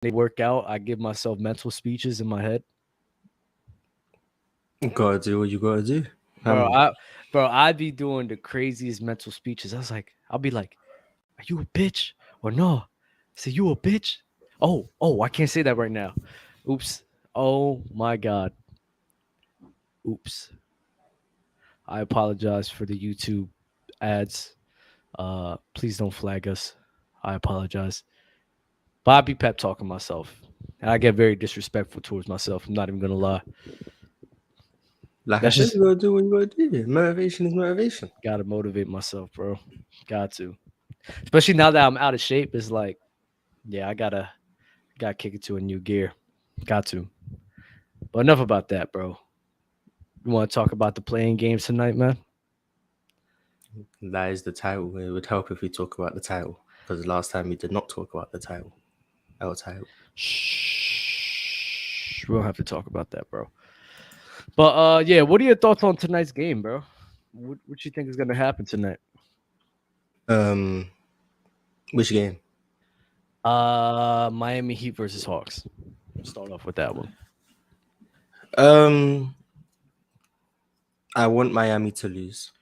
they work out, I give myself mental speeches in my head. Gotta do what you gotta do. Bro, I'd be doing the craziest mental speeches. I'll be like, "Are you a bitch or no?" Say, "You a bitch?" Oh, I can't say that right now. Oops. Oh my god. Oops. I apologize for the YouTube ads. Please don't flag us. I apologize. But I be pep talking myself. And I get very disrespectful towards myself. I'm not even gonna lie. Like I That's said, just you gotta do what you gotta do. Motivation is motivation. gotta motivate myself, bro. Got to. Especially now that I'm out of shape, it's like, yeah, I gotta kick it to a new gear. Got to. But enough about that, bro. You want to talk about the playing games tonight, man? That is the title. It would help if we talk about the title. Because last time we did not talk about the title. Our title. Shh. We don't have to talk about that, bro. But yeah, what are your thoughts on tonight's game, bro? What you think is gonna happen tonight? Um which game? Miami Heat versus Hawks. Start off with that one. Um I want Miami to lose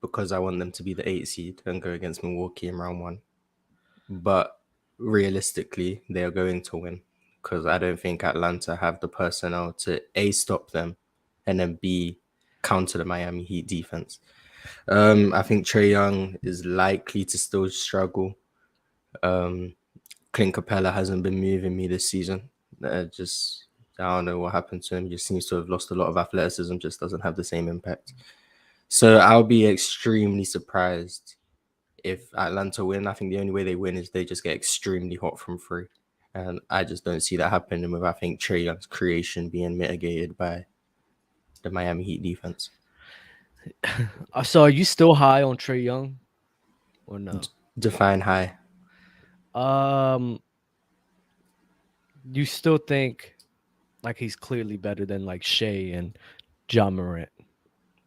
because I want them to be the 8th seed and go against Milwaukee in round one. But realistically, they are going to win because I don't think Atlanta have the personnel to A, stop them, and then B, counter the Miami Heat defense. I think Trae Young is likely to still struggle. Clint Capella hasn't been moving me this season. I don't know what happened to him. He just seems to have lost a lot of athleticism, just doesn't have the same impact. So I'll be extremely surprised if Atlanta win. I think the only way they win is they just get extremely hot from three. And I just don't see that happening with, I think, Trae Young's creation being mitigated by the Miami Heat defense. So are you still high on Trae Young or no? Define high. Um, you still think like he's clearly better than like Shea and John Morant?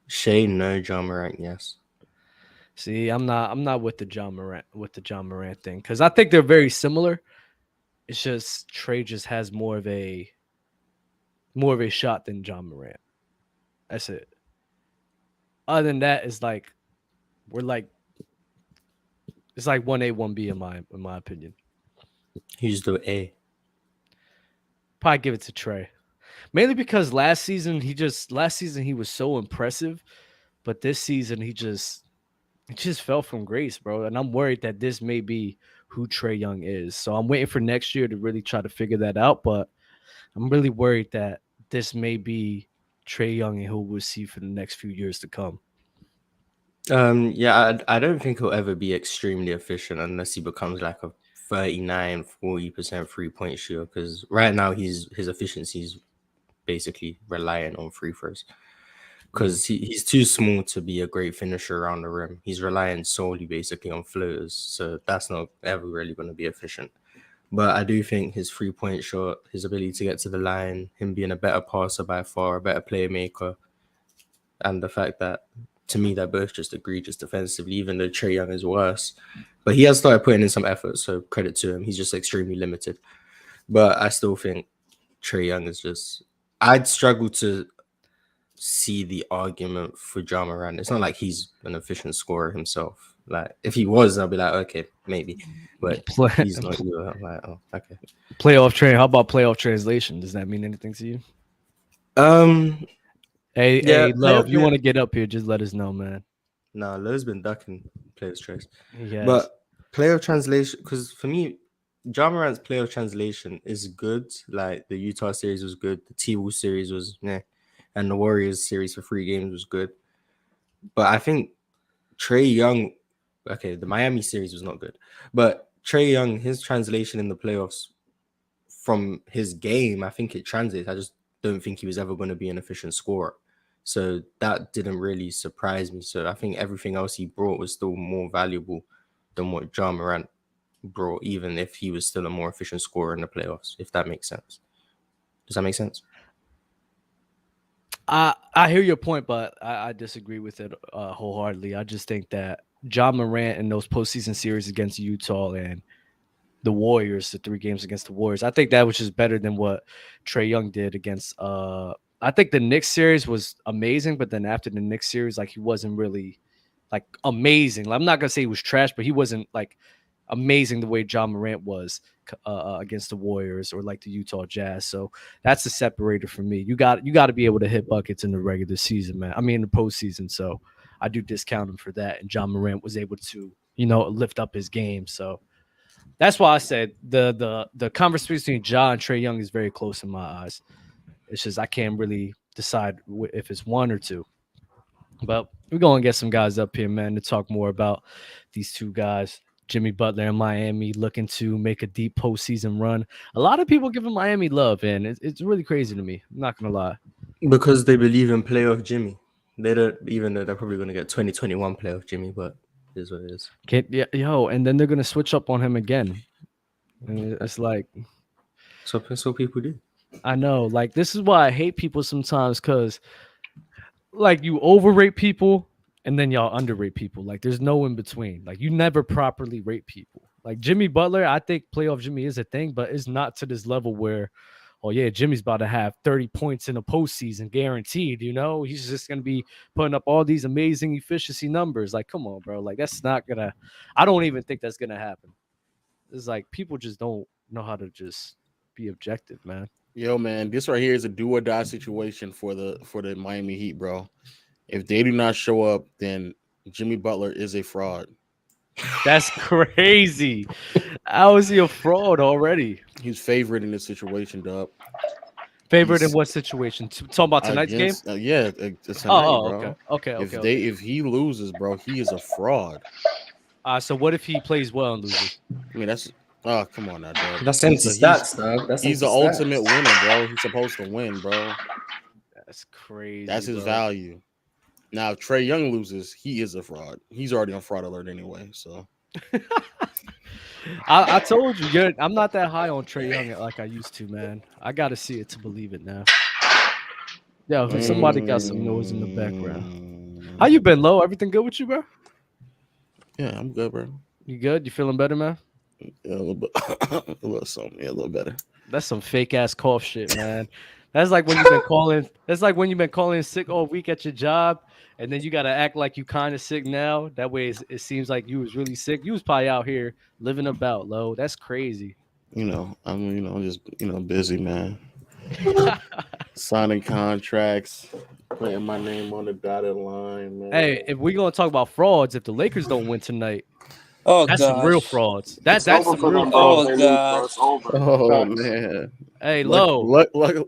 Shea, no. John Morant, yes. See, I'm not with the John Morant thing because I think they're very similar. It's just Trey just has more of a shot than John Morant. That's it. Other than that, it's like we're like it's like 1A, 1B in my opinion. Who's the A? Probably give it to Trey. Mainly because last season he was so impressive, but this season he just fell from grace, bro. And I'm worried that this may be who Trey Young is. So I'm waiting for next year to really try to figure that out. But I'm really worried that this may be Trey Young and who we'll see for the next few years to come. Yeah, I don't think he'll ever be extremely efficient unless he becomes like a 39-40% 3-point shooter. Because right now his efficiency is basically relying on free throws. Mm. Because he's too small to be a great finisher around the rim. He's relying solely basically on floaters. So that's not ever really going to be efficient. But I do think his 3-point shot, his ability to get to the line, him being a better passer by far, a better playmaker, and the fact that to me they're both just egregious defensively, even though Trae Young is worse. But he has started putting in some effort, so credit to him. He's just extremely limited. But I still think Trae Young is just. I'd struggle to see the argument for Ja Morant. It's not like he's an efficient scorer himself. Like if he was, I'll be like, okay, maybe. But Play, he's not either. I'm like, oh, okay. playoff train. How about playoff translation? Does that mean anything to you? Um, Hey, yeah, love. You want to get up here? Just let us know, man. No, Lowe's been ducking players' choice. Yes. But player translation, because for me, Ja Morant's player translation is good. Like the Utah series was good, the T-Wolves series was meh, and the Warriors series for 3 games was good. But I think Trae Young, okay, the Miami series was not good, but Trae Young, his translation in the playoffs from his game, I think it translates. I just don't think he was ever going to be an efficient scorer. So that didn't really surprise me. So I think everything else he brought was still more valuable than what John Morant brought, even if he was still a more efficient scorer in the playoffs, if that makes sense. Does that make sense? I hear your point, but I disagree with it wholeheartedly. I just think that John Morant in those postseason series against Utah and the Warriors, the 3 games against the Warriors. I think that was just better than what Trae Young did against. I think the Knicks series was amazing, but then after the Knicks series, like he wasn't really like amazing. I'm not gonna say he was trash, but he wasn't like amazing the way John Morant was against the Warriors or like the Utah Jazz. So that's the separator for me. You got to be able to hit buckets in the regular season, man. I mean, in the postseason. So I do discount him for that. And John Morant was able to, lift up his game. So that's why I said the conversation between Ja and Trae Young is very close in my eyes. It's just I can't really decide if it's one or two. But we're going to get some guys up here, man, to talk more about these two guys. Jimmy Butler in Miami looking to make a deep postseason run. A lot of people giving Miami love, and it's really crazy to me. I'm not going to lie. Because they believe in playoff Jimmy. They don't, even though they're probably going to get 2021 playoff Jimmy, but it is what it is. And then they're going to switch up on him again. And it's like... So that's what people do. I know. Like, this is why I hate people sometimes, because, like, you overrate people and then y'all underrate people. Like, there's no in between. Like, you never properly rate people. Like, Jimmy Butler, I think playoff Jimmy is a thing, but it's not to this level where, oh, yeah, Jimmy's about to have 30 points in a postseason guaranteed, He's just going to be putting up all these amazing efficiency numbers. Like, come on, bro. Like, that's not going to – I don't even think that's going to happen. It's like people just don't know how to just be objective, man. Yo, man, this right here is a do or die situation for the Miami Heat, bro. If they do not show up, then Jimmy Butler is a fraud. That's crazy. How is he a fraud already? He's favored in this situation, dub. Favored in what situation? Talking about tonight's game? Yeah, it's tonight, bro. Okay. If he loses, bro, he is a fraud. So what if he plays well and loses? I mean, that's come on now, dog. That's empty stats, dog. He's the ultimate winner, bro. He's supposed to win, bro. That's crazy. That's his value. Now, if Trae Young loses, he is a fraud. He's already on fraud alert anyway. So, I told you, I'm not that high on Trae Young like I used to, man. I got to see it to believe it now. Yeah, somebody got some noise in the background. How you been, Lo? Everything good with you, bro? Yeah, I'm good, bro. You good? You feeling better, man? Yeah, a little bit, a little something. Yeah, a little better. That's some fake ass cough shit, man. That's like when you've been calling. That's like when you've been calling sick all week at your job, and then you gotta act like you kind of sick now. That way, it seems like you was really sick. You was probably out here living about, Lo. That's crazy. I'm just busy, man. Signing contracts, putting my name on the dotted line, man. Hey, if we're gonna talk about frauds, if the Lakers don't win tonight, that's gosh. some real frauds. That's some real frauds. Oh, gosh. Oh, man. Hey, Lo.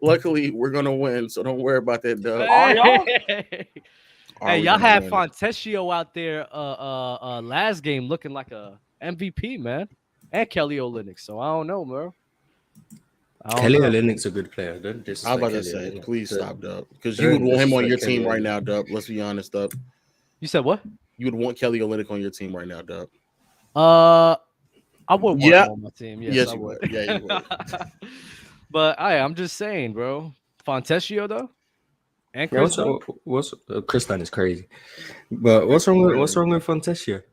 Luckily, we're gonna win, so don't worry about that, Doug. Hey, y'all had Fontecchio out there last game looking like a MVP, man, and Kelly Olynyk. So I don't know, bro. Kelly Olynyk's a good player. I was about to say, please stop, Doug, because you would want him on your team right now, Doug. Let's be honest, Doug. You said what? You would want Kelly Olynyk on your team right now, Doug. I would want him on my team. Yes, I you would. Yeah, you would. But I'm just saying, bro. Fontecchio though, and Chris. What's Chris Dunn is crazy, but what's wrong with Fontecchio?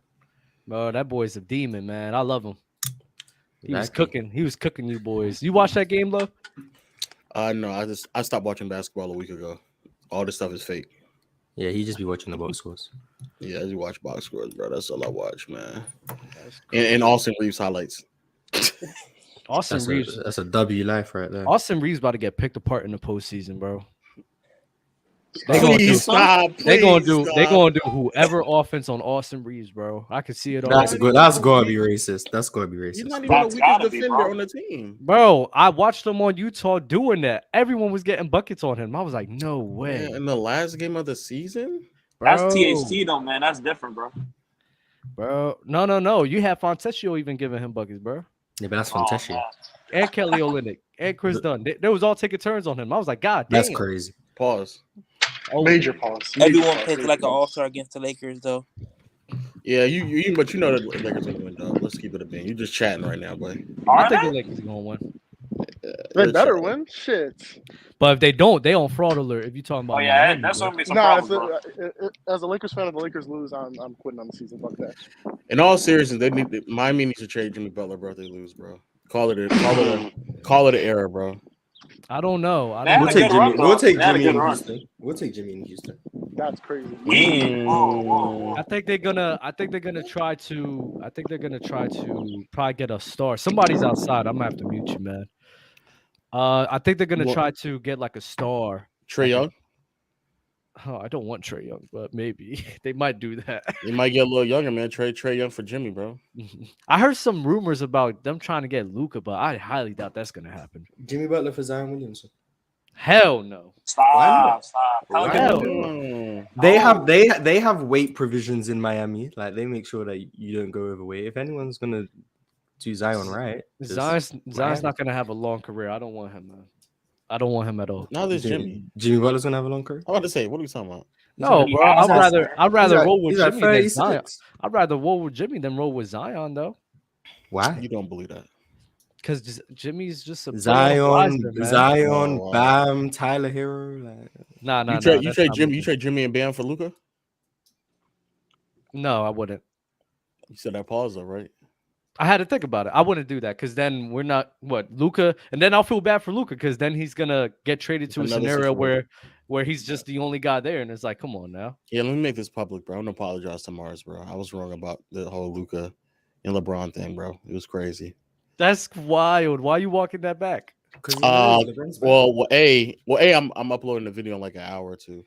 Bro, that boy's a demon, man. I love him. He was cooking you boys. You watch that game, Lo? No, I stopped watching basketball a week ago. All this stuff is fake. Yeah, he just be watching the box scores. Yeah, I just watch box scores, bro. That's all I watch, man. And Austin Reeves highlights. Reeves. That's a W life right there. Austin Reeves about to get picked apart in the postseason, bro. They're gonna do whoever offense on Austin Reeves, bro. I can see it all. That's good. That's gonna be racist. That's gonna be racist. He's not even the weakest defender on the team, bro. I watched him on Utah doing that. Everyone was getting buckets on him. I was like, no way. Man, in the last game of the season, bro. That's THT though, man. That's different, bro. Bro, no. You have Fontecchio even giving him buckets, bro. Yeah, but that's Fontecchio. And Kelly Olynyk and Chris Dunn. They was all taking turns on him. I was like, God damn. That's crazy. Pause. Major pause. Everyone picked like an all-star against the Lakers, though. Yeah, but the Lakers are gonna win, though. Let's keep it a bean. You just chatting right now, boy. I think the Lakers are gonna win. They better win. Shit. But if they don't, they on fraud alert. If you're talking about Oh yeah, Miami, that's bro. gonna be some Nah, problems, bro. as a Lakers fan, if the Lakers lose, I'm quitting on the season. Fuck that. In all seriousness, Miami needs to trade Jimmy Butler, bro. If they lose, bro. Call it an error, bro. I don't know. I They don't had We'll a know. take good run, Jimmy. though. We'll take They had a Jimmy good in run. Houston. We'll take Jimmy in Houston. That's crazy. Whoa. I think they're gonna try to probably get a star. Somebody's outside. I'm gonna have to mute you, man. I think they're gonna try to get like a star. Trae Young. Oh, I don't want Trae Young, but maybe they might do that. You might get a little younger, man. Trae Young for Jimmy, bro. I heard some rumors about them trying to get Luka, but I highly doubt that's gonna happen. Jimmy Butler for Zion Williamson. Hell no. Why Stop. Why Hell not? no. They have weight provisions in Miami. Like they make sure that you don't go overweight. If anyone's gonna do Zion right, it's Zion's Miami. not gonna have a long career. I don't want him, man. I don't want him at all. Now there's Jimmy. Jimmy Butler's gonna have a long career. I'm about to say, what are we talking about? No, bro. I'd rather roll with He's at Jimmy than 36. Zion. I'd rather roll with Jimmy than roll with Zion, though. Why? You don't believe that? Because Jimmy's just a Zion, Oh, wow. Bam, Tyler Hero. Like, Nah. You trade Jimmy and Bam for Luka? No, I wouldn't. You said that pause though, right? I had to think about it. I wouldn't do that because then we're not Luka, and then I'll feel bad for Luka because then he's gonna get traded to a Another scenario situation. where he's just the only guy there, and it's like, come on now. Yeah, let me make this public, bro. I'm gonna apologize to Mars, bro. I was wrong about the whole Luka and LeBron thing, bro. It was crazy. That's wild. Why are you walking that back? I'm uploading the video in like an hour or two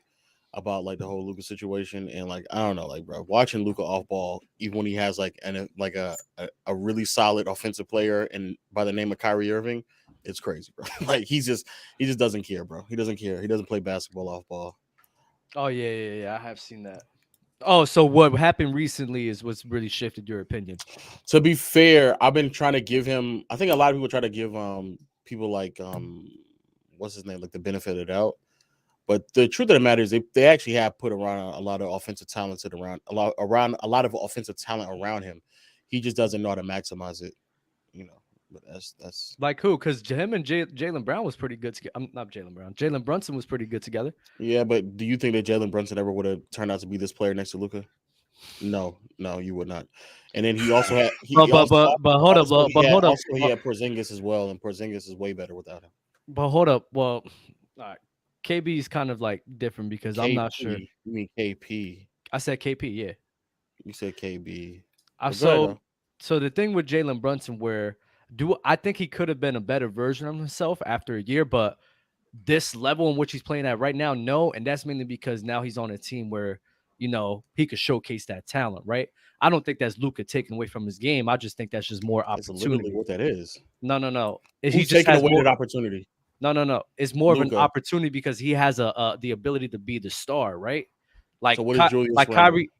about like the whole Luka situation and like I don't know, like bro, watching Luka off ball, even when he has like a really solid offensive player and by the name of Kyrie Irving, it's crazy, bro. Like he just doesn't care, bro. He doesn't care. He doesn't play basketball off ball. Oh yeah. I have seen that. Oh, so what happened recently is what's really shifted your opinion. To be fair, I've been trying to give him. I think a lot of people try to give people like what's his name, like the benefit of the doubt. But the truth of the matter is, they actually have put around a lot of offensive talent around a lot of offensive talent around him. He just doesn't know how to maximize it, you know. But that's like who? Because him and Jaylen Brown was pretty good together. I'm not Jaylen Brown. Jalen Brunson was pretty good together. Yeah, but do you think that Jalen Brunson ever would have turned out to be this player next to Luka? No, you would not. And then he also had. Hold up. He had Porzingis as well, and Porzingis is way better without him. But hold up. Well, all right. KB is kind of like different because I'm not sure. You mean KP? I said KP. Yeah. You said KB. So the thing with Jalen Brunson, I think he could have been a better version of himself after a year, but this level in which he's playing at right now, no. And that's mainly because now he's on a team where, you know, he could showcase that talent, right? I don't think that's Luka taken away from his game. I just think that's just more opportunity. That's literally what that is. No. He's taking away that opportunity. No. It's more of an opportunity because he has the ability to be the star, right? Like, so what is Julius like Randle? Kyrie.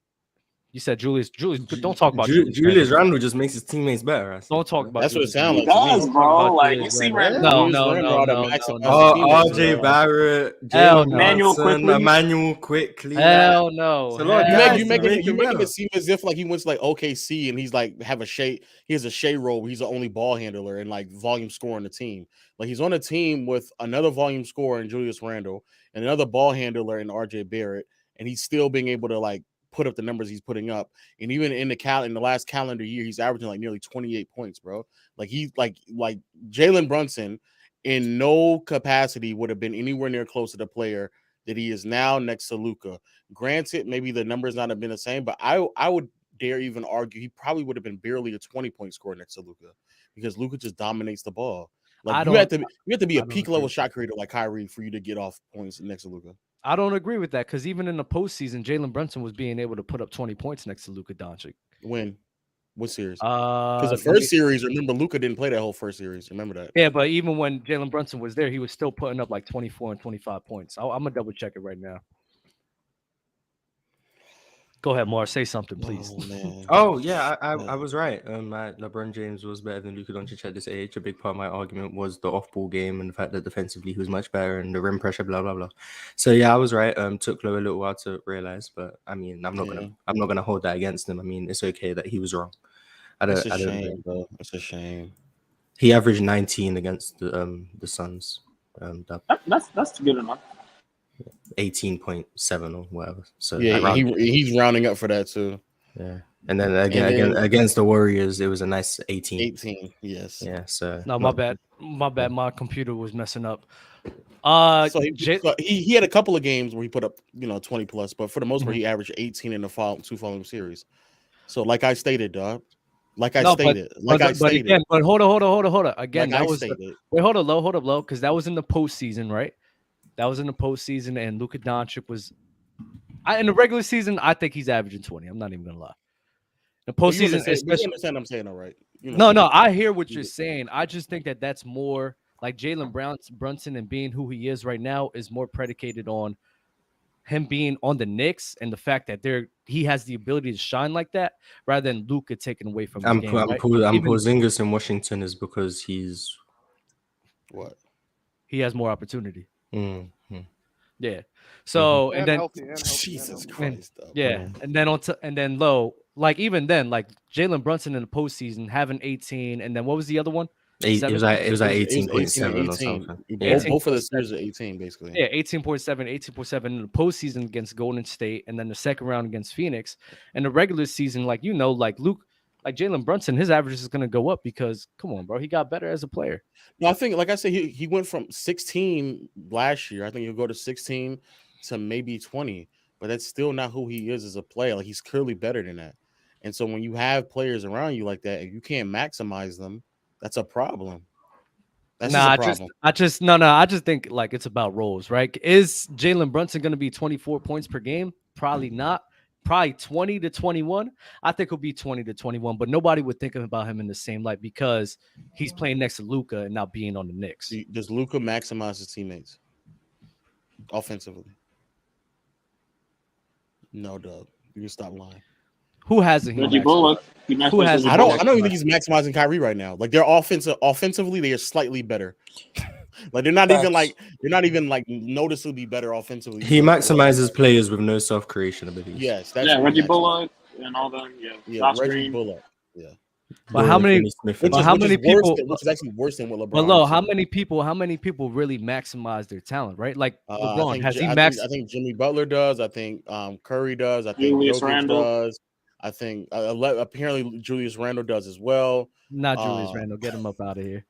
You said Julius. Don't talk about Julius Randle just makes his teammates better. Don't talk about. That's what it sounds He like. does, bro. Like you see, No. RJ Barrett, Emmanuel quickly. Hell no. You making it seem as if like he went to like OKC and he's like he has a Shea role where he's the only ball handler and like volume scorer on the team. Like he's on a team with another volume scorer in Julius Randle and another ball handler in RJ Barrett, and he's still being able to like put up the numbers he's putting up. And even in the last calendar year, he's averaging like nearly 28 points, bro. Like he's like Jalen Brunson in no capacity would have been anywhere near close to the player that he is now next to Luka. Granted, maybe the numbers not have been the same, but I would dare even argue he probably would have been barely a 20-point scorer next to Luka because Luka just dominates the ball. Like you have to be a peak level shot creator like Kyrie for you to get off points next to Luka. I don't agree with that because even in the postseason, Jalen Brunson was being able to put up 20 points next to Luka Doncic. When? What series? Because the first series, remember, Luka didn't play that whole first series. Remember that? Yeah, but even when Jalen Brunson was there, he was still putting up like 24 and 25 points. I'm going to double check it right now. Go ahead, Mar. Say something, please. I was right. LeBron James was better than Luka Doncic at this age. A big part of my argument was the off-ball game and the fact that defensively he was much better and the rim pressure, blah blah blah. So yeah, I was right. Took Lo a little while to realize, but I mean, I'm not gonna hold that against him. I mean, it's okay that he was wrong. It's a shame, bro. It's a shame. He averaged 19 against the Suns. That's good enough. 18.7 or whatever. So Yeah, around, he's rounding up for that too. yeah. And then again against the Warriors, it was a nice 18. 18, yes. Yeah. So No, my bad. My bad. My computer was messing up. So he had a couple of games where he put up 20 plus, but for the most part he averaged 18 in the two following series. So like I stated, dog. But hold on. Again, that was hold up, low, because that was in the postseason, right? That was in the postseason, and Luka Doncic was. In the regular season, I think he's averaging 20. I'm not even gonna lie. The postseason, you understand what I'm saying, all right? No, I hear what you're saying. I just think that that's more like Jalen Brunson and being who he is right now is more predicated on him being on the Knicks and the fact that he has the ability to shine like that, rather than Luka taken away from his game. Porzingis in Washington is because he's what? He has more opportunity. Mm-hmm. Yeah. So and then healthy, Jesus Christ. Yeah, and then and then low, like even then, like Jalen Brunson in the postseason having 18, and then what was the other one? It was like 18.7 or something. Both of the series are 18, basically. Yeah, 18.7 in the postseason against Golden State, and then the second round against Phoenix. And the regular season, like Jalen Brunson, his average is going to go up because, come on, bro, he got better as a player. No, I think, like I said, he went from 16 last year. I think he'll go to 16 to maybe 20, but that's still not who he is as a player. Like, he's clearly better than that. And so when you have players around you like that, and you can't maximize them, that's a problem. That's a problem. I just think like it's about roles, right? Is Jalen Brunson going to be 24 points per game? Probably not. Probably 20 to 21. I think he'll be 20 to 21, but nobody would think about him in the same light because he's playing next to Luka and not being on the Knicks. Does Luka maximize his teammates offensively? No, Doug. You can stop lying. Who hasn't? Reggie Bullock. Who has? I don't even think he's maximizing Kyrie right now. Like, they're offensively, they are slightly better. Like they're not even like noticeably better offensively. He maximizes players with no self creation abilities. Yes, Reggie Bullock and all them. Yeah, Reggie Bullock. Yeah. But how many people? Which is actually worse than what LeBron. But how many people really maximize their talent? Right, like LeBron has he maxed? I think Jimmy Butler does. I think Curry does. I think Julius Jokic Randle does. I think apparently Julius Randle does as well. Not Julius Randle. Get him up out of here.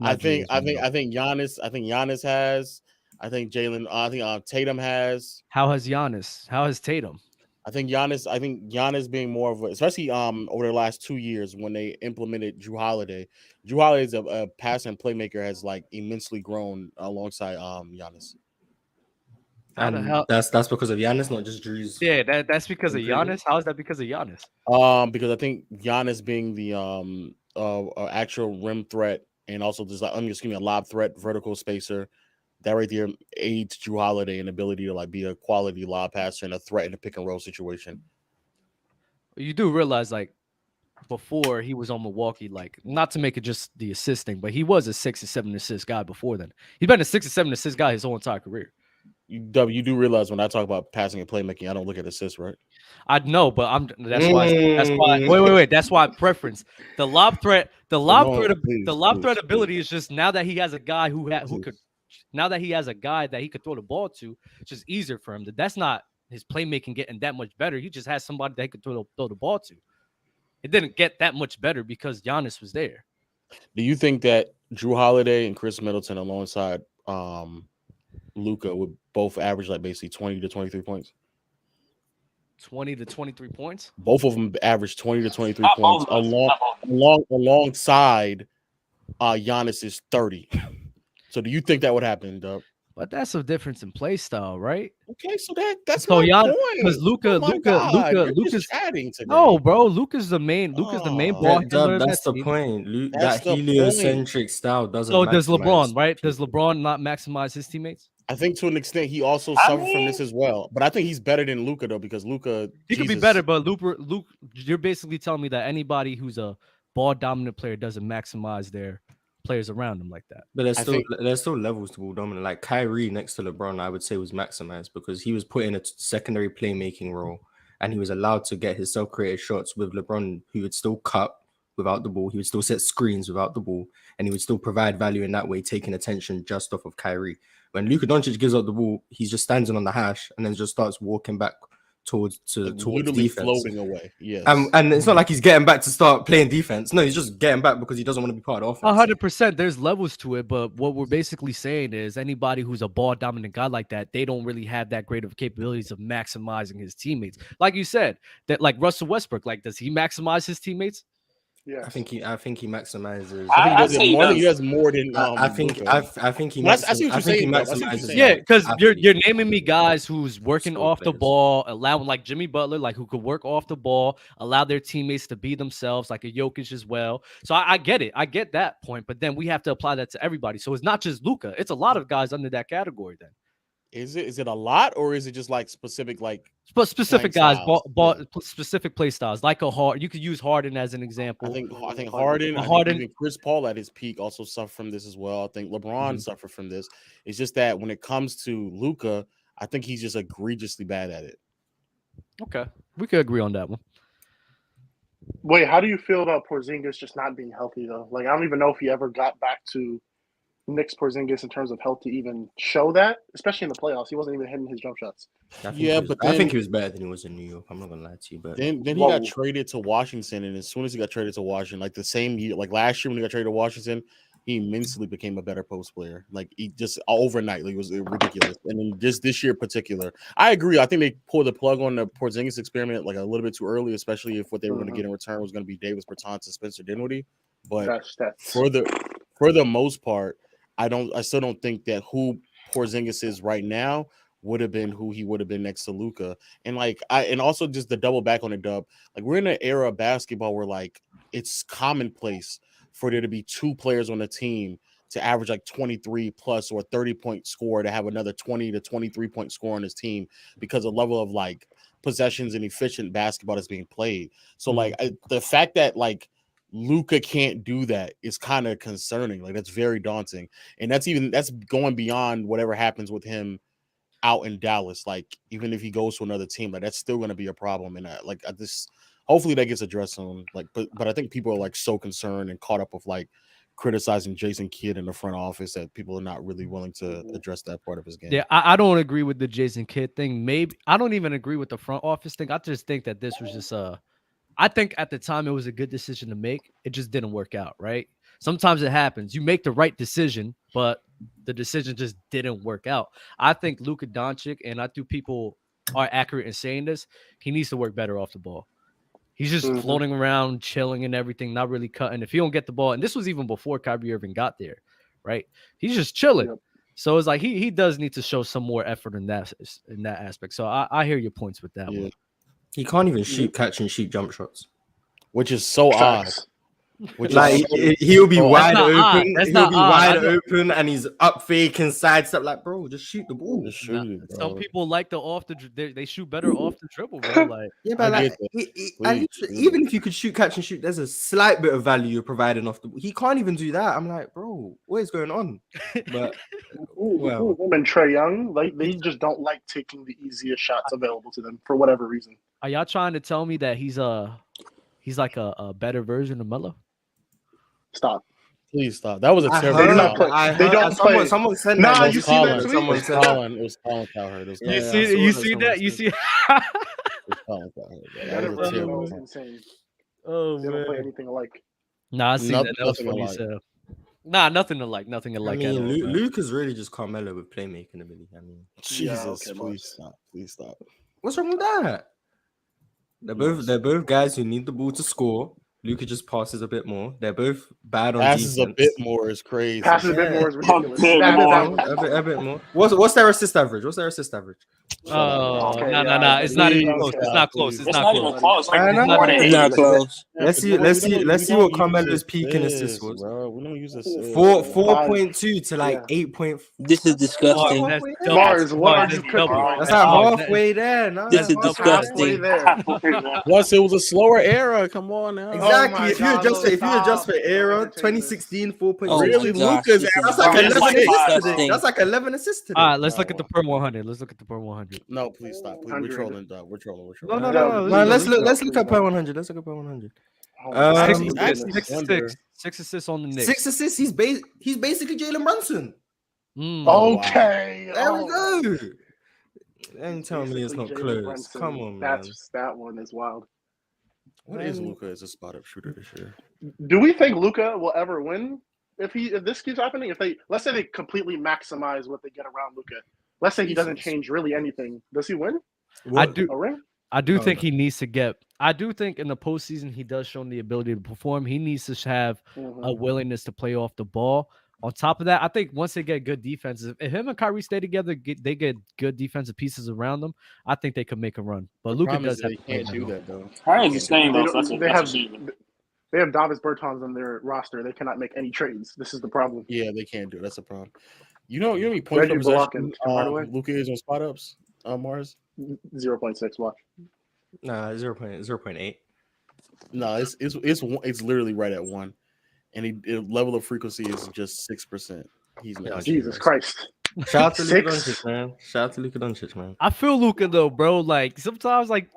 I think Giannis. I think Giannis has. I think Jalen. I think Tatum has. How has Giannis? How has Tatum? I think Giannis being more of a, especially over the last 2 years when they implemented Jrue Holiday. Jrue Holiday is a passer and playmaker, has like immensely grown alongside Giannis. And that's because of Giannis, not just Drew's. Yeah, that's because of Giannis. How is that because of Giannis? Because I think Giannis being the actual rim threat and also just like a lob threat, vertical spacer, that right there aids Jrue Holiday in ability to like be a quality lob passer and a threat in a pick and roll situation. You do realize like before he was on Milwaukee, like not to make it just the assisting, but he was a 6 or 7 assist guy before then. He's been a 6 or 7 assist guy his whole entire career. You do realize when I talk about passing and playmaking, I don't look at assists, right? I know, but that's why. Wait. That's why preference. The lob threat ability is just now that he has a guy now that he has a guy that he could throw the ball to, it's just easier for him. That's not his playmaking getting that much better. He just has somebody that he could throw the ball to. It didn't get that much better because Giannis was there. Do you think that Jrue Holiday and Chris Middleton alongside Luka would both average like basically 20 to 23 points? 20 to 23 points? Both of them average 20 to 23 points alongside Giannis's 30. So do you think that would happen, Doug? But that's a difference in play style, right? Okay, so that's so my point. Because Luka's chatting today. No, bro. Luka's the main ball handler. That's the point. That heliocentric style doesn't. So does LeBron, right? Does LeBron not maximize his teammates? I think to an extent he also suffered from this as well. But I think he's better than Luka though, because Luka could be better, but Luke, you're basically telling me that anybody who's a ball dominant player doesn't maximize their players around them like that. But there's still levels to ball dominant. Like Kyrie next to LeBron, I would say was maximized because he was put in a secondary playmaking role and he was allowed to get his self-created shots with LeBron, who would still cut, without the ball. He would still set screens without the ball, and he would still provide value in that way, taking attention just off of Kyrie. When Luka Doncic gives up the ball, he just stands on the hash and then just starts walking back towards literally defense. floating away. Yes, and it's not like he's getting back to start playing defense. No, he's just getting back because he doesn't want to be part of offense. 100%. There's levels to it, but what we're basically saying is anybody who's a ball dominant guy like that, they don't really have that great of capabilities of maximizing his teammates. Like you said, that like Russell Westbrook, like does he maximize his teammates? Yeah, I think he maximizes. I think he does more than. I think he. I see what you're saying. Maximizes. Yeah, because you're naming me guys who's working Score off the players. ball, allowing like Jimmy Butler, like who could work off the ball, allow their teammates to be themselves, like a Jokic as well. So I get it, I get that point, but then we have to apply that to everybody. So it's not just Luka; it's a lot of guys under that category. Then Is it a lot, or is it just like specific specific guys, styles? specific play styles, like a Harden. You could use Harden as an example. I think Harden, even Chris Paul at his peak also suffered from this as well. I think LeBron suffered from this. It's just that when it comes to Luka, I think he's just egregiously bad at it. Okay, we could agree on that one. Wait, how do you feel about Porzingis just not being healthy though? Like, I don't even know if he ever got back to Knicks Porzingis in terms of health to even show that, especially in the playoffs. He wasn't even hitting his jump shots. I think he was better than he was in New York. I'm not gonna lie to you, but then he got traded to Washington, and as soon as he got traded to Washington, like the same year, like last year when he got traded to Washington, he immensely became a better post player. Like he just overnight, like, it was ridiculous. And then just this year in particular, I agree. I think they pulled the plug on the Porzingis experiment like a little bit too early, especially if what they were going to get in return was going to be Davis Bertans and Spencer Dinwiddie. But for the most part, I still don't think that who Porzingis is right now would have been who he would have been next to Luka. And and also just the double back on the dub. Like we're in an era of basketball where like it's commonplace for there to be two players on the team to average like 23 plus or a 30-point score, to have another 20 to 23-point score on his team because of the level of like possessions and efficient basketball that's being played. So like the fact that like Luka can't do that is kind of concerning. Like that's very daunting. And that's going beyond whatever happens with him out in Dallas. Like even if he goes to another team, like that's still going to be a problem. And hopefully that gets addressed soon. Like, but I think people are like so concerned and caught up with like criticizing Jason Kidd in the front office that people are not really willing to address that part of his game. Yeah, I don't agree with the Jason Kidd thing. Maybe I don't even agree with the front office thing. I just think that this was just I think at the time it was a good decision to make. It just didn't work out, right? Sometimes it happens. You make the right decision, but the decision just didn't work out. I think Luka Doncic, and I think people are accurate in saying this, he needs to work better off the ball. He's just floating around, chilling and everything, not really cutting. If he don't get the ball, and this was even before Kyrie Irving got there, right? He's just chilling. Yep. So it's like he does need to show some more effort in that aspect. So I hear your points with that one. He can't even catch and shoot jump shots, which is so odd. Which like he'll be wide open. He'll be wide open, and he's up faking side step. Like, bro, just shoot the ball. Just shoot it, bro. Some people like they shoot better off the dribble, bro. Like, yeah, but like, even if you could catch and shoot, there's a slight bit of value you're providing off the. He can't even do that. I'm like, bro, what is going on? But well, him and Trae Young, like they just don't like taking the easiest shots available to them for whatever reason. Are y'all trying to tell me that he's like a better version of Melo? Stop. Please stop. That was a terrible. They don't play. Someone said nah, that. You see that tweet? Someone said that. It was Colin Cowherd. You see that? You see? Colin Cowherd. That was insane. Oh, they don't play anything alike. Nah, I see that. That was funny. So. Nah, nothing alike. Nothing alike. I mean, Luke is really just Carmelo with playmaking ability. I mean, Jesus, please stop. Please stop. What's wrong with that? They're both guys who need the ball to score. Luka just passes a bit more. They're both bad on passes defense. A bit more is crazy. Passes a bit more is ridiculous. A bit more. What's their assist average? Oh, no. It's not even close. It's not close. It's not even close. Not close. Let's see what Carmelo's peak in assists was. Bro, we don't use this. 4.2 to like 8. This is disgusting. That's like halfway there. No, this is disgusting. Plus, it was a slower era. Come on now. Exactly. If you adjust for era, 2016, 4.2. Really, Luka's that's like 11 assists today. That's like 11 assists today. All right, let's look at the per 100. Let's look at the per 100. No, please stop. Please. We're trolling, dog. We're trolling. No. Let's look at per 100. Let's look at per 100. Oh my God, Six Luka assists. is- Six assists. 6 assists on the Knicks. 6 assists. He's basically Jalen Brunson. Okay. There we oh. go. And tell me it's Basically not Jalen close. Brunson. Come on, man. That one is wild. What is Luka as a spot up shooter this year? Do we think Luka will ever win if this keeps happening? Let's say they completely maximize what they get around Luka. Let's say he doesn't change really anything. Does he win What? a ring? I do No, think no. he needs to get. I do think in the postseason he does show the ability to perform. He needs to have a willingness to play off the ball. On top of that, I think once they get good defenses, if him and Kyrie stay together, they get good defensive pieces around them. I think they could make a run. But Luka Problem does is have they to play can't do that. that though. Harden's a stain They, though, so don't, that's they a have shame. they have Davis Bertans on their roster. They cannot make any trades. This is the problem. Yeah, they can't do it. That's a problem. You know how many points per Reggie Bullock possession and Hardaway? Luka is on spot ups, Mars? 0.6. Watch. Nah, 0.8. No, it's literally right at 1, and the level of frequency is just 6%. He's not. Jesus Christ. Shout out to Luka 6. Doncic, man. Shout out to Luka Doncic, man. I feel Luka though, bro. Like sometimes, like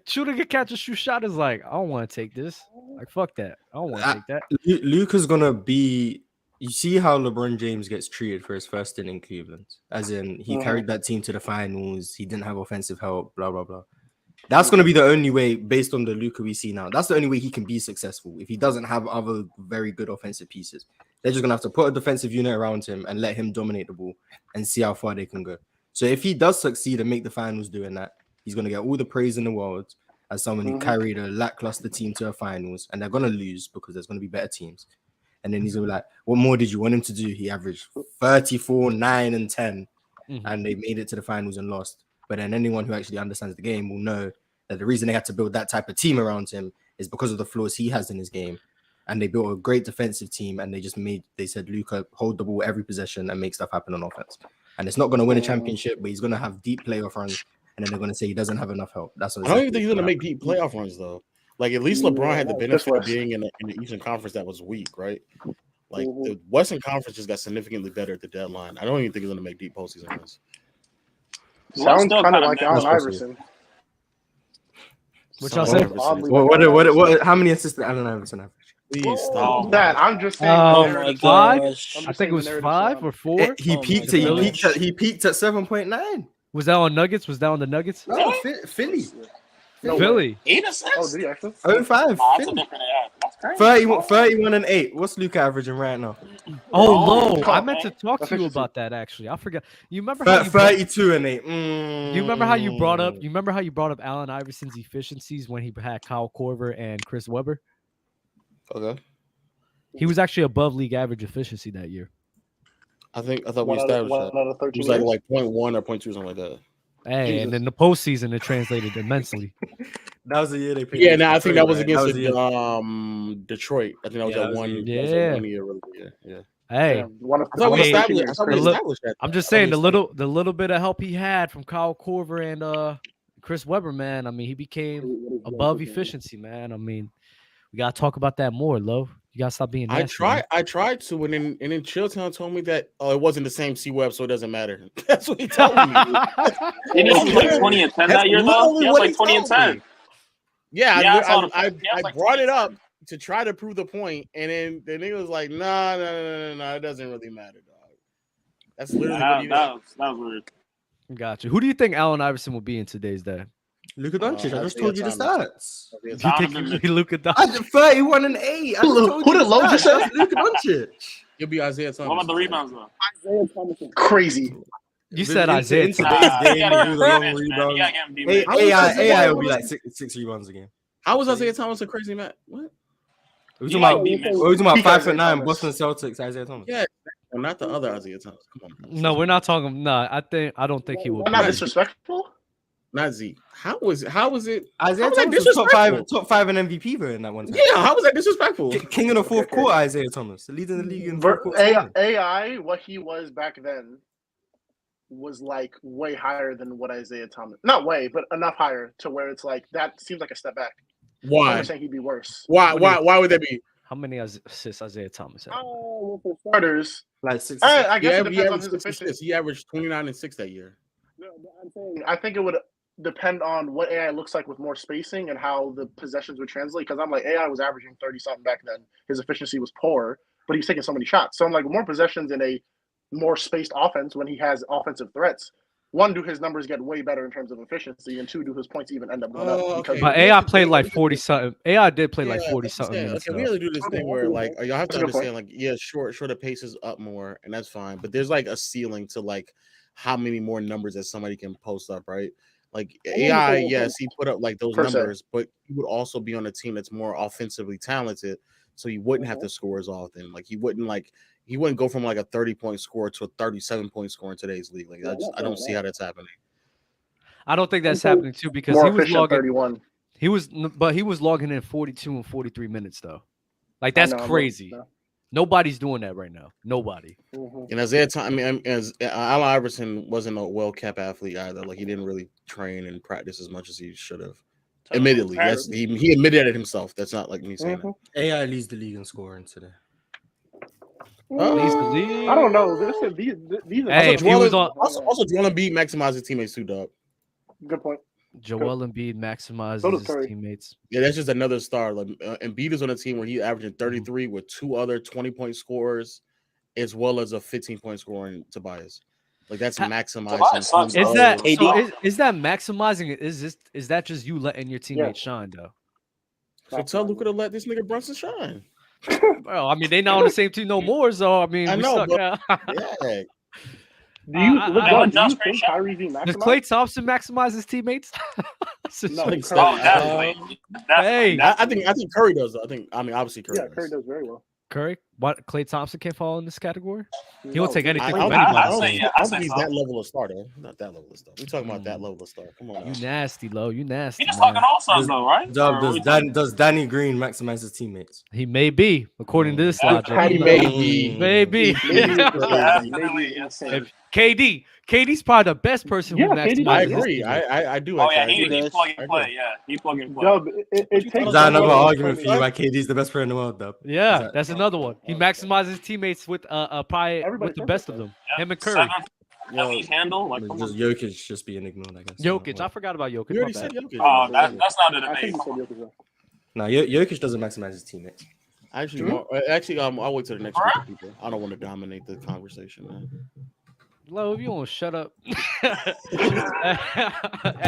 shooting a catch and shoot shot is like, I don't want to take this. Like fuck that. I don't want to take that. Luka's gonna be. You see how LeBron James gets treated for his first stint in Cleveland, as in he carried that team to the finals. He didn't have offensive help. Blah blah blah. That's gonna be the only way, based on the Luka we see now. That's the only way he can be successful if he doesn't have other very good offensive pieces. They're just gonna have to put a defensive unit around him and let him dominate the ball and see how far they can go. So if he does succeed and make the finals doing that, he's gonna get all the praise in the world as someone who carried a lackluster team to a finals, and they're gonna lose because there's gonna be better teams. And then he's gonna be like, "What more did you want him to do?" He averaged 34, 9, and 10, and they made it to the finals and lost. But then anyone who actually understands the game will know that the reason they had to build that type of team around him is because of the flaws he has in his game. And they built a great defensive team, and they said, Luka, hold the ball every possession and make stuff happen on offense. And it's not going to win a championship, but he's going to have deep playoff runs, and then they're going to say he doesn't have enough help. That's what I don't even think he's going to make deep playoff runs, though. Like, at least LeBron had the benefit of being in the Eastern Conference that was weak, right? Like, the Western Conference just got significantly better at the deadline. I don't even think he's going to make deep postseason runs. Sounds kind of like Allen Iverson. What y'all say? What? How many assists did Allen Iverson have? Please stop. That I'm just saying. Oh the my narrative- gosh. I'm I just think saying it was the narrative 5 surrounding or it. 4. He peaked at 7.9. Was that on Nuggets? Was that on the Nuggets? No, Philly. No way. Philly. 8 assists? Oh, did he actually? 05. Nah, that's a Philly. different That's crazy. 31 and 8. What's Luka averaging right now? Oh, low. I Oh, meant to talk to you efficiency. about that actually. I forgot. You remember how you 32 and 8. You remember how you brought up? You remember how you brought up Allen Iverson's efficiencies when he had Kyle Korver and Chris Webber? Okay. He was actually above league average efficiency that year. I thought we One established out that. of It 13 was years. like 0.1 or 0.2, something like that. Hey, Jesus. and in the postseason, it translated immensely. That was the year they played. Yeah, now I think that was Detroit, right? against Detroit. I think that was Yeah, that that was one. the year. That was that 1 year. Really, yeah. Hey, Yeah, one of I thought we Wait, established. I is thought we crazy. established that. I'm just saying the little bit of help he had from Kyle Korver and Chris Webber, man. I mean, he became above efficiency, man. I mean, we gotta talk about that more, Lo. You gotta stop being nasty. I tried to, and then ChillTown told me that it wasn't the same C Web, so it doesn't matter. That's what he told me. He didn't have like 20 and 10 that year, though. He had like 20 and 10. Yeah, Yeah, I saw the- I he has like brought 20 it and up to try to prove the point, and then the nigga was like, "Nah, it doesn't really matter, dog." That's literally what he did. That was weird. Gotcha. Who do you think Allen Iverson will be in today's day? Luka Doncic. I just Isaiah told you the Thomas. stats. Do you Thomas think and he'll be Luka I Doncic? did 31 and 8. I just told Who you did the Lo stats. just say? That's Luka Doncic. He'll be Isaiah Thomas. What about the rebounds, though? Crazy. You said In Isaiah. today's Thomas. game, He gotta do get the long rebounds, man. He rebounds. gotta get him deep. AI will be like six rebounds a game. How was Isaiah Thomas a crazy man? What? We're He talking might about, be, man. 5'9", Thomas. Boston Celtics, Isaiah Thomas. Yeah, well, not the other Isaiah Thomas. Come on. No, we're not talking. No, I don't think he will. I'm not disrespectful. Not Zeke. How was it? Isaiah How was that Thomas was disrespectful? top five in MVP vote in that one time. Yeah, how was that disrespectful? King of the fourth quarter, Isaiah Thomas, leading the league in fourth quarter. AI, what he was back then, was like way higher than what Isaiah Thomas. Not way, but enough higher to where it's like that seems like a step back. Why? I'm saying he'd be worse. Why would that be? How many assists Isaiah Thomas had? Oh, for starters, Like 6. I guess it He depends on averaged his 6 efficiency. assists. He averaged 29 and 6 that year. No, but I'm saying I think it would depend on what AI looks like with more spacing and how the possessions would translate. Because I'm like, AI was averaging 30 something back then. His efficiency was poor, but he was taking so many shots. So I'm like, more possessions in a more spaced offense when he has offensive threats. One, do his numbers get way better in terms of efficiency, and two, do his points even end up going up? Because but AI played like 40 something. AI did play like 40 something minutes. Okay, we have to do this thing where like y'all have to understand like shorter paces up more, and that's fine. But there's like a ceiling to like how many more numbers that somebody can post up, right? Like AI, yes, he put up like those numbers, but he would also be on a team that's more offensively talented, so he wouldn't have to score as often. Like he wouldn't go from like a 30-point score to a 37-point score in today's league. Like I don't see how that's happening. I don't think that's happening too because more he was efficient logging 31. he was logging in 42 and 43 minutes though. Like that's crazy. Nobody's doing that right now. Nobody. And as Allen Iverson wasn't a well-kept athlete either. Like he didn't really train and practice as much as he should have. Admittedly, he admitted it himself. That's not like me saying that. AI leads the league in scoring today. Leads the league. I don't know. These Hey, if he was on also Joel Embiid maximizes his teammates too, dog. Good point. Joel Embiid maximizes his teammates. Yeah, that's just another star. Like Embiid is on a team where he's averaging 33 with two other 20-point scorers, as well as a 15-point scorer in Tobias. Like that's maximizing. Is that maximizing? Is that just you letting your teammates shine though? So tell Luka to let this nigga Brunson shine. Well, I mean they not on the same team no more, so I mean I know. Yeah. Do you think Kyrie V maximizes? Does Klay Thompson maximize his teammates? No, I think Curry does. I mean, obviously Curry. Yeah, Curry does very well. Curry? What? Klay Thompson can't fall in this category? No, He won't take anything from I anybody. don't think he's that level of star, though. Not that level of star. We're talking about that level of star. Come on, You nasty, Lo. You nasty. He's talking all stars though, right? Does Danny Green maximize his teammates? He may be, according to this logic. Maybe. KD's probably the best person who maximizes. I agree. I do. Oh yeah, he's plug and play. Yeah, he plug and play. Dub, it takes Is that another argument for you? Why KD's the best player in the world, Dub? Yeah, that's another one. He maximizes teammates with probably with the best of them. Yeah. Him and Curry. Handle like just Jokic just being ignored, I guess. Jokic, I forgot about Jokic. You already said Jokic. Oh, that's not a debate. No, Jokic doesn't maximize his teammates. Actually, I'll wait till the next group of people. I don't want to dominate the conversation, man. Lo, if you won't shut up. Hey,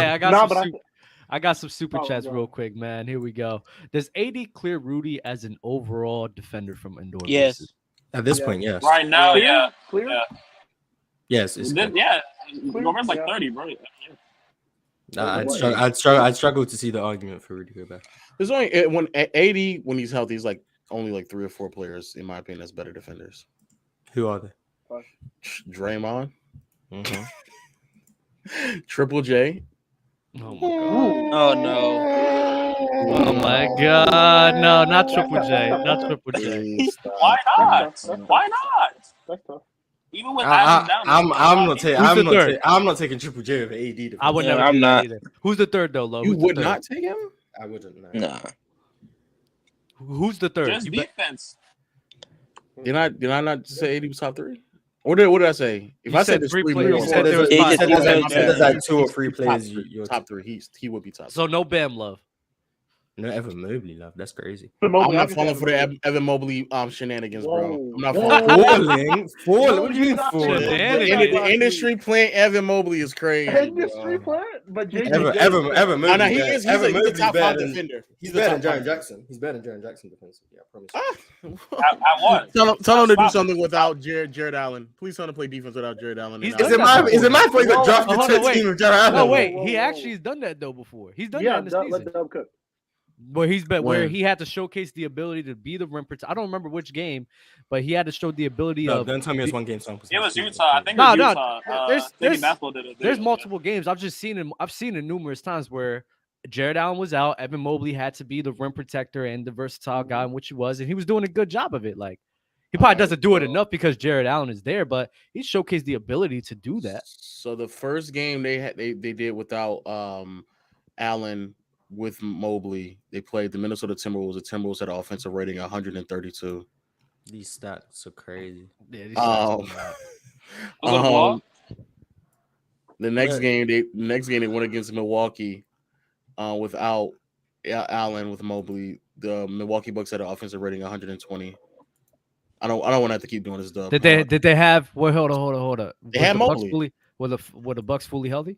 I got some super chats real quick, man. Here we go. Does AD clear Rudy as an overall defender from indoor? Yes. Places? At this point, yes. Right now, yeah. Clear? Yeah. Yes, it's clear. Yeah. Gobert's like 30, bro. Nah, I'd struggle to see the argument for Rudy Gobert. There's only when AD when he's healthy, he's like only like 3 or 4 players in my opinion that's better defenders. Who are they? Draymond, Triple J. Oh my god! Oh no! Oh my god! No, not Triple J. Not Triple J. Why not? Why not? That's tough. Even with I'm not taking Triple J over AD. I would never. I'm not either. Who's the third though, Lo? You would not take him? I wouldn't. Nah. Who's the third? Just defense. Did I not say AD was top 3? What did I say? If I said there's 3 players, there's like 2 or 3 players. You're top 3. He would be top. So no Bam Love. No Evan Mobley, love. That's crazy. I'm not falling for the Evan Mobley shenanigans, bro. I'm not falling. What do you mean falling? The industry playing Evan Mobley is crazy. Industry playing, but Evan Mobley. No, he's a top 5 defender. He's better than Jaren Jackson. He's better than Jaren Jackson defensively. I promise. At what? Tell him to do something without Jared Allen. Please tell him to play defense without Jared Allen. Is it my fault he got drafted to a team with Jared Allen? No, wait. He actually has done that though before. He's done that in the season. Let Dub cook. Where he had to showcase the ability to be the rim protector. I don't remember which game, but he had to show the ability of. Don't tell me it's one game sample. It was Utah. I think it was Utah. There's multiple games. I've seen it numerous times where Jared Allen was out. Evan Mobley had to be the rim protector and the versatile guy in which he was, and he was doing a good job of it. Like he probably doesn't do it enough because Jared Allen is there, but he showcased the ability to do that. So the first game they did without Allen. With Mobley, they played the Minnesota Timberwolves. The Timberwolves had an offensive rating 132. These stats are crazy. Yeah, these stats The next game they went against Milwaukee without Allen with Mobley. The Milwaukee Bucks had an offensive rating 120. I don't want to have to keep doing this stuff. Did they have? Well, hold on. They had Mobley. Were the Bucks fully healthy?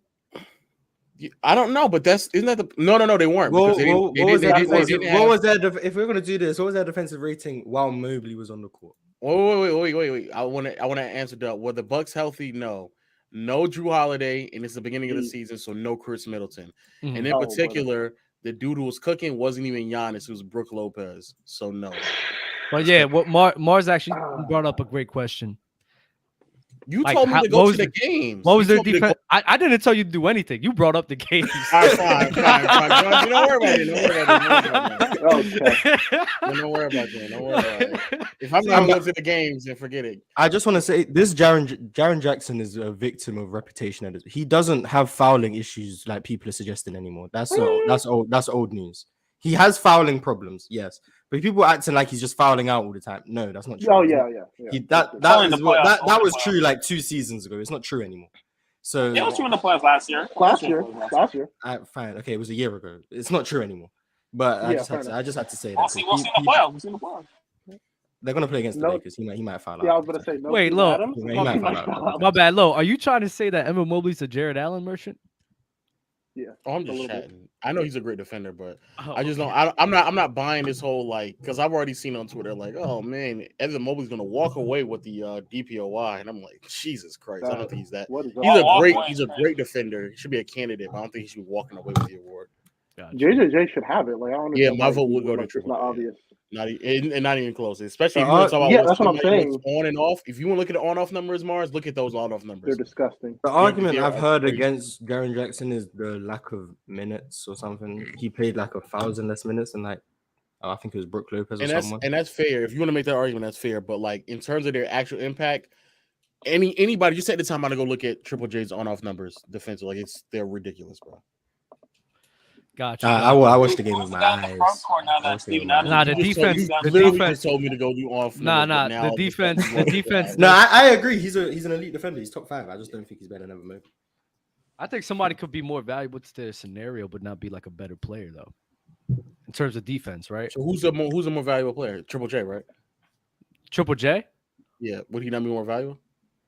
I don't know, but isn't that the no? They weren't. What Was that? If we're gonna do this, what was their defensive rating while Mobley was on the court? Wait. I want to answer that. Were the Bucks healthy? No Jrue Holiday, and it's the beginning of the season, so no Chris Middleton. Mm-hmm. And in particular, the dude who was cooking wasn't even Giannis; it was Brook Lopez. So no. But yeah, what Mars actually brought up a great question. You told me to go to the games. What was their defense? I didn't tell you to do anything. You brought up the games. All right, fine. Don't worry about it. Don't worry about it. If I'm not going to the games, then forget it. I just want to say this: Jaren Jackson is a victim of reputation. He doesn't have fouling issues like people are suggesting anymore. That's old news. He has fouling problems, yes, but people acting like he's just fouling out all the time. No, that's not true. Oh yeah. That was true like 2 seasons ago. It's not true anymore. So it was true in the playoffs last year. Last year. Fine. Okay, it was a year ago. It's not true anymore. But I just had to say that. We'll see in the playoffs. We'll see in the playoffs. They're gonna play against the Lakers. He might foul out. Yeah, I was gonna say no. Wait, Lo. He might foul out. My bad, Lo. Are you trying to say that Evan Mobley's a Jared Allen merchant? Yeah. Oh, I'm just chatting. I know he's a great defender, but I just don't. I'm not buying this whole because I've already seen on Twitter oh man, Evan Mobley's gonna walk away with the DPOY, and I'm like, Jesus Christ, I don't think he's that. He's a great defender. He should be a candidate, but I don't think he should be walking away with the award. Gotcha. JJJ should have it. I don't know. My vote would go to Triple. Not obvious. Not even close. Especially if you want to talk about that's what I'm saying. On and off. If you want to look at the on-off numbers, Mars, look at those on-off numbers. They're disgusting. The argument I've heard against Jaren Jackson is the lack of minutes or something. He played 1,000 less minutes than I think it was Brook Lopez or someone. And that's fair. If you want to make that argument, that's fair. But in terms of their actual impact, anybody just take the time out to go look at Triple J's on-off numbers defensive. They're ridiculous, bro. Gotcha. I watched the game with my eyes. The defense. The defense just told me to go do off. The defense. No, I agree. He's an elite defender. He's top 5. I just don't think he's better than Evan Mobley. I think somebody could be more valuable to their scenario, but not be a better player though. In terms of defense, right? So who's a more valuable player? Triple J, right? Triple J? Yeah. Would he not be more valuable?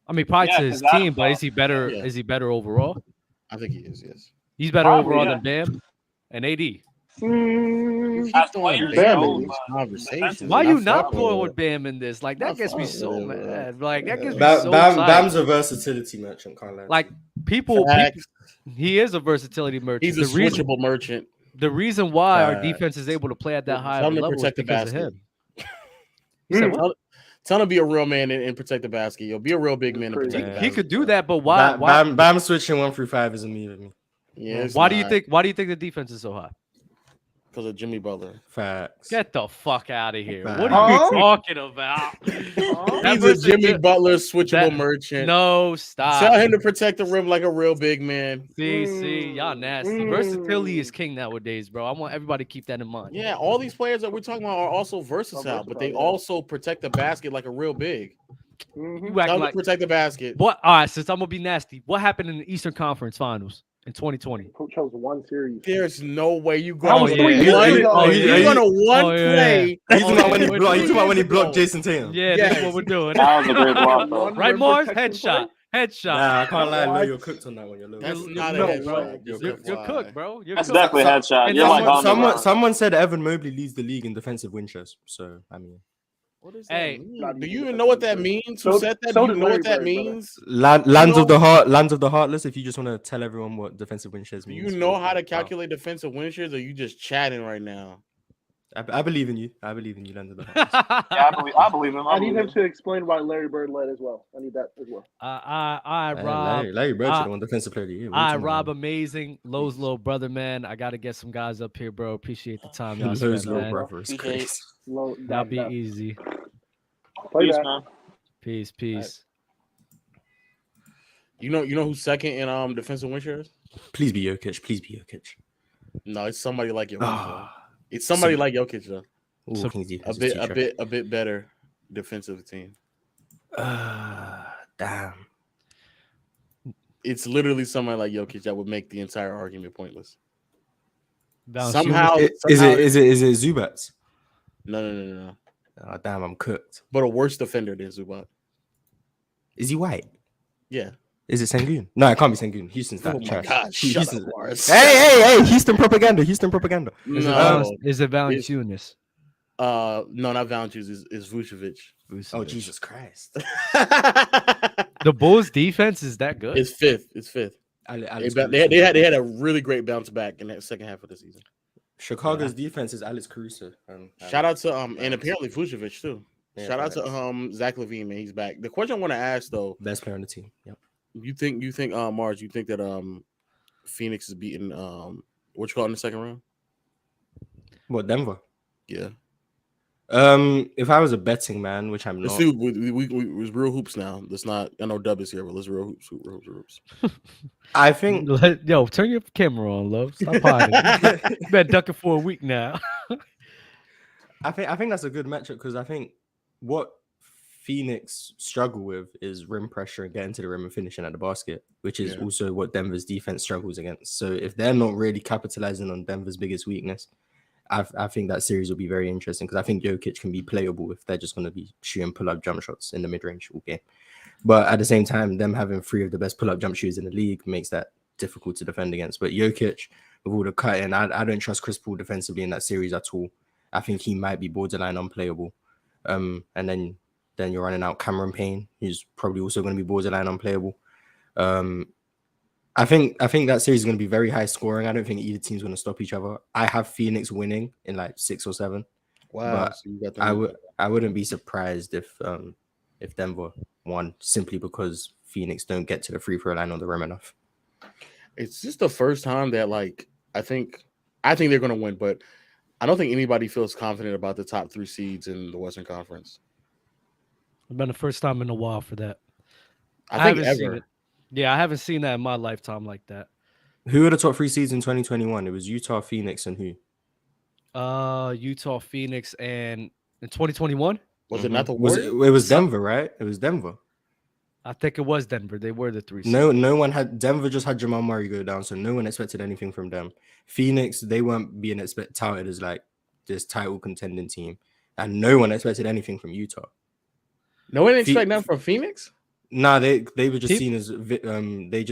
I mean, probably to his team, but is he better? Yeah. Is he better overall? I think he is. Yes. He's better overall than Bam. And AD. Why you not pulling with Bam in this? That gets me so mad. That gets me so Bam's a versatility merchant, can't lie. People, he is a versatility merchant. He's a switchable merchant. The reason why our defense is able to play at that high level is because of him. Tell him to be a real man and protect the basket. You'll be a real big man and protect the basket. He could do that, but why? Bam switching 1 through 5 isn't me with me. Yeah, why do you think the defense is so high? Because of Jimmy Butler. Facts. Get the fuck out of here. What are you talking about? He's a Jimmy Butler switchable merchant. No, stop. Tell him to protect the rim like a real big man. See, y'all nasty. Versatility is king nowadays, bro. I want everybody to keep that in mind. Yeah, all these players that we're talking about are also versatile, but they also protect the basket like a real big. You act protect the basket. What? All right, since I'm gonna be nasty, what happened in the Eastern Conference Finals in 2020? Coach chose 1 series. There's no way you go. You're going to one play. He's talking about when he blocked Jason Tatum. Yeah, that's what we're doing. That was a great block, though. Right, Mars? Headshot. Nah, I can't lie. You're cooked on that one. That's not a headshot. You're cooked, bro. That's definitely a headshot. You're someone said Evan Mobley leads the league in defensive win shares. So I mean. What is that mean? Do you even know what that means? Who said that? Do you know what that means? Lands of the heartless. If you just want to tell everyone what defensive win shares means. Do you know how to calculate defensive win shares, or are you just chatting right now? I believe in you. I believe in you, Lands of the heartless. Yeah, I believe him. I need him to explain why Larry Bird led as well. I need that as well. Rob. Larry Bird should have won defensive player of the year. Rob, amazing. Lowe's little brother, man. I got to get some guys up here, bro. Appreciate the time y'all spent, Lowe's little man. brother is crazy. That'll be easy. Peace, man. Peace. Right. You know who's second in defensive win shares? Please be Jokic. No, it's somebody like Jokic. It's somebody like Jokic though. So a bit better defensive team. Damn. it's literally somebody like Jokic that would make the entire argument pointless. Bounce Somehow, Is it Zubats? No. Oh, damn, I'm cooked. But a worse defender than Zubac. Is he white? Yeah. Is it Sengun? No, it can't be Sengun. Houston's that Oh my trash. God! Shut Houston's up, Morris. Hey! Houston propaganda. Houston propaganda. Is it Valanciunas? No, not Valanciunas. Is Vucevic. Oh, Jesus Christ. The Bulls' defense is that good? It's fifth. They had a really great bounce back in that second half of the season. Chicago's defense is Alex Caruso. Shout out to and apparently Vucevic too. Yeah, Shout out to Zach LaVine, man. He's back. The question I want to ask though, best player on the team. Yep. You think Mars, you think that Phoenix is beating what you call it in the second round? What, Denver? Yeah. If I was a betting man, which I'm not. Let's do we real hoops now. Let's not. I know Dub is here, but let's real hoops. I think. Yo, turn your camera on, love. Stop hiding. You been ducking for a week now. I think that's a good matchup because I think what Phoenix struggle with is rim pressure and getting to the rim and finishing at the basket, which is also what Denver's defense struggles against. So if they're not really capitalizing on Denver's biggest weakness, I think that series will be very interesting because I think Jokic can be playable if they're just going to be shooting pull-up jump shots in the mid-range all game. But at the same time, them having 3 of the best pull-up jump shooters in the league makes that difficult to defend against. But Jokic, with all the cutting, I don't trust Chris Paul defensively in that series at all. I think he might be borderline unplayable. And then you're running out Cameron Payne, who's probably also going to be borderline unplayable. I think that series is going to be very high scoring. I don't think either team's going to stop each other. I have Phoenix winning in like 6 or 7. Wow. But So you got I wouldn't be surprised if Denver won simply because Phoenix don't get to the free throw line on the rim enough. It's just the first time that I think they're going to win, but I don't think anybody feels confident about the top 3 seeds in the Western Conference. It's been the first time in a while for that. I think haven't seen ever. it. Yeah, I haven't seen that in my lifetime like that. Who are the top 3 seeds in 2021? It was Utah, Phoenix, and who? Utah, Phoenix, and in 2021? Was it not the Warriors? It was Denver, right? It was Denver. I think it was Denver. They were the 3 seeds. No one had Denver just had Jamal Murray go down, so no one expected anything from them. Phoenix, they weren't being touted as like this title contending team, and no one expected anything from Utah. No one expected nothing from Phoenix? Nah, they were just seen as they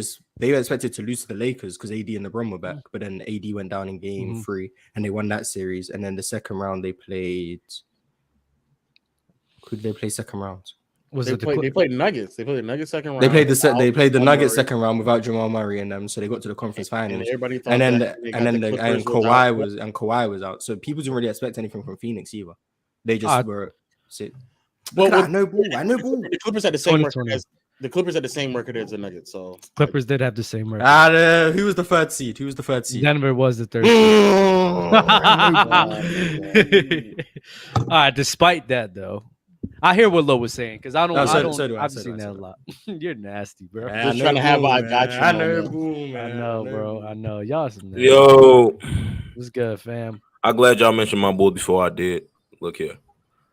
were expected to lose to the Lakers because AD and LeBron were back, but then AD went down in game 3 and they won that series. And then the second round they played. Who did they play second round? They played Nuggets. They played the Nuggets second round. They played the Nuggets second round without Jamal Murray in them, so they got to the conference finals. And everybody thought and Kawhi Kawhi was out, so people didn't really expect anything from Phoenix either. They just were. Well, I know ball. The Clippers had the same record as the Clippers had the same record as the Nuggets. So Clippers did have the same record. Who was the third seed? Denver was the third seed. All right. Despite that, though, I hear what Lo was saying because I haven't seen that a lot. You're nasty, bro. Just trying to have I got you. I know, bro. I know. Y'all some nasty. Yo, what's good, fam? I'm glad y'all mentioned my boy before I did. Look here.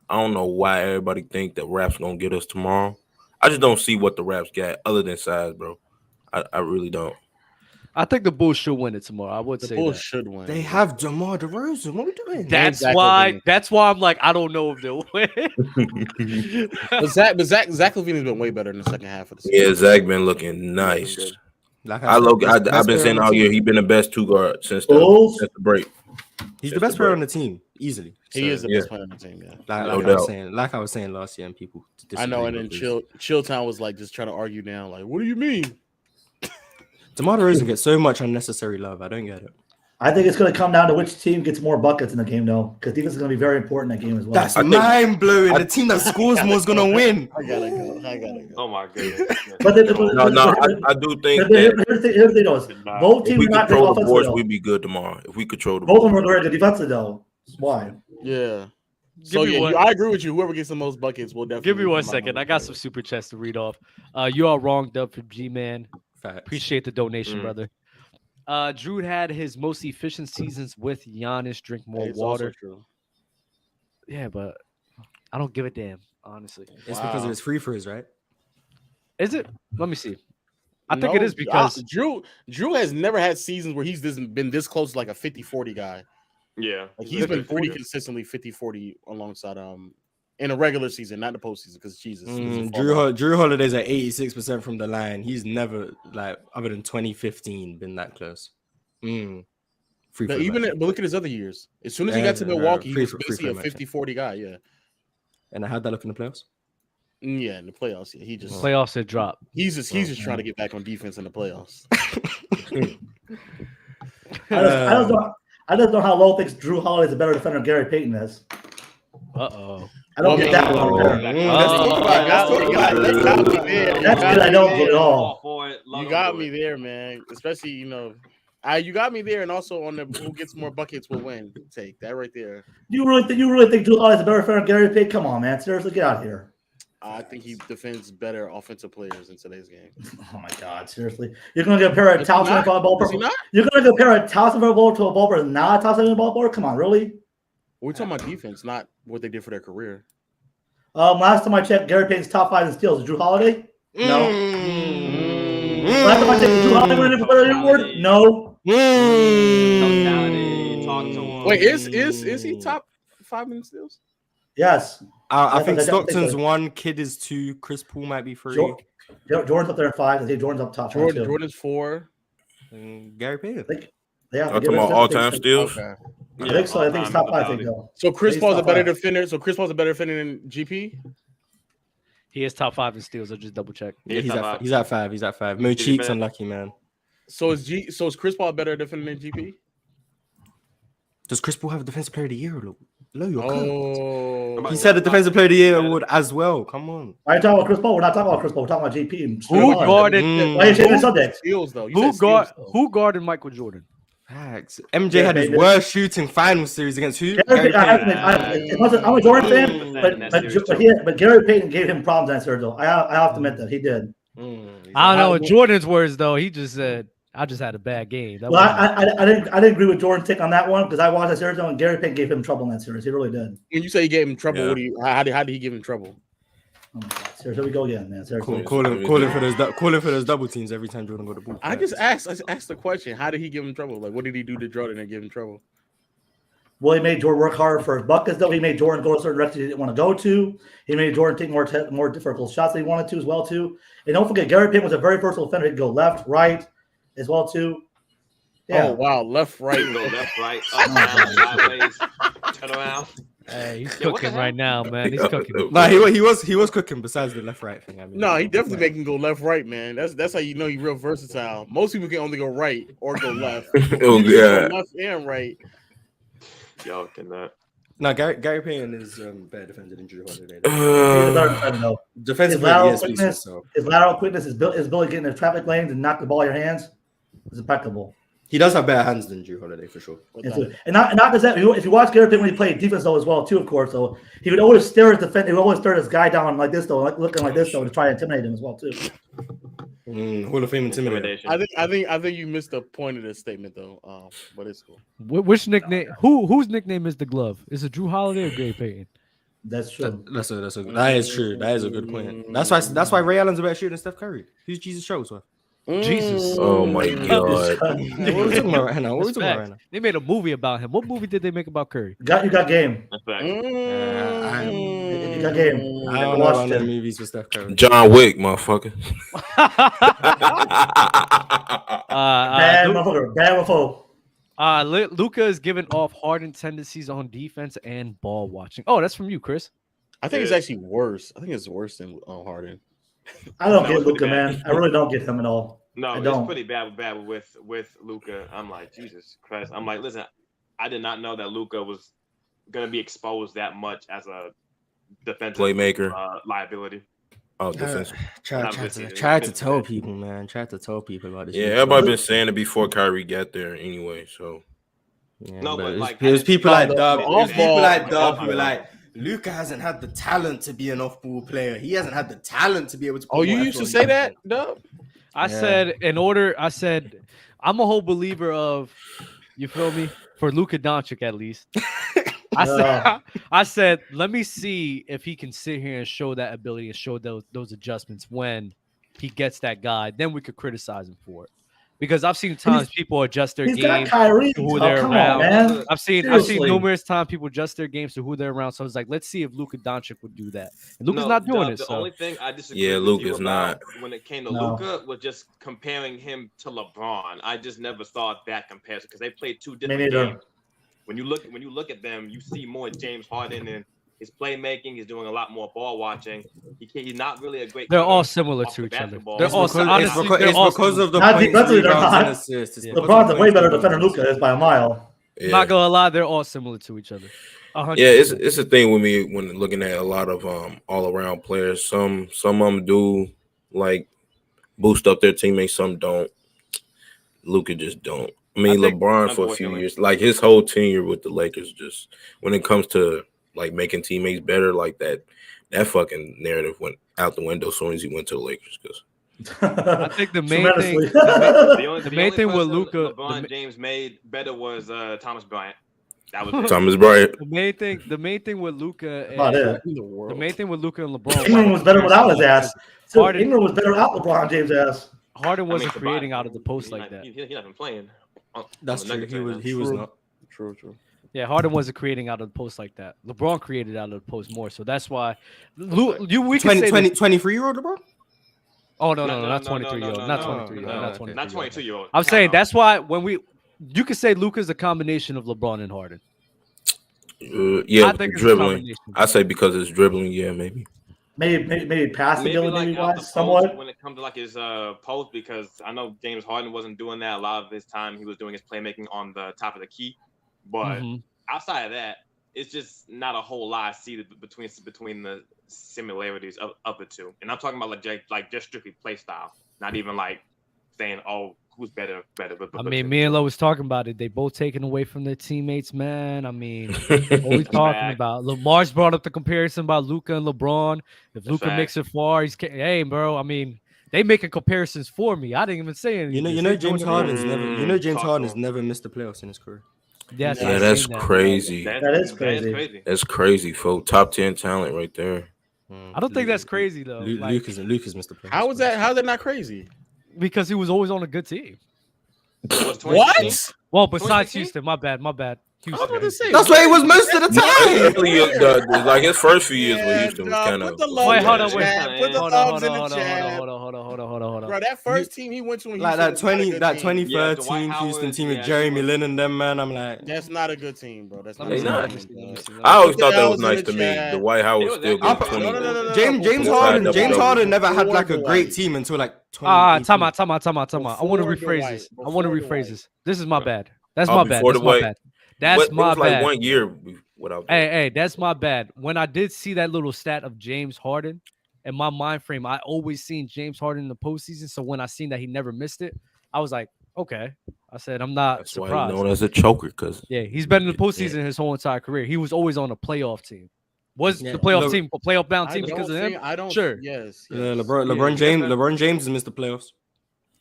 I don't know why everybody think that Raps gonna get us tomorrow. I just don't see what the Raps got other than size, bro. I really don't. I think the Bulls should win it tomorrow. I would say the Bulls that. should win. They have DeMar DeRozan. What are we doing? That's why I'm like, I don't know if they'll win. but Zach LaVine has been way better in the second half of the season. Yeah, Zach been looking nice. I've been saying all year he's been the best 2 guard since the break. He's the best player on the team, easily. He is the best player on the team, yeah. Like I was saying last year, and people. I know, and then ChillTown was like just trying to argue down, like, what do you mean? DeMar DeRozan gets so much unnecessary love. I don't get it. I think it's going to come down to which team gets more buckets in the game, though, because defense is going to be very important in that game as well. That's mind blowing. The team that scores more is going to win. I gotta go. Oh my goodness. I do think that here's the thing, though. Both teams are not great control the boards, offensively. we'd be good tomorrow if we control the Both of them boards. are very good defensively, though. Why? Yeah. So I agree with you. Whoever gets the most buckets will definitely. Give me 1 second. I got some super chats to read off. You are wrong, Dub, from G-Man. Appreciate the donation, brother. Jrue had his most efficient seasons with Giannis. Drink more water. Yeah, but I don't give a damn, honestly. It's because of his free throws, right? Is it? Let me see. I think it is because Jrue has never had seasons where he's been this close to like a 50-40 guy. Yeah. Like he's been pretty consistently 50-40 alongside in a regular season, not in the postseason, because Jesus. Jrue Holiday's at 86% from the line. He's never, like, other than 2015, been that close. But look at his other years. As soon as he got to Milwaukee, he was basically a 50-40 guy. Yeah. And how'd that look in the playoffs? Yeah, in the playoffs, yeah, he just playoffs had dropped. He's just trying to get back on defense in the playoffs. I don't know how Lowe thinks Jrue Holiday is a better defender than Gary Payton is. I don't get that one. That's good. I don't get it all. You got me there, man. Especially, you got me there, and also on the who gets more buckets will win. Take that right there. You really think Jrue Holiday is a better defender than Gary Payton? Come on, man. Seriously, get out of here. I think he defends better offensive players in today's game. Oh my God! Seriously, you're going to compare a Towson ball player? You're going to compare a Towson ball to a ball player, not a Towson ball player? Come on, really? We're talking about defense, not what they did for their career. Last time I checked, Gary Payton's top 5 in steals. Is Jrue Holiday? No. Last time I checked, Jrue Holiday winning the player award? No. Wait, is he top 5 in steals? Yes. I think Stockton's 1, Kid is 2, Chris Poole might be 3. Jordan's up there in 5. I think Jordan's up top 5. Jordan's 4. Gary Payton. Yeah. I'm talking about all-time steals. Okay. I think so. I think it's top 5. I think so. So Chris Paul's a better defender. So Chris Paul's a better defender than GP. He is top 5 in steals. I'll just double check. Yeah, he's at 5. He's at 5. Mo Cheeks unlucky, man. So is Chris Paul a better defender than GP? Does Chris Paul have a defensive player of the year? He said the defensive player of the year award as well. Come on. I ain't talking about Chris Paul. We're not talking about Chris Paul. We're talking about GP. Who guarded? Why are you changing the subject? Steals, though. Who guarded Michael Jordan? MJ had his worst shooting final series against who? I'm a Jordan fan, but Gary Payton gave him problems that series, though. I have to admit that he did. I don't know. In Jordan's words, though, he just said, "I just had a bad game." I didn't agree with Jordan's take on that one because I watched that series, and Gary Payton gave him trouble in that series. He really did. When you say he gave him trouble, how did he give him trouble? Oh my God! Seriously, we go again, man. Seriously, calling for those double teams every time Jordan got the ball. I just asked the question: how did he give him trouble? Like, what did he do to Jordan and give him trouble? Well, he made Jordan work harder for his buckets, though. He made Jordan go a certain direction he didn't want to go to. He made Jordan take more difficult shots than he wanted to as well, too. And don't forget, Gary Payton was a very versatile defender. He'd go left, right, as well, too. Yeah. Oh, wow. Left, right. Go left, right, up, down, sideways, turn around. Hey, he's cooking right now, man. He's cooking. Nah, he was cooking besides the left right thing. I mean, no, he definitely making go left, right, man. That's how you know he's real versatile. Most people can only go right or go left. Go left and right. Y'all cannot. No, Gary Payton is better defender than Jrue Holiday. Defensive his lateral quickness, his ability to get in the traffic lanes and knock the ball out of your hands is impeccable. He does have better hands than Jrue Holiday for sure. And not just that. If you watch Gary Payton when he played defense though as well too, of course. So he would always stare his defense. He would always stare his guy down like this though, like looking like this though, to try to intimidate him as well too. Hall of Fame intimidation. I think you missed the point of this statement though. But it's cool. Which nickname? Whose nickname is the glove? Is it Jrue Holiday or Gary Payton? That's true. That is true. That is a good point. That's why Ray Allen's a better shooter than Steph Curry. Who's Jesus shows with? Jesus. Oh my God. What are we talking about right now? They made a movie about him. What movie did they make about Curry? You got game. You got game. I don't know about the movies with Steph Curry. John Wick, motherfucker. Bad motherfucker. Luka is giving off Harden tendencies on defense and ball watching. Oh, that's from you, Chris. I think it's actually worse. I think it's worse than Harden. I don't get Luka, man. I really don't get him at all. No, it's pretty bad with Luka. I'm like, Jesus Christ. I'm like, listen, I did not know that Luka was going to be exposed that much as a defensive playmaker liability. Oh, defense. Try to tell people, man. Try to tell people about this. Yeah, everybody been saying it before Kyrie got there anyway. So, yeah, no, but like, there's people like Dub. There's people like Dub who are like, Luka hasn't had the talent to be an off-ball player. He hasn't had the talent to be able to. Oh, you used to say that, Dub? I said I'm a whole believer of, you feel me? For Luka Doncic at least. I said, let me see if he can sit here and show that ability and show those adjustments when he gets that guy, then we could criticize him for it. Because I've seen times people adjust their He's got game Kyrie. to who Oh, they're come around. on, man. I've seen Seriously. numerous times people adjust their games to who they're around. So it's like, let's see if Luka Doncic would do that. And Luka's not doing it. The So only thing I disagree Yeah, with Luka's you about not. when it came to No. Luka was just comparing him to LeBron. I just never saw that comparison because they played two Me different neither. games. When you look at them, you see more James Harden and his playmaking. He's doing a lot more ball watching. He's not really a great. they're cutter all similar off to the each other. basketball. They're It's all because, honestly, it's they're all because of the Not points, defensively, they're rebounds, and not. assists. It's Yeah. because of LeBron's the a way points, better rebounds, defender and than Luka assists. is by a mile. Yeah. not gonna lie, they're all similar to each other. 100%. Yeah, it's a thing with me when looking at a lot of all around players. Some of them do like boost up their teammates, some don't. Luka just don't. I mean, I think- LeBron for a few years, like his whole tenure with the Lakers, just when it comes to like making teammates better, like that fucking narrative went out the window as soon as he went to the Lakers. Because I think the main thing, Tremendously. the main thing with person Luka, LeBron James made better was Thomas Bryant. That was it. Thomas Bryant. the main thing with Luka, About and it. the main thing with Luka and LeBron, Ingram was better without his ass. So Harden- Ingram was better without LeBron James' ass. Harden wasn't Tobias, creating out of the post he's like not- that. He's not been playing. That's on the true. Nuggets He right was. now. He was not. True. Yeah, Harden wasn't creating out of the post like that. LeBron created out of the post more, so that's why we can 20, say 20, this- 23-year-old LeBron? Oh no, not 23-year-old, no, not no, 23-year-old, no, not okay. 23. Not 22-year-old. I'm saying that's why when you could say Luka's a combination of LeBron and Harden. Yeah, I with think the it's a dribbling. combination. I say because it's dribbling. Yeah, maybe. Maybe passing Maybe ability like out the wise, somewhat. when it comes to like his post, because I know James Harden wasn't doing that a lot of his time. He was doing his playmaking on the top of the key, but Mhm. outside of that, it's just not a whole lot I see between the similarities of the two. And I'm talking about like just strictly play style, not even like saying who's better. I mean, me and Lo was talking about it. They both taken away from their teammates, man. I mean, what we talking fact. about? Lamar's brought up the comparison about Luka and LeBron. If That's Luka fact. makes it far, hey, bro. I mean, they making comparisons for me. I didn't even say anything. You know, James Harden's never. You know, James Harden's never missed the playoffs in his career. Yes, Yeah, I've that's seen that. crazy. That is crazy. That's crazy, folks. Top 10 talent right there. I don't think that's crazy though. Like, Lucas missed the playoffs. How is that? How's that not crazy? because he was always on a good team. What? Well, besides 2016? Houston, my bad. I was about to say. That's where he was most of the time. Like his first few years with Yeah, Houston was dog, kind put of. the love Wait, in hold the on, wait. chat. Put the Hold thumbs in on, the hold chat. on. Bro, that first team he went to in Like Houston that was not a good that team. 2013 Dwight Houston Howard, team with yeah, Jeremy he was- Lin and them, man. I'm like, That's not a good team, bro. That's not Let a me good see, team. let me see. I always thought that Put was the L's nice in to the me. chat. The White House was It was still actually- getting 20. No. James Four, Harden. five, James double Harden never had Before like a Dwight. great team until like 2018. Time out. I want to Before rephrase Dwight. this. I want to Before rephrase Dwight. this. This is my bad. That's Oh, my bad. before That's the my Dwight. bad. That's It my was like bad. 1 year without. Hey, that's my bad. When I did see that little stat of James Harden in my mind frame, I always seen James Harden in the postseason. So when I seen that he never missed it, I was like, okay. I said, I'm not That's why he's surprised. known as a choker, because Yeah, he's been in the Yeah. postseason his whole entire career. He was always on a playoff team. Was Yeah, the playoff look- team a playoff bound I team because of don't him? think- I don't. Sure. Yes. Yeah, yes. LeBron James has missed the playoffs.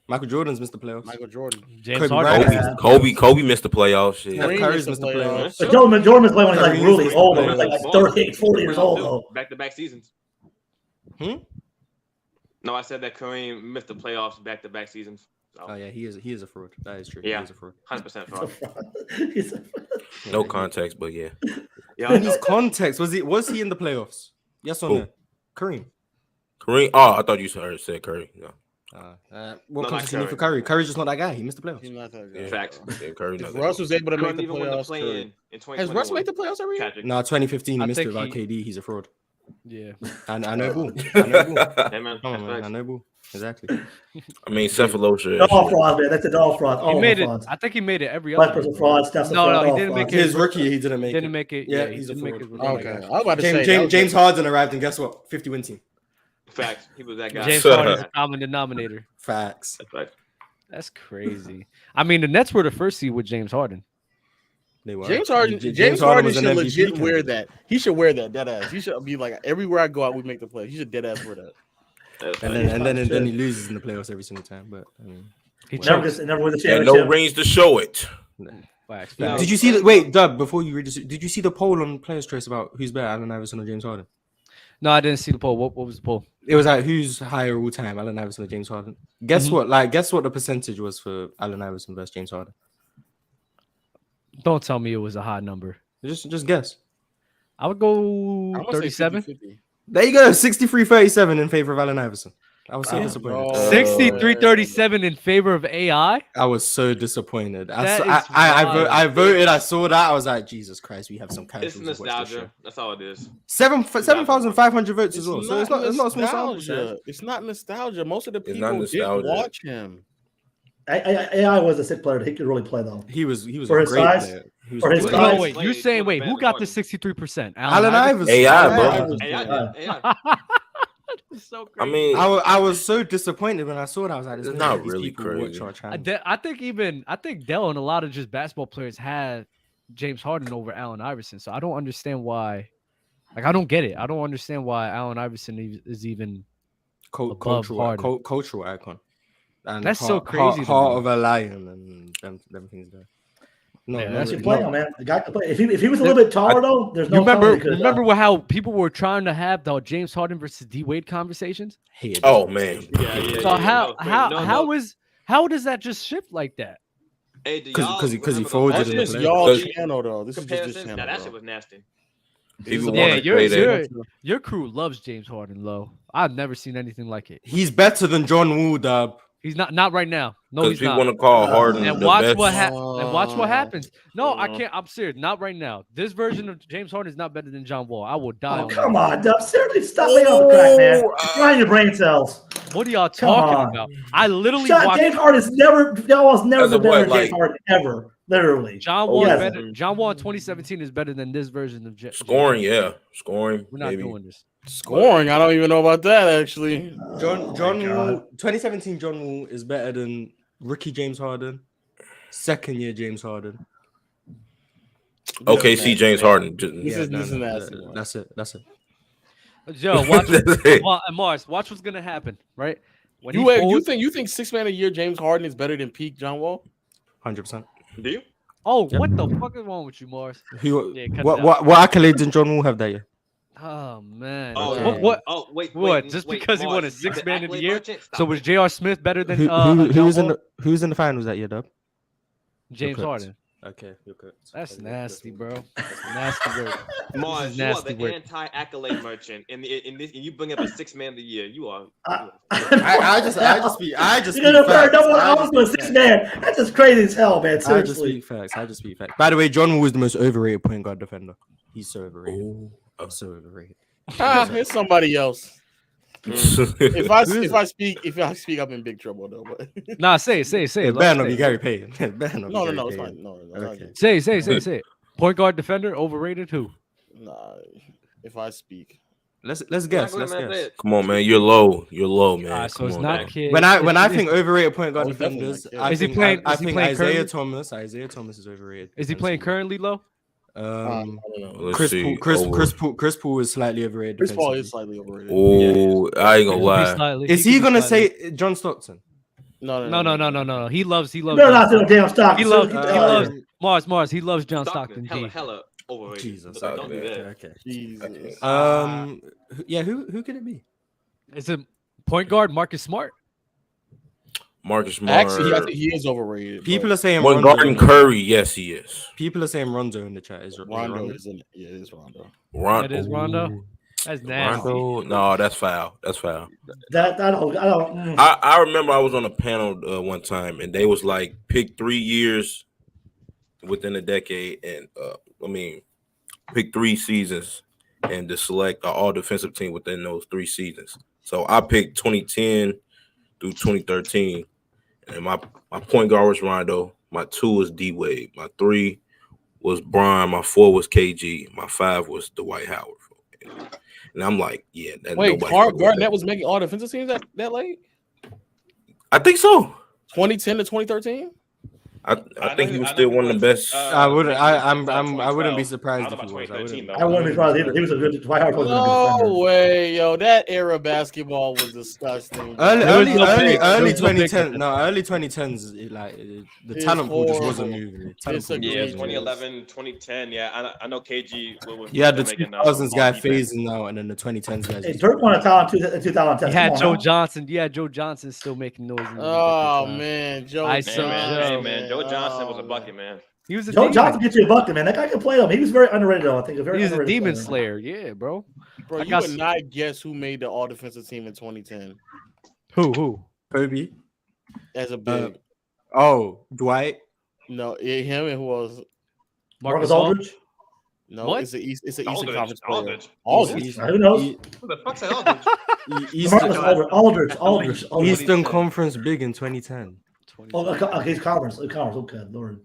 Michael Jordan's missed the playoffs. Michael Jordan. James Kobe Harden. Bryant. Kobe missed the playoffs. Shit. Steph Kareem Curry's missed missed the the playoffs. playoffs. But Jordan's playing when he's like really old, though. He's like 38, 40 years old, though. Back-to-back seasons. No, I said that Kareem missed the playoffs back-to-back seasons. So, Oh yeah, he is a fraud. That is true. Yeah. He is a fraud. 100% He's a fraud. fraud. He's a- No context, but yeah. Yeah, In his context, was he in the playoffs? Yes or Who? no? Kareem. Kareem. Oh, I thought you said Curry. No. What No, context not you need for Curry. Curry? Curry's just not that guy. He missed the He's playoffs. not that Yeah. good. Facts. Yeah, Curry. If not Russ that was able to make Couldn't the even win the playoffs, play-in Curry. in Has 2021. Russ made the playoffs every year? Patrick. No, 2015 I he missed it think without he- KD. He's a fraud. Yeah. I know Bull. I know Bull. Yeah, man. Come on, That's man. I facts. know Bull. Exactly. I mean, Cephalosha. They're all frauds, man. That's it. They're all frauds. All He made it. frauds. I think he made it every other Westbrook's a year. fraud. Steph's a No, fraud. no, he all didn't make frauds. it. His rookie, he didn't make Didn't it. make it. Yeah, he he's a didn't make fraud. it rookie Okay. year. I was about to say. James Harden arrived, and guess what? 50-win team. Facts. He was that guy. James Harden is a common denominator. Facts. That's facts. That's crazy. I mean, the Nets were the first seed with James Harden. They were. James Harden was should an MVP legit wear candidate. that. He should wear that dead ass. He should be like everywhere I go out, we make the play. He should dead ass wear that. That's And facts. then he loses in the playoffs every single time. But I mean, He Never chokes. just never win the And championship. no rings to show it. Facts. No. did you see the Dub? Before you read this, did you see the poll on Players' Choice about who's better, Allen Iverson or James Harden? No, I didn't see the poll. What was the poll? It was like who's higher all time, Allen Iverson or James Harden? Guess what? Like, guess what the percentage was for Allen Iverson versus James Harden? Don't tell me it was a high number. Just guess. I would go I'm gonna say 37. 50-50. There you go, 63-37 in favor of Allen Iverson. I was so disappointed. 63-37 in favor of AI. I was so disappointed. That is I voted. I saw that. I was like, Jesus Christ, we have some It's casuals. to watch this show. nostalgia. That's all it is. 7,500 votes as well. So it's not a small sample. nostalgia. It's not nostalgia. Most of the It's not people didn't nostalgia. watch him. AI was a sick player. He could really play though. He was For a his great size? player. He was For a his great size? No, wait. You saying wait? Who got the 63%? Allen Iverson. AI, bro. AI. So I crazy. mean, I was so disappointed when I saw that. I was like, It's "There's not no way these really people crazy. watch our channel." I think Dell and a lot of just basketball players had James Harden over Allen Iverson. So I don't understand why. Like I don't get it. I don't understand why Allen Iverson is even above Harden. Cultural icon. And That's so crazy to Heart me. of a lion and them things there. No, Yeah, no, that's He no, could play no. him, man. The guy could play. If he was a little bit taller though, there's no. Remember how people were trying to have the James Harden versus D Wade conversations? oh man, So how does that just shift like that? Hey, do 'Cause y'all he remember folded That's in the just play. y'all Because- channel though. This is just comparisons? this Now channel. that bro. shit was nasty. people Yeah, want to say that. your crew loves James Harden, low. I've never seen anything like it. He's better than John Wall, dub. He's not right now. No, Because he's people not. want to call Harden And the watch best. what happens. No, I can't. I'm serious. Not right now. This version of James Harden is not better than John Wall. I will die. Oh, on come that. on, Dub. Seriously, stop laying off the crack, man. Trying your brain cells. What are y'all Come talking on. about? I literally James watched Harden's never been As of better what, than James like- Harden ever. Literally. John Wall. Yes. Better. John Wall in 2017 is better than this version of Scoring, yeah, scoring. We're not maybe. doing this. Scoring, I don't even know about that actually. John God. Wall, 2017 John Wall is better than rookie James Harden, second year James Harden. OKC James Harden. Just, This is nasty, man. That's it. Joe, watch. That's it. Mars, watch what's gonna happen. Right? When he You folds- think 6 man a year James Harden is better than peak John Wall? 100%. Do you? Oh, what the fuck is wrong with you, Mars? Who? Yeah, cut What? it What accolades did John Wall have that year? Oh man. Oh, Okay. yeah. What? Oh, wait. What? Wait, Just wait, because he won a Mars, you sixth the man of the accolade year? merchant? Stop So it. was J.R. Smith better than Who John was in Wall? who's in the finals that year, Dub? James You're cooked. Harden? Okay, you're correct. That's nasty, bro. That's nasty work. Mars, you are nasty the work. anti-accolade merchant, and you bring up a 6 man of the year. You are. I just speak You're gonna facts. no one I else just to a speak 6 facts. man. That's just crazy as hell, man. I just Seriously. speak facts. By the way, John Wall is the most overrated point guard defender. He's so overrated. Ooh. So overrated. It's somebody else. If I speak, I'm in big trouble though. But Nah, say it. It Let's better not say be it. Gary Payton. It better not be no, Gary it's Payton. fine. No, Okay. Say it. Point guard defender overrated. Who? nah. If I speak, Let's guess. Not Let's gonna guess. Come on, man. You're low, man. Ah, so Come it's on, not man. kid. When I Is- think overrated point guard Oh, it's definitely defenders, not I Kid. Is he think playing- I is he think playing Isaiah currently? Thomas. Isaiah Thomas is overrated. Is he playing currently low? I don't know. Let's Chris see. Paul. Chris Paul is slightly overrated. Chris Paul defensively. is slightly overrated. Oh, I ain't gonna lie. Is he gonna say John Stockton? No. He loves. No, not John the damn stock. He loves. Stockton. Mars. He loves John Stockton. G. Hella overrated. Jesus. But don't do Okay. that. Okay. Jesus. Yeah. Who could it be? Is it point guard Marcus Smart? Marcus Smart. Actually, I think he is overrated. People are saying One Rondo. Garden Curry. Yes, he is. People are saying Rondo in the chat. Is Rondo is in it. Yeah, it is Rondo. That is Rondo. Ooh. That's nasty. Rondo. No, that's foul. That's foul. That I don't. I remember I was on a panel one time, and they was like, pick 3 years within a decade, and pick 3 seasons, and to select an all defensive team within those 3 seasons. So I picked 2010 through 2013, and my point guard was Rondo. My 2 was D Wade. My 3 was Bron. My 4 was KG. My 5 was Dwight Howard. And I'm like, yeah. Wait, Garnett was making all defensive teams that late? I think so. 2010 to 2013? I think he was still one of the best. I wouldn't. I wouldn't be I surprised don't if know he about was. 2013 though. I wouldn't be surprised either. He was a good. Dwight Howard was a good defender. No way, yo. That era of basketball was disgusting. bro. Early There was no 2010s. No, early 2010s. Like the It's talent pool just wasn't horrible. moving. The talent pool Disagree. Yeah, just wasn't moving. 2011, 2010. Yeah, I know KG was You had the making 2000s guy all defense. phasing out, and then the 2010s guys. Hey, just- Dirk won a talent in 2010. You had Come Joe on now. Johnson. You had Joe Johnson still making noise. in the league at Oh that time. man, Joe. I Johnson, saw Joe. Man, Joe Johnson was a bucket, man. He was a Joe demon. Johnson gets you a bucket, man. That guy can play though. He was very underrated though. I think a very He was a underrated demon player. slayer. Yeah, bro. Bro, I you got would not guess who made the all defensive team in 2010 Who? Kobe. as a big. Oh, Dwight. No, him and who else? Marcus Aldridge. No, What? it's an Eastern Aldridge, Conference player. Aldridge. Aldridge. Who knows? Who the fuck's that Aldridge? Marcus Aldridge. Eastern Conference big in 2010. Oh, okay, he's conference. Okay, Lord.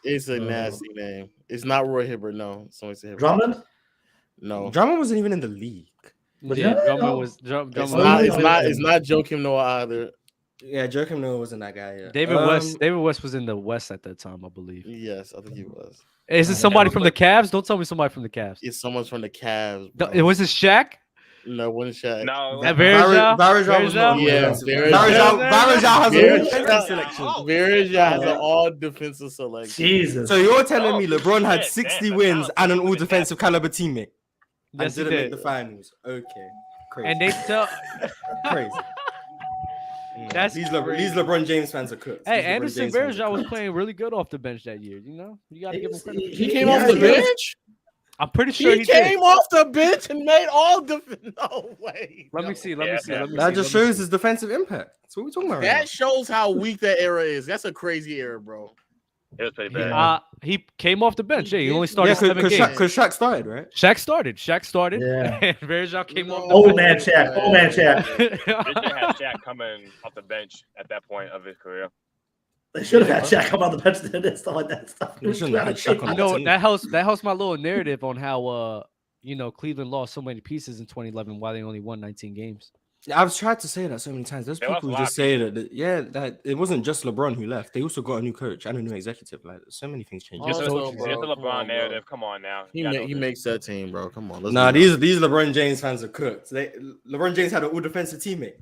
It's a nasty name. It's not Roy Hibbert. No, someone said Hibbert. Drummond. No, Drummond wasn't even in the league. Yeah, Drummond was. Drummond it's was- not. It's not Joakim Noah either. Yeah, Joakim Noah wasn't that guy. Yeah. David West. David West was in the West at that time, I believe. Yes, I think he was. Is it somebody from the Cavs? Don't tell me somebody from the Cavs. It's someone from the Cavs. It was it Shaq? No, it wasn't Shaq. No, Varejao? Varejao was not. Yeah, Varejao has a Varejao- defensive selection. Varejao has an all defensive selection. Jesus. So you're telling me LeBron had shit, 60 damn, wins that's and an talented. all defensive caliber teammate and Yes, he didn't make did. the finals? Okay, crazy. And they tell. crazy. That's these crazy. LeBron James fans are cooked. Hey, These LeBron Anderson James fans are Varejao was cooked. playing really good off the bench that year. You know, you got to give him credit. He came off the bench. I'm pretty sure He came off the bench and made all defense. No way. Let me see. Let me see. Let me That see. just let me shows see. his defensive impact. That's what we're talking about. Right That shows how weak that era is. That's a crazy era, bro. It was pretty bad. He came off the bench. Yeah, he only now. started Yeah, 7 games. because Shaq started, right? Shaq started. Yeah. And Varejao came off the Old bench. man Shaq. Old man Shaq. They should have Shaq coming off the bench at that point of his career. They should have had Shaq come on the bench and stuff like that. Stuff. They shouldn't have had Shaq on You the know team. that helps my little narrative on how Cleveland lost so many pieces in 2011 while they only won 19 games. I've tried to say that so many times. There's There was people a who lot just of say that it wasn't just LeBron who left. They also got a new coach and a new executive. Like so many things changed. Also, Just bro, the come on, LeBron bro. narrative. Come on now. He makes that team, bro. Come on. Let's Nah, be honest. these LeBron James fans are cooked. LeBron James had an all defensive teammate.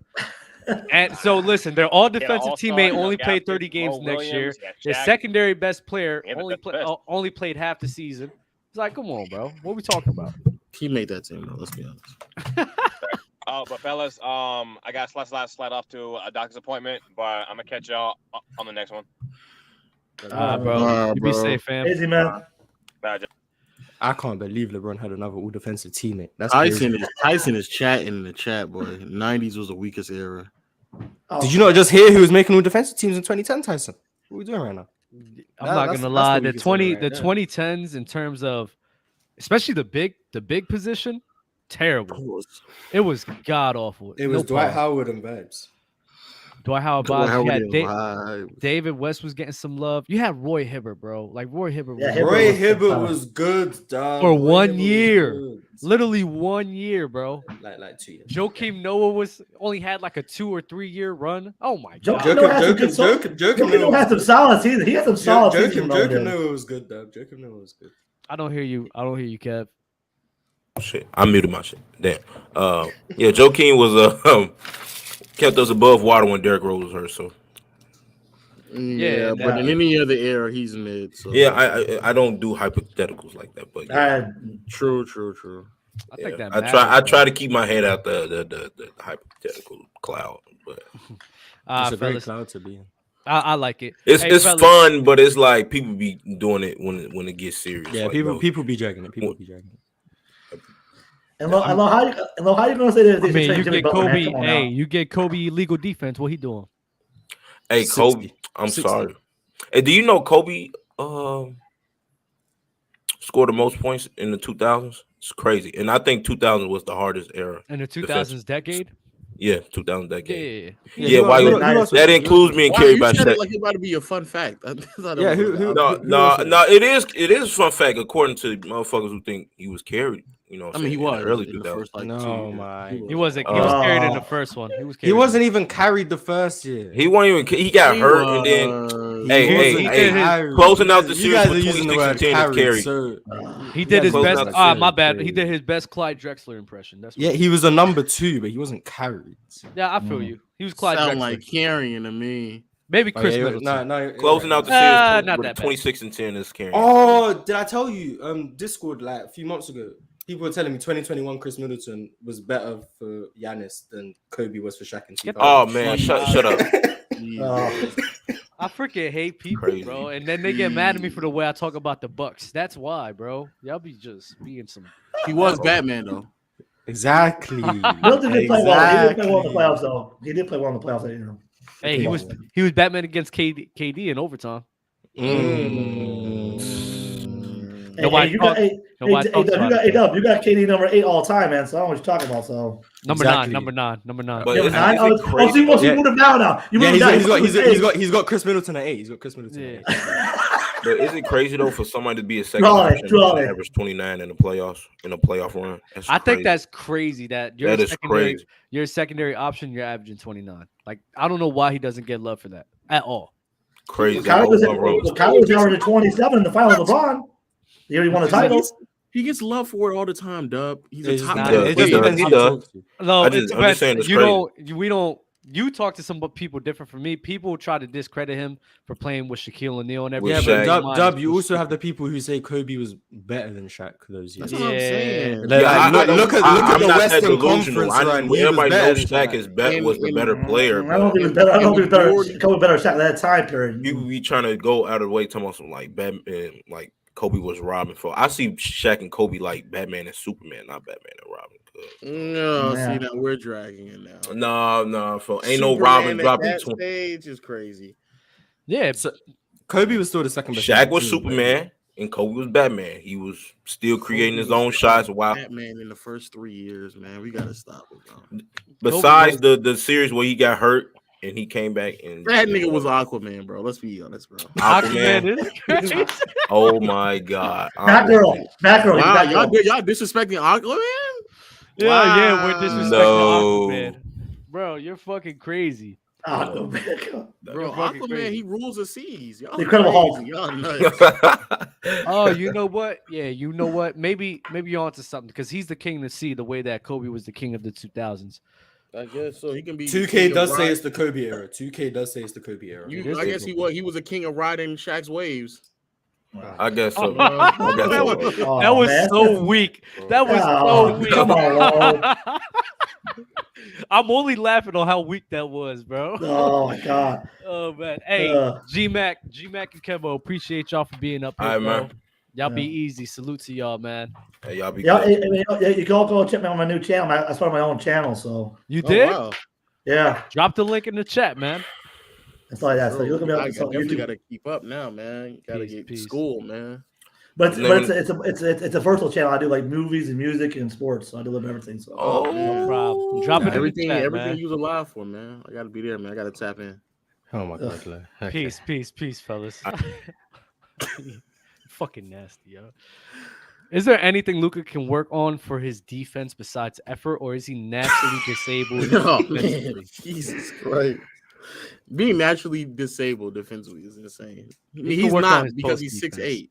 And so listen, their all defensive all-star, teammate you know, only Gafford, played 30 games Mo next year. Williams, Their Shaq. secondary best player Yeah, but that's best. only played half the season. It's like, come on, bro. What are we talking about? He made that team, bro. Let's be honest. But fellas, I got slide off to a doctor's appointment, but I'm gonna catch y'all on the next one. Bro. You be bro. safe, fam. Easy, man. Nah, I can't believe LeBron had another all defensive teammate. That's crazy. Tyson is chatting in the chat, boy. 90s was the weakest era. Oh, Did you not just hear who was making all defensive teams in 2010, Tyson? What are we doing right now? I'm not That's- gonna that's lie. the The weakest 20 area right the there. 2010s in terms of especially the big position, terrible. It was god awful. It was No Dwight pause. Howard and vibes. Dwight Howard. Dwight Bob. You Howard had is vibes. David West was getting some love. You had Roy Hibbert, bro. Like Roy Hibbert. Yeah, was Hibbert Roy was Hibbert good. was good, dog. For Roy 1 Hibbert was year. good. Literally 1 year, bro. Like 2 years. Joakim Noah was only had like a 2 or 3 year run. Oh my Joe god. Noah had some good songs. Joe Noah had some solid seasons. He had some solid seasons. Joakim Noah was good, dog. Joakim Noah was good. I don't hear you, Kev. Shit, I muted my shit. Damn. Yeah, Joakim was kept us above water when Derrick Rose was hurt. So Yeah, but in any other era, he's mid. So. yeah, I don't do hypotheticals like that. But yeah, True. I think that I matters, try to keep my head out the hypothetical cloud. But It's a very fellas, cloud to be in. I like it. it's Hey, it's fellas, fun, but it's like people be doing it when it gets serious. Yeah, like, people be dragging it. People be dragging it. And how you gonna say that? I They mean, should you trade Jimmy get Butler, man? Kobe. Come on Hey, now. you get Kobe illegal defense. What he doing? Hey, 60. Kobe, I'm 60. sorry. Hey, do you know Kobe scored the most points in the 2000s? It's crazy. And I think 2000 was the hardest era. In the 2000s decade? Yeah, 2000 decade. Yeah. Yeah, why who else that was- includes me and Why Carrie you by said it Shaq. like it's about to be a fun fact? Yeah, who No, else? it is a fun fact according to motherfuckers who think he was carried. You know, what I I'm mean, he saying, in was the early in the 2000s. first like 2 No, years. my. He wasn't. He was carried in the first one. He was. Carried He wasn't even carried the first year. He wasn't even. He got hurt, and then Closing out the You series guys are with using the 26 word and 10 is carry. carry. So He did his Closing best. out the Ah, series. my bad. He did his best Clyde Drexler impression. That's what yeah, he was a number 2, but he wasn't carried. Yeah, I feel you. He was Clyde Sound Drexler. like carrying to me. Maybe Oh, Chris yeah, Middleton. no. Closing out the series not with that bad. 26 and 10 is carrying. Oh, did I tell you? Discord like a few months ago, people were telling me 2021 Chris Middleton was better for Giannis than Kobe was for Shaq and Get 2000. Oh man, shut up. I freaking hate people, Crazy. bro. And then they get mad at me for the way I talk about the Bucks. That's why, bro. Y'all be just being some. He was Batman though. Exactly. Middleton did play well. He did play well in the playoffs, though. He did play well in the playoffs that year. Hey, he was Batman against KD in overtime. Nobody You talks about it. got KD number 8 all time, man. So I don't know what you're talking about. So Number Exactly. 9. But number is 9. it So crazy? you moved him down now. You moved him down. He's got Chris Middleton at 8. He's got Chris Middleton at 8. But is it crazy though for somebody to be a second Right, option and average 29 in the playoffs in a playoff run? That's I think crazy. that's crazy that you're That a is secondary, crazy. you're a secondary option, you're averaging 29. Like, I don't know why he doesn't get love for that at all. Crazy. Kyrie was averaging 27 in the final with LeBron. He already won a title. He gets love for it all the time, Dub. He's a top. It just depends who you talk to. No, I'm just saying it's crazy. You talk to some people different from me. People try to discredit him for playing with Shaquille O'Neal and With everything. Yeah, Shaq. but Dub, you also have the people who say Kobe was better than Shaq those years. That's what I'm saying. Like, look at I'm the not that Western delusional. Conference run. He was Everybody better knows than Shaq was the better player. I don't think he was better. I don't think he was better. Kobe better Shaq that time period. People be trying to go out of the way talking about some like Batman, like Kobe was Robin. For I see Shaq and Kobe like Batman and Superman, not Batman and Robin. No, Yeah. see now we're dragging it now. No, for ain't Superman no Robin at dropping that 20. stage is crazy. Yeah, So, Kobe was still the second best. Shaq was team, Superman and Kobe was Batman. He was still creating his own shots while. Batman in the first 3 years, man. We gotta stop it, bro. Besides the series where he got hurt and he came back and That nigga was Aquaman, bro. Let's be honest, bro. Aquaman. is crazy. Oh my god. Batgirl. Wow, Batgirl. y'all disrespecting Aquaman? Yeah, we're disrespecting No. Aquaman. Bro, you're fucking crazy. Aquaman. Bro, fucking Aquaman, crazy. he rules the seas. Y'all The Incredible Hulk. crazy. Y'all nuts. Oh, you know what? Yeah, you know what? Maybe you're onto something because he's the king of the sea the way that Kobe was the king of the 2000s. I guess so. He can be 2K does say it's the Kobe era. 2K does say it's the Kobe era. I guess he was a king of riding Shaq's waves. I guess so. that was man. so weak. That was so weak. Come on, I'm only laughing on how weak that was, bro. oh my god. Oh man. Hey, G-Mac and Kevo, appreciate y'all for being up here, All right, bro. man. Y'all be easy. Salute to y'all, man. Hey, y'all be Yeah, good. you can all go check me on my new channel. I started my own channel, so You did? Wow. yeah. Drop the link in the chat, man. That's all that. So you look at me I on definitely YouTube. got to keep up now, man. You got to get to school, man. But it's a versatile channel. I do like movies and music and sports. So I deliver everything. So No problem. Drop it Everything in the chat, man. you're alive for, man. I got to be there, man. I got to tap in. Oh my god. Okay. Peace, fellas. Fucking nasty, yo. Is there anything Luka can work on for his defense besides effort, or is he naturally disabled? Oh, man. Jesus Christ. Being naturally disabled defensively is insane. He's not because he's 6'8".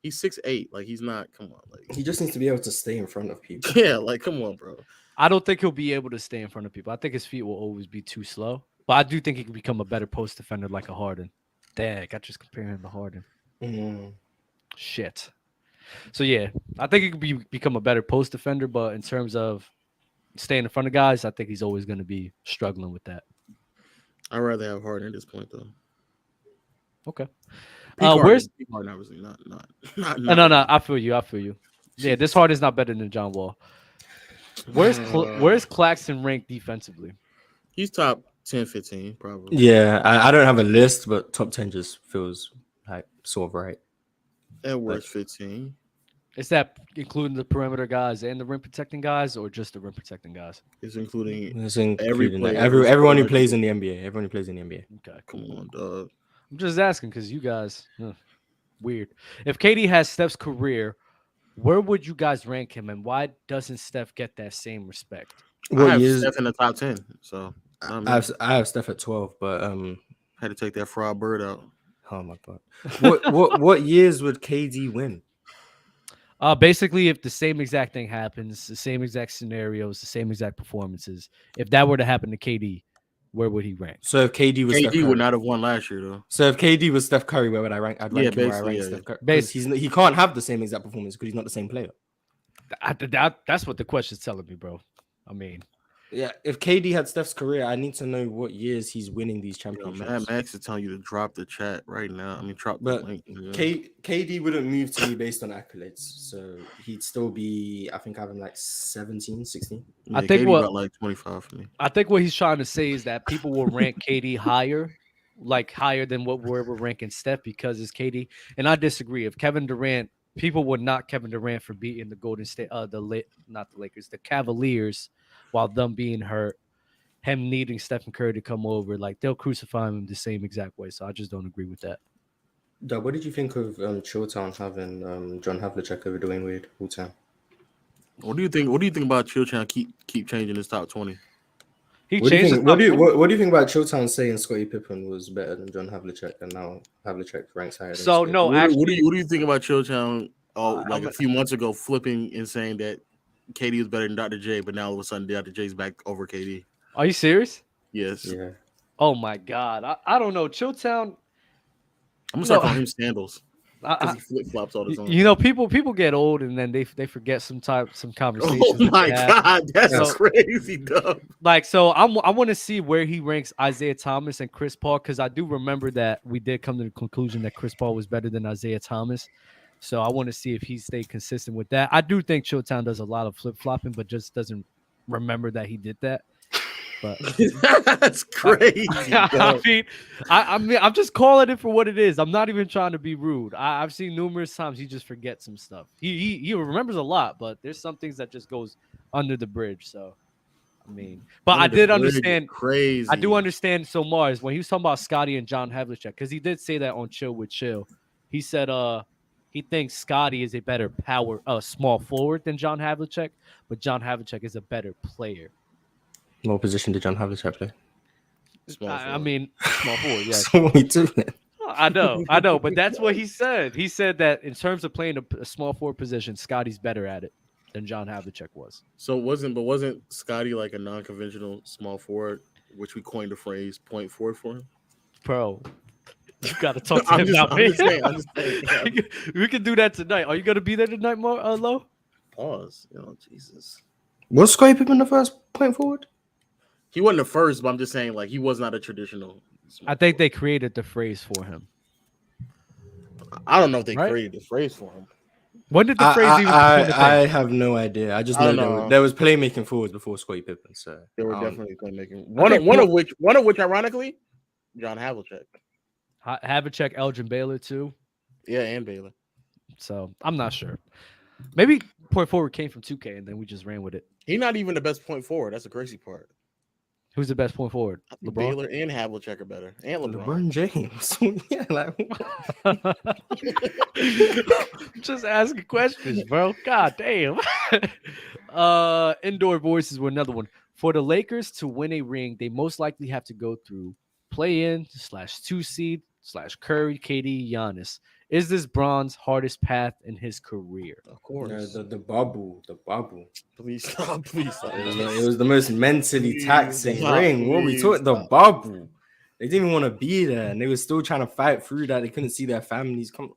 He's 6'8". Like, he's not. Come on. Like, He just needs to be able to stay in front of people. yeah, like, come on, bro. I don't think he'll be able to stay in front of people. I think his feet will always be too slow. But I do think he can become a better post defender like a Harden. Dang, I just comparing him to Harden. Shit. So yeah, I think he could become a better post defender, but in terms of staying in front of guys, I think he's always going to be struggling with that. I'd rather have Harden at this point, though. Okay. Where's Harden? Obviously, not. No. I feel you. Yeah, this Harden's not better than John Wall. Where's Claxton ranked defensively? He's top 10, 15, probably. Yeah, I don't have a list, but top 10 just feels like sort of right. At worst, 15. Is that including the perimeter guys and the rim protecting guys, or just the rim protecting guys? It's including Everyone who plays in the NBA. Everyone who plays in the NBA. Okay, come on, dog. I'm just asking because you guys, weird. If KD has Steph's career, where would you guys rank him, and why doesn't Steph get that same respect? I have Steph in the top 10, so I have Steph at 12, but had to take that fraud bird out. Oh my god. What years would KD win? Basically, if the same exact thing happens, the same exact scenarios, the same exact performances, if that were to happen to KD, where would he rank? So if KD was Steph KD Curry, would not have won last year though. So if KD was Steph Curry, where would I rank? I'd rank him where I rank Steph Curry. Because he can't have the same exact performance because he's not the same player. That's what the question's telling me, bro. I mean, yeah, if KD had Steph's career, I need to know what years he's winning these championships. Mad Max is telling you to drop the chat right now. I mean, drop but the link. KD wouldn't move to me based on accolades, so he'd still be, I think, having like 17, 16. Yeah, I think KD what got like 25 for me. I think what he's trying to say is that people will rank KD higher, like higher than what we're ranking Steph because it's KD, and I disagree. If Kevin Durant, people would knock Kevin Durant for beating the Golden State, not the Lakers, the Cavaliers, while them being hurt, him needing Stephen Curry to come over, like they'll crucify him the same exact way. So I just don't agree with that. Doug, what did you think of ChillTown having John Havlicek over Dwayne Wade all time? What do you think? What do you think about ChillTown keep changing his top 20? What do you think about ChillTown saying Scottie Pippen was better than John Havlicek and now Havlicek ranks higher? So than no, what actually, do you think about ChillTown? Like a few months ago, flipping and saying that KD was better than Dr. J, but now all of a sudden Dr. J's back over KD. Are you serious? Yes. Yeah. Oh my God, I don't know. ChillTown. I'm gonna start calling him Sandals because he flip flops all the time. You know, people get old and then they forget some conversations. Oh my God, that's crazy, Doug. Like, so I want to see where he ranks Isaiah Thomas and Chris Paul because I do remember that we did come to the conclusion that Chris Paul was better than Isaiah Thomas. So I want to see if he stayed consistent with that. I do think ChillTown does a lot of flip flopping, but just doesn't remember that he did that. But that's crazy. I mean, I'm just calling it for what it is. I'm not even trying to be rude. I've seen numerous times he just forgets some stuff. He remembers a lot, but there's some things that just goes under the bridge. So, I mean, but I did understand. Crazy. I do understand. So Mars, when he was talking about Scottie and John Havlicek, because he did say that on Chill with Chill, he said he thinks Scottie is a better small forward than John Havlicek, but John Havlicek is a better player. What position did John Havlicek play? I mean, small forward, yeah. So what we doing? I know, but that's what he said. He said that in terms of playing a small forward position, Scottie's better at it than John Havlicek was. So wasn't Scottie like a non-conventional small forward, which we coined the phrase point forward for him? Bro, you got to talk to him about me. I'm just saying. We can do that tonight. Are you going to be there tonight, Lo? Pause. Jesus. Was Scottie Pippen the first point forward? He wasn't the first, but I'm just saying, like, he was not a traditional. I think they created the phrase for him. I don't know if they created the phrase for him. When did the phrase even? I have no idea. I just know there was playmaking forwards before Scottie Pippen. So they were definitely playmaking. One of which, ironically, John Havlicek. Havlicek, Elgin Baylor too. Yeah, and Baylor. So I'm not sure. Maybe point forward came from 2K and then we just ran with it. He's not even the best point forward. That's the crazy part. Who's the best point forward? LeBron? Baylor and Havlicek are better. And LeBron James. Yeah, like just asking questions, bro. God damn. Indoor voices were another one. For the Lakers to win a ring, they most likely have to go through play-in /2 seed / Curry, KD, Giannis. Is this Bron's hardest path in his career? Of course. The bubble. Please stop. It was the most mentally taxing ring. What we talking? The bubble. They didn't even want to be there, and they were still trying to fight through that. They couldn't see their families come.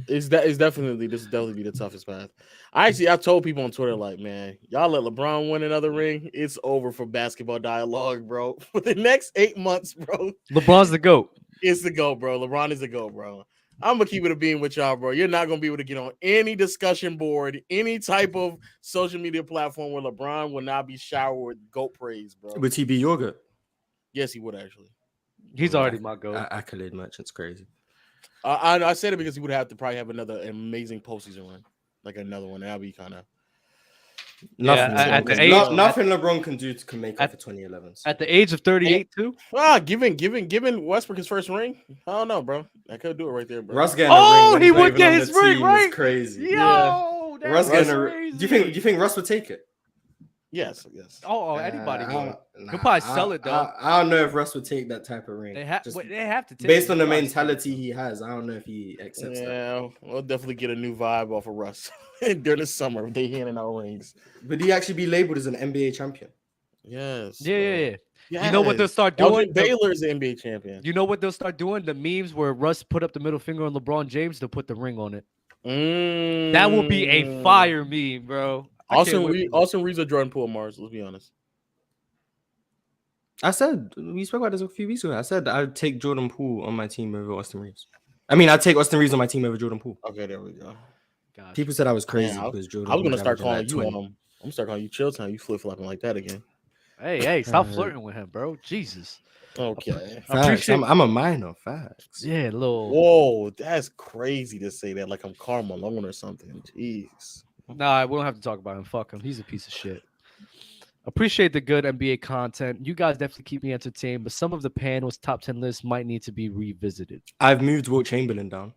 This will definitely be the toughest path. I told people on Twitter, like, man, y'all let LeBron win another ring. It's over for basketball dialogue, bro. For the next 8 months, bro. LeBron's the GOAT. It's the GOAT, bro. LeBron is the GOAT, bro. I'm gonna keep it a being with y'all, bro. You're not gonna be able to get on any discussion board, any type of social media platform where LeBron will not be showered with GOAT praise, bro. Would he be your GOAT? Yes, he would actually. He's already my GOAT. Accolade merchant's crazy. I said it because he would have to probably have another amazing postseason run, like another one. That'd be kind of nothing LeBron can do to make up for 2011. At the age of 38, too. Given Westbrook his first ring, I don't know, bro. I could do it right there, bro. Russ getting a ring. He would get his ring, right? Crazy. Yo, that's Russ getting crazy. Do you think Russ would take it? Yes. Oh, anybody would. Nah, He'll probably sell it though. I don't know if Russ would take that type of ring. They have Just to take based it. on the He'll probably mentality he has. I don't know if he accepts that. Yeah, we'll definitely get a new vibe off of Russ during the summer if they handing out rings. But he actually be labeled as an NBA champion. Yes. Yeah. You know what they'll start doing? Baylor's the NBA champion. You know what they'll start doing? The memes where Russ put up the middle finger on LeBron James, they'll put the ring on it. That will be a fire meme, bro. Austin Reeves or Jordan Poole, Mars. Let's be honest. I said we spoke about this a few weeks ago. I said I'd take Jordan Poole on my team over Austin Reeves. I mean, I'd take Austin Reeves on my team over Jordan Poole. Okay, there we go. Gotcha. People said I was crazy because Jordan. I was gonna start calling like you. I'm gonna start calling you ChillTown. You flip flopping like that again. Hey, stop flirting with him, bro. Jesus. Okay. Facts. I'm a minor. Facts. Yeah, little. Whoa, that's crazy to say that. Like I'm Karl Malone or something. Jeez. Nah, we don't have to talk about him. Fuck him. He's a piece of shit. Appreciate the good NBA content. You guys definitely keep me entertained, but some of the panel's top 10 lists might need to be revisited. I've moved Wilt Chamberlain down.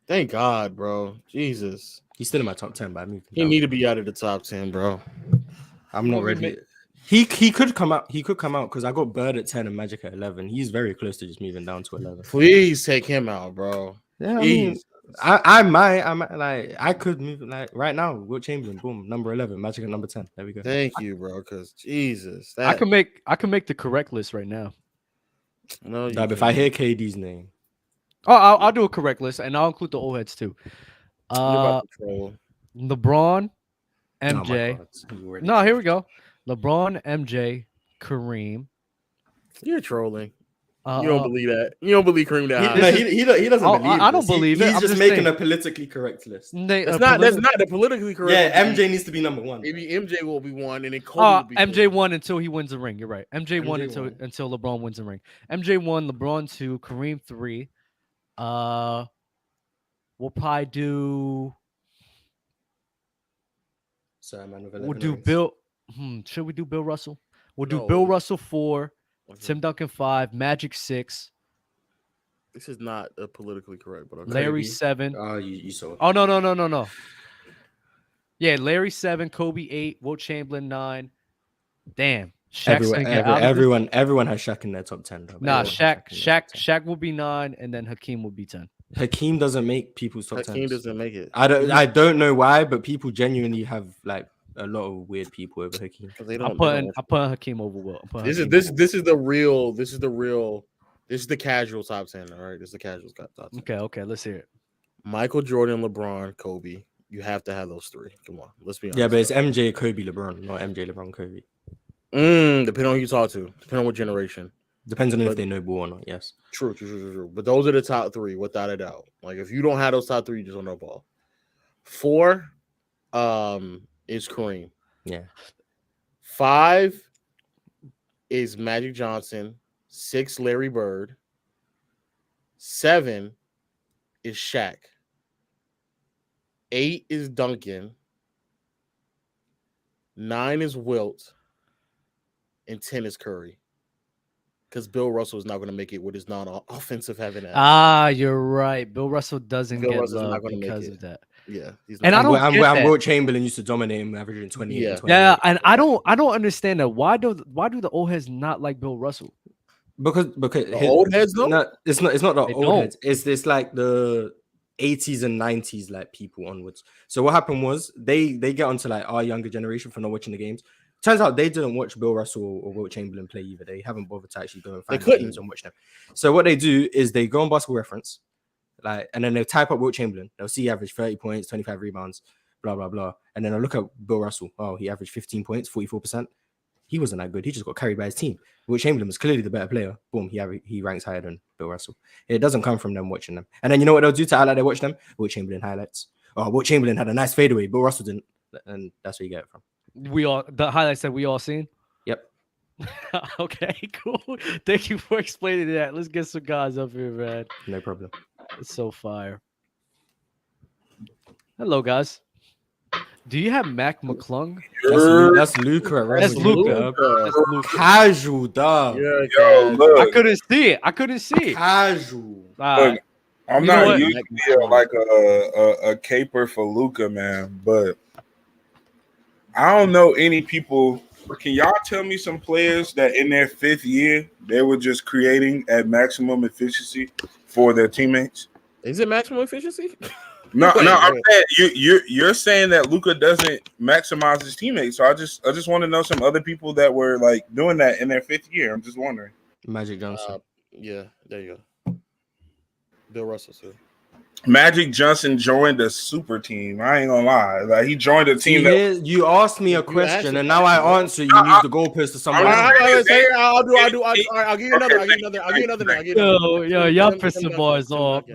Thank God, bro. Jesus. He's still in my top 10, but I moved him He down. need to be out of the top 10, bro. I'm not ready. He could come out. He could come out because I got Bird at 10 and Magic at 11. He's very close to just moving down to 11. Please take him out, bro. Yeah, I mean, I might like I could move like right now. Wilt Chamberlain, boom, number 11, Magic at number 10. There we go. Thank you, bro. Because Jesus, I can make the correct list right now. No, if I hear KD's name, I'll do a correct list and I'll include the old heads too. LeBron, MJ. No, here we go. LeBron, MJ, Kareem. You're trolling. You don't believe that. You don't believe Kareem that high. No, he doesn't believe. I don't believe it. He's I'm just saying. making a politically correct list. That's not the politically correct. Yeah, MJ needs to be number 1. Maybe MJ will be 1, and then Kobe will be MJ 2. 1 until he wins a ring. You're right. MJ 1 until LeBron wins a ring. MJ 1, LeBron 2, Kareem 3. We'll probably do. Sorry, man. We'll do rings. Bill. Should we do Bill Russell? We'll do Bill Russell 4, Tim Duncan 5, Magic 6. This is not a politically correct, but okay. Larry 7. Oh, you saw it. Oh no. Yeah, Larry 7, Kobe 8, Wilt Chamberlain 9. Damn. Everyone has Shaq in their top 10. Though. Nah, Shaq will be 9, and then Hakeem will be 10. Hakeem doesn't make people's top 10. Hakeem doesn't make it. I don't know why, but people genuinely have like a lot of weird people over Hakeem. I'm putting Hakeem over Wilt. This is the casual top 10. All right, this is the casual top 10. Okay, let's hear it. Michael Jordan, LeBron, Kobe. You have to have those 3. Come on, let's be honest. Yeah, but it's MJ, Kobe, LeBron, not MJ, LeBron, Kobe. Depending on who you talk to, depending on what generation. Depends on if they know ball or not. Yes. True. But those are the top 3, without a doubt. Like if you don't have those top 3, you just don't know ball. 4, is Kareem. Yeah. 5 is Magic Johnson. 6, Larry Bird. 7 is Shaq. 8 is Duncan. 9 is Wilt. And 10 is Curry. Because Bill Russell is not going to make it with his non-offensive having that. You're right. Bill Russell doesn't get love because of that. Yeah, and I don't get that. Wilt Chamberlain used to dominate him, averaging 20. Yeah, and I don't understand that. Why do the old heads not like Bill Russell? Because the old heads though. No, it's not the old heads. It's like the 80s and 90s like people onwards. So what happened was they get onto like our younger generation for not watching the games. Turns out they didn't watch Bill Russell or Wilt Chamberlain play either. They haven't bothered to actually go and find the games and watch them. So what they do is they go on Basketball Reference, like, and then they type up Wilt Chamberlain. They'll see he averaged 30 points, 25 rebounds, blah blah blah. And then they'll look at Bill Russell. Oh, he averaged 15 points, 44%. He wasn't that good. He just got carried by his team. Wilt Chamberlain was clearly the better player. Boom, he ranks higher than Bill Russell. It doesn't come from them watching them. And then you know what they'll do to act like they watch them? Wilt Chamberlain highlights. Oh, Wilt Chamberlain had a nice fadeaway. Bill Russell didn't, and that's where you get it from. The highlights that we all seen. Yep. Okay, cool. Thank you for explaining that. Let's get some guys up here, man. No problem. It's so fire. Hello, guys. Do you have Mac McClung? That's Luka. That's Luka. Casual, dog. Yo, look. I couldn't see it. Casual. Look, I'm not usually like a caper for Luka, man, but I don't know any people Can y'all tell me some players that in their 5th year they were just creating at maximum efficiency for their teammates? Is it maximum efficiency? No, Wait, I'm wait. saying you're saying that Luka doesn't maximize his teammates. So I just want to know some other people that were like doing that in their 5th year. I'm just wondering. Magic Johnson. Yeah, there you go. Bill Russell, too. Magic Johnson joined a super team. I ain't gonna lie. Like he joined a team You asked me a question, and now I answer. You move the goalpost to someone else. I'll give you another. Yo, y'all pissing boys off.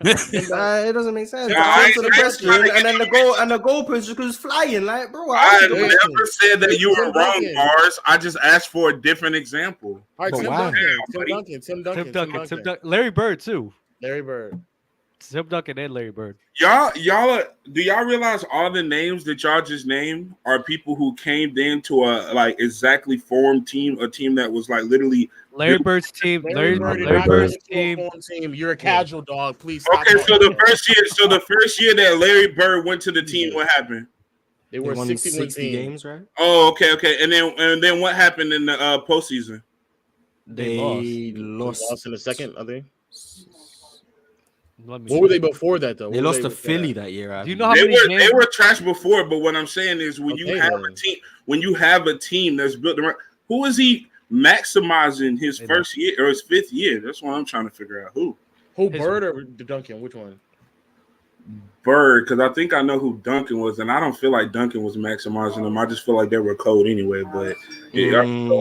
It doesn't make sense. Answer the question, and then the goalpost just goes flying. Like, bro, I never said that you were wrong, Mars. I just asked for a different example. All right, Tim Duncan. Larry Bird too. Larry Bird. Tim Duncan and Larry Bird. Y'all, do y'all realize all the names that y'all just named are people who came into a like exactly formed team, a team that was like literally Larry Bird's team. Larry Bird's team. You're a casual dog. Please. Okay, so the first year that Larry Bird went to the team, what happened? They were 60 games, right? Oh, okay, and then what happened in the postseason? They lost in the second, I think. What were they before that though? They lost to Philly that year. Do you know how many games? They were trash before, but what I'm saying is when you have a team that's built around, who is he maximizing his first year or his 5th year? That's what I'm trying to figure out. Who Bird or Duncan? Which one? Bird, because I think I know who Duncan was, and I don't feel like Duncan was maximizing them. I just feel like they were cold anyway. But rookie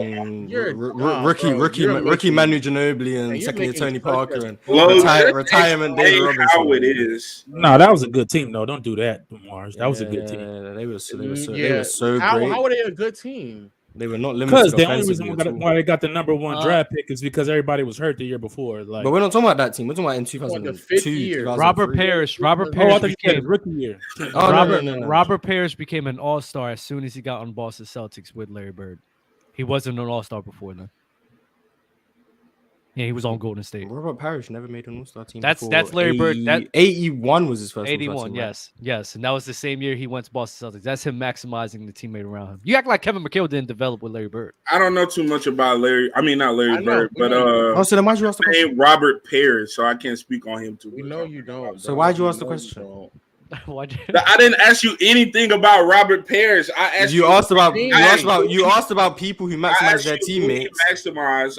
Manu Ginobili and second year Tony Parker and retirement David Robinson. How it is? No, that was a good team though. Don't do that, Mars. That was a good team. They were so great. How were they a good team? They were not limited. Because the only reason why they got the number 1 draft pick is because everybody was hurt the year before. Like, but we're not talking about that team. We're talking about in 2002. Robert Parrish became rookie year. Robert Parrish became an all-star as soon as he got on Boston Celtics with Larry Bird. He wasn't an all-star before then. Yeah, he was on Golden State. Robert Parrish never made an all-star team. That's Larry Bird. 81 was his first. 81, yes, and that was the same year he went to Boston Celtics. That's him maximizing the teammate around him. You act like Kevin McHale didn't develop with Larry Bird. I don't know too much about Larry. I mean, not Larry Bird, but so then why'd you ask the question? Robert Parrish, so I can't speak on him too much. We know you don't. So why'd you ask the question? I didn't ask you anything about Robert Parrish. I asked you asked about people who maximize their teammates.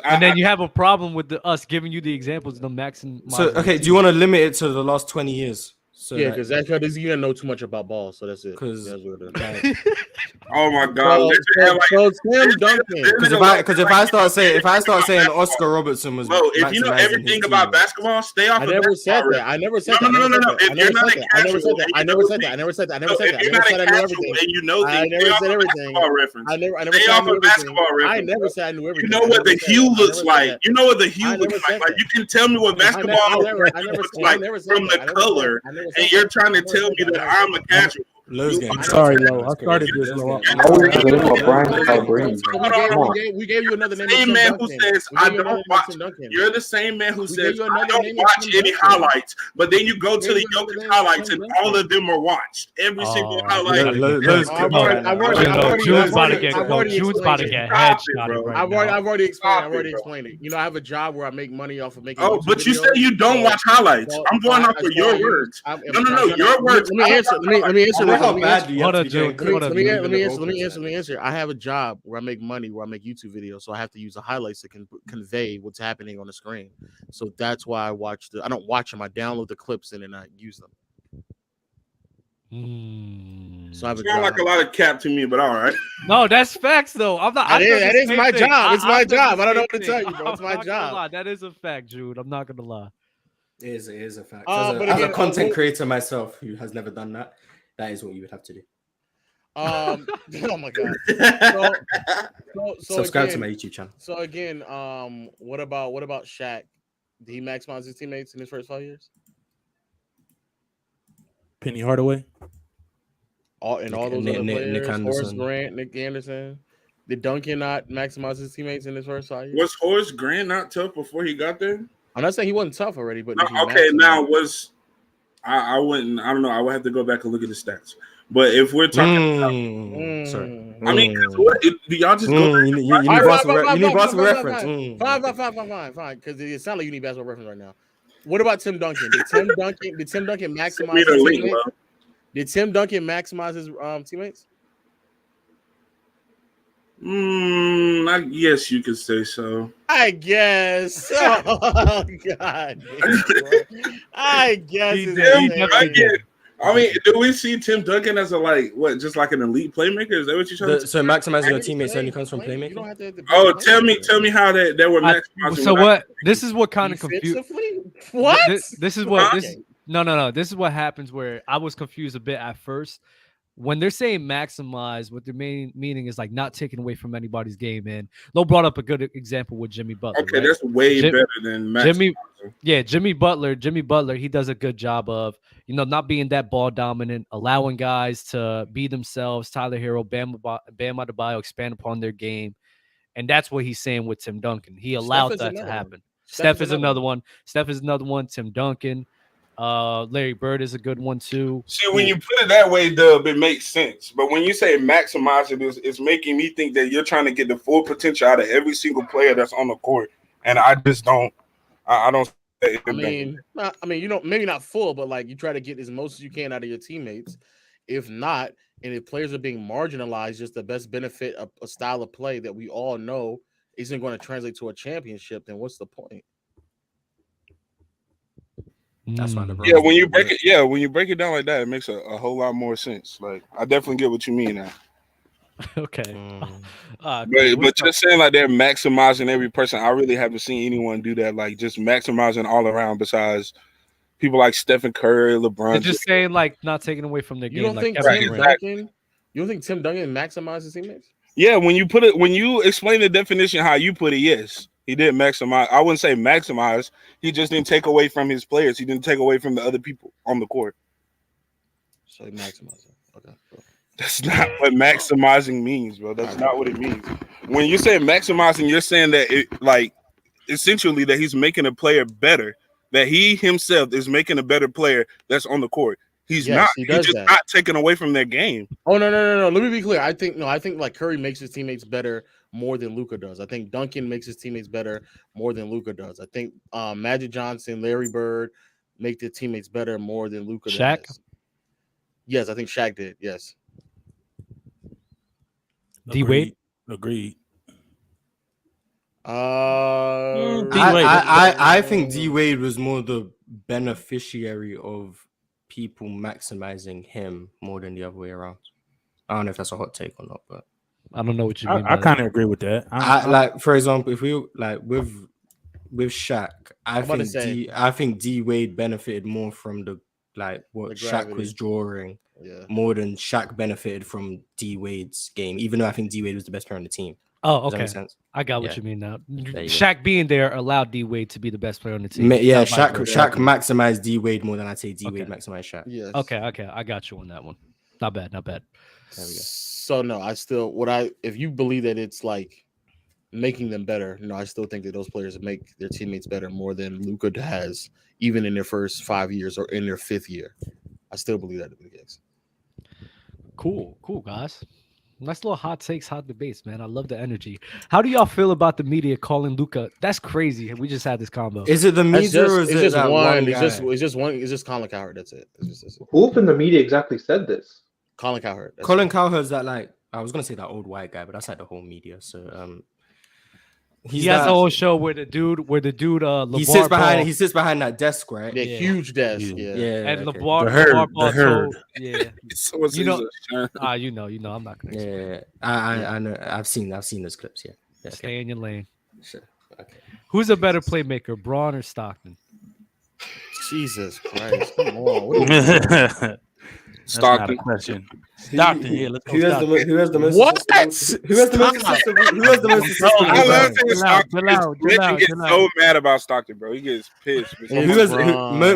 And then you have a problem with us giving you the examples of the maximum. So okay, do you want to limit it to the last 20 years? So yeah, because that's because you don't know too much about ball, so that's it. Because oh my god, so Tim Duncan. Because if I start saying Oscar Robertson was, if you know everything about basketball, stay off. I never said that. I never said that. No. If you're not a casual, I never said that. I never said I knew everything. And you know I never said everything. I never said I knew everything. I never said I knew everything. You know what the hue looks like. You know what the hue looks like. Like you can tell me what basketball looks like from the color. And you're trying to tell me that I'm a casual. I'm sorry, Lo. I started this, Lo. We gave you another name. Same man who says I don't watch. You're the same man who says I don't watch any highlights, but then you go to the Jokic highlights and all of them are watched. Every single highlight. June's about to get headshotted. I've already explained it. You know, I have a job where I make money off of making. Oh, but you said you don't watch highlights. I'm going off of your words. No, your words. Let me answer. How bad do you have to let me answer. I have a job where I make money, where I make YouTube videos, so I have to use the highlights that can convey what's happening on the screen. So that's why I don't watch them. I download the clips and then I use them. So I have a job. Like a lot of cap to me, but all right. No, that's facts though. I'm not. That is my job. It's my job. I don't know what to tell you, bro. It's my job. That is a fact, Jude. I'm not gonna lie. It is a fact. As a content creator myself who has never done that. That is what you would have to do. Oh my god! So subscribe again, to my YouTube channel. So again, what about Shaq? Did he maximize his teammates in his first 5 years? Penny Hardaway. All those other players. Horace Grant, Nick Anderson. Did Duncan not maximize his teammates in his first 5 years? Was Horace Grant not tough before he got there? I'm not saying he wasn't tough already, but no, okay. Now I wouldn't. I don't know. I would have to go back and look at the stats. But if we're talking, sorry. I mean, 'cause what do y'all just go? You need basketball reference. Fine. Because it sounds like you need basketball reference right now. What about Tim Duncan? Did Tim Duncan maximize his teammates? Did Tim Duncan maximize his teammates? I guess you could say so. I guess. Oh God. I guess. I mean, do we see Tim Duncan as just like an elite playmaker? Is that what you're trying to say? So maximizing your teammates only comes from playmaking? Tell me how they were maximizing. So what? This is what kind of confused. What? This is what this. No. This is what happens where I was confused a bit at first. When they're saying maximize, what their main meaning is like not taking away from anybody's game. And Lo brought up a good example with Jimmy Butler. Okay, right? that's way better than maximizing. Jimmy Butler, he does a good job of, not being that ball dominant, allowing guys to be themselves. Tyler Hero, Bam Adebayo expand upon their game. And that's what he's saying with Tim Duncan. He allowed that to happen. Steph is another one. Tim Duncan. Larry Bird is a good one too. See, when you put it that way, Dub, it makes sense. But when you say maximize it's making me think that you're trying to get the full potential out of every single player that's on the court, and I just don't. I don't. I mean, maybe not full, but like you try to get as most as you can out of your teammates. If not, and if players are being marginalized, just the best benefit of a style of play that we all know isn't going to translate to a championship, then what's the point? That's why when you break it down like that, it makes a whole lot more sense. Like I definitely get what you mean now. Okay. But just saying like they're maximizing every person, I really haven't seen anyone do that. Like just maximizing all around besides people like Steph and Curry, LeBron. They're just saying like not taking away from their game. You don't think Tim Duncan maximizes teammates? Yeah, when you explain the definition how you put it, yes. He did maximize. I wouldn't say maximize. He just didn't take away from his players. He didn't take away from the other people on the court. So he maximized. Okay. That's not what maximizing means, bro. That's not what it means. When you say maximizing, you're saying that essentially that he's making a player better. That he himself is making a better player that's on the court. He's not. He's just not taking away from their game. Oh no. Let me be clear. I think like Curry makes his teammates better more than Luka does. I think Duncan makes his teammates better more than Luka does. I think Magic Johnson, Larry Bird make their teammates better more than Luka does. Yes, I think Shaq did. Yes. D-Wade? Agreed. I think D-Wade was more the beneficiary of people maximizing him more than the other way around. I don't know if that's a hot take or not, but I don't know what you mean. I kind of agree with that. Like for example, if we like with Shaq, I think D Wade benefited more from the Shaq was drawing more than Shaq benefited from D Wade's game. Even though I think D Wade was the best player on the team. Oh, okay. Does that make sense? I got what you mean now. Shaq being there allowed D Wade to be the best player on the team. Shaq maximized D Wade more than I'd say D Wade maximized Shaq. Yes. Okay. I got you on that one. Not bad. There we go. So no, if you believe that it's like making them better, I still think that those players make their teammates better more than Luka has, even in their first 5 years or in their 5th year. I still believe that to be the case. Cool, guys. Nice little hot takes, hot debates, man. I love the energy. How do y'all feel about the media calling Luka? That's crazy. We just had this combo. Is it the media or is it just one guy? It's just Colin Cowherd. That's it. Who in the media exactly said this? Colin Cowherd. Colin Cowherd's that I was gonna say that old white guy, but that's like the whole media. So he has a whole show where the dude LeVar he sits behind that desk, right? Yeah, huge desk. Yeah. And okay. LeVar the herd. Yeah. I'm not gonna explain. I know. I've seen those clips. Yeah. Stay in your lane. Sure. Okay. Who's a better playmaker, Bron or Stockton? Jesus Christ! Come on. Stockton. Question. Stockton, yeah, let's go. Who has the most? What? Who has the most assists? Who has the most assists? I love saying Stockton. Chill Rich out, gets chill so out. mad about Stockton, bro. He gets pissed. Who has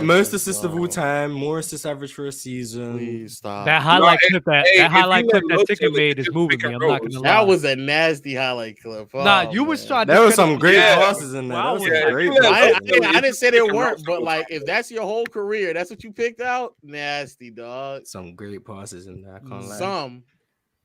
most assists of all time? More assists average for a season. Please stop. That highlight No, clip that hey, that if highlight you clip let that Lo Ticket tell it, made is just moving pick me. and I'm not roll. gonna lie. That was a nasty highlight clip. Nah, you was man. trying to There were some discredit great me. passes in there. That was Yeah, some great you let I, passes. I didn't say they weren't, but like if that's your whole career, that's what you picked out. Nasty dog. Some great passes in there. I can't lie. Some.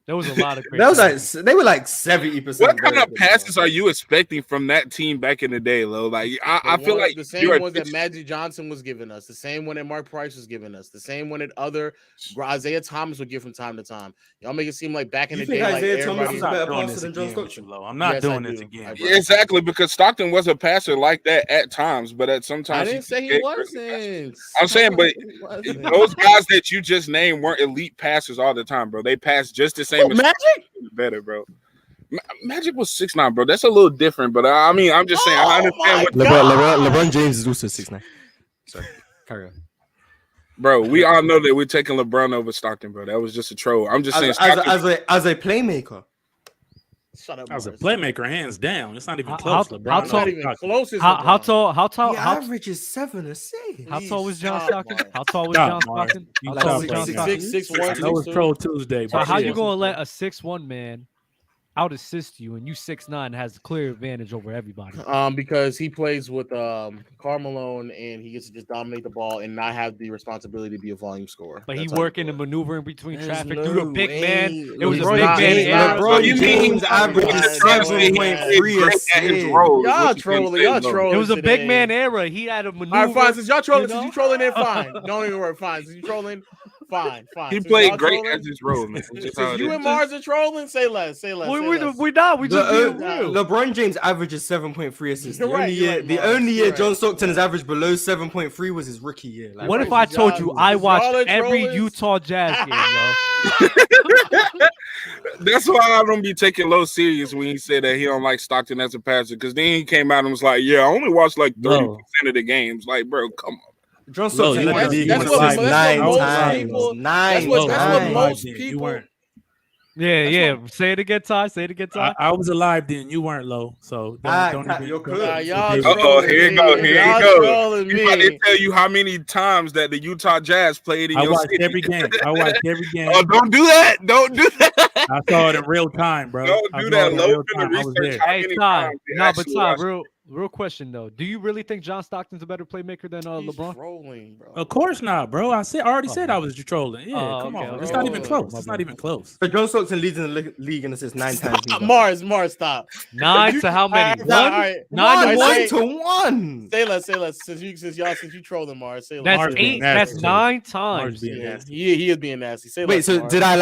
There was a lot of great. That was passes. like they were like 70%. What kind of passes are you expecting from that team back in the day, Lo? Like I feel like the same ones that Magic Johnson was giving us, the same one that Mark Price was giving us, the same one that other Isaiah Thomas would give from time to time. Y'all make it seem like back in the day, like Isaiah Thomas everybody. is a better passer than John Stockton? I'm not Yes, I doing this do. again. Yeah, exactly, because Stockton was a passer like that at times, but at sometimes I didn't say he wasn't. I'm saying, but He wasn't. those guys that you just named weren't elite passers all the time, bro. They passed just the same as Magic? better, bro. Magic was 6'9", bro. That's a little different, but I mean, I'm just saying. I understand what LeBron James is also 6'9". Sorry, carry on. Bro, we all know that we're taking LeBron over Stockton, bro. That was just a troll. I'm just saying, As a playmaker. Shut up. As a playmaker, hands down. It's not even How- close. how- LeBron. how Not tall- even Close as How LeBron. tall? How tall? The How, average is 7 assists. how tall was John Stop, Stockton? Mark. How tall was Stop, John Mark. Stockton? You How stop, tall was bro. John Six, Stockton? 6'1", That was 6'2". Troll Tuesday, So bro. how you Yeah. gonna let a 6'1" man out assist you and you 6'9" has a clear advantage over everybody? Because he plays with Carmelo and he gets to just dominate the ball and not have the responsibility to be a volume scorer. But he That's how you working do and it. maneuvering between There's traffic no through the big way. man. It was a LeBron big man James- era. LeBron James averages God, 7.3 great at his assists. role. Y'all trolling. Y'all trolling. It was a big today. man era. He had a All maneuver. right, fine. Since y'all trolling, you since know? you trolling in, fine. Don't even worry. Fine. Since you trolling, fine. He Since played y'all great trolling- as his role, man. It's just how Since it you is. and Mars are trolling, say less. Say less. say less. We not. We just being real. LeBron James averages 7.3 assists. You're right, you're right, The Mars. only You're year right. John Stockton has averaged below 7.3 was his rookie year. Like, What right, if I since told you y'all- I since watched y'all are every trollers- Utah Jazz game, yo? That's why I don't be taking Low serious when he said that he don't like Stockton as a passer. Because then he came out and was like, "Yeah, I only watched like 30% of the games." Like, bro, come on. John Stockton you has weren't- that's what- like that's nine what most times. people- Nine that's what times. most You people. weren't. Yeah. Say it again, Ty. Say it again, Ty. I was alive then. You weren't Low. So don't Pat, even. you're don't- close. Y'all don't- trolling Here you me. go. Here Y'all you go. trolling You about to me. tell you how many times that the Utah Jazz played in I your watched city. every game. I watched every game. Oh, don't do that. Don't do that. I saw it in real time, bro. Don't I do saw that. it in Low real finna time. I was research there. how Hey, many Ty. times they Nah, but actually Ty, watched. real question though. Do you really think John Stockton's a better playmaker than He's LeBron? trolling, bro. Of course not, bro. I already said I was trolling. Yeah, Oh, come okay, on. okay. It's not even Oh, close. my It's bad. not even close. So John Stockton leads in the league in assists 9 times. Mars, stop. 9 to how many? All right, all One? right. 9 to Mars, 1? 9-1. Say less. Since you trolling Mars. Say less. That's Mars being 8. That's nasty. 9 Mars times. being Yeah, nasty. he is being nasty. Say Wait, less. so Mars. did I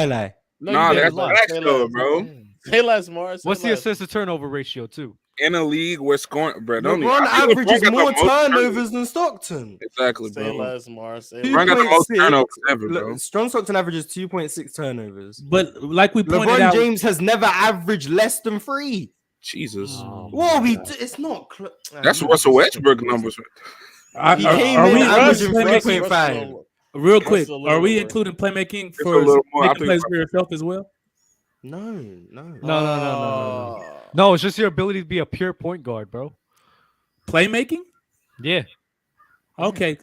lie? No, Nah, you that's didn't lie. facts Say though, less. bro. Say less, Mars. Say What's the less. assist to turnover ratio too? In a league where scoring, bro. Don't LeBron I think averages LeBron got the more most turnovers than Stockton. Exactly, Say bro. less, Mars. Say LeBron got the less. most 2.6. turnovers ever, bro. John Stockton averages 2.6 turnovers. But like we pointed LeBron out, James has never averaged less than 3. Jesus. What are we it's not That's Russell Westbrook numbers. He came are in we averaging playmaking- 3.5. real quick, Russell are we lower. including playmaking It's a for little more. I making think- plays for yourself as well? No. No. No, it's just your ability to be a pure point guard, bro. Playmaking? Yeah. Okay,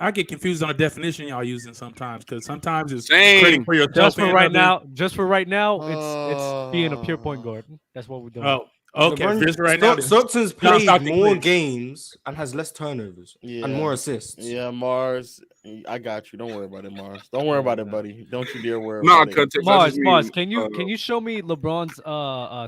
I get confused on the definition y'all using sometimes because sometimes it's Same. creating for yourself. Just for and right others. now, it's being a pure point guard. That's what we're doing. Oh, okay. LeBron- Just right now, Stockton's John played Stockton more plays. games and has less turnovers Yeah. and more assists. Yeah, Mars. I got you. Don't worry about it, Mars. Don't worry about it, buddy. Don't you dare worry No, about it. because Mars, can you show me LeBron's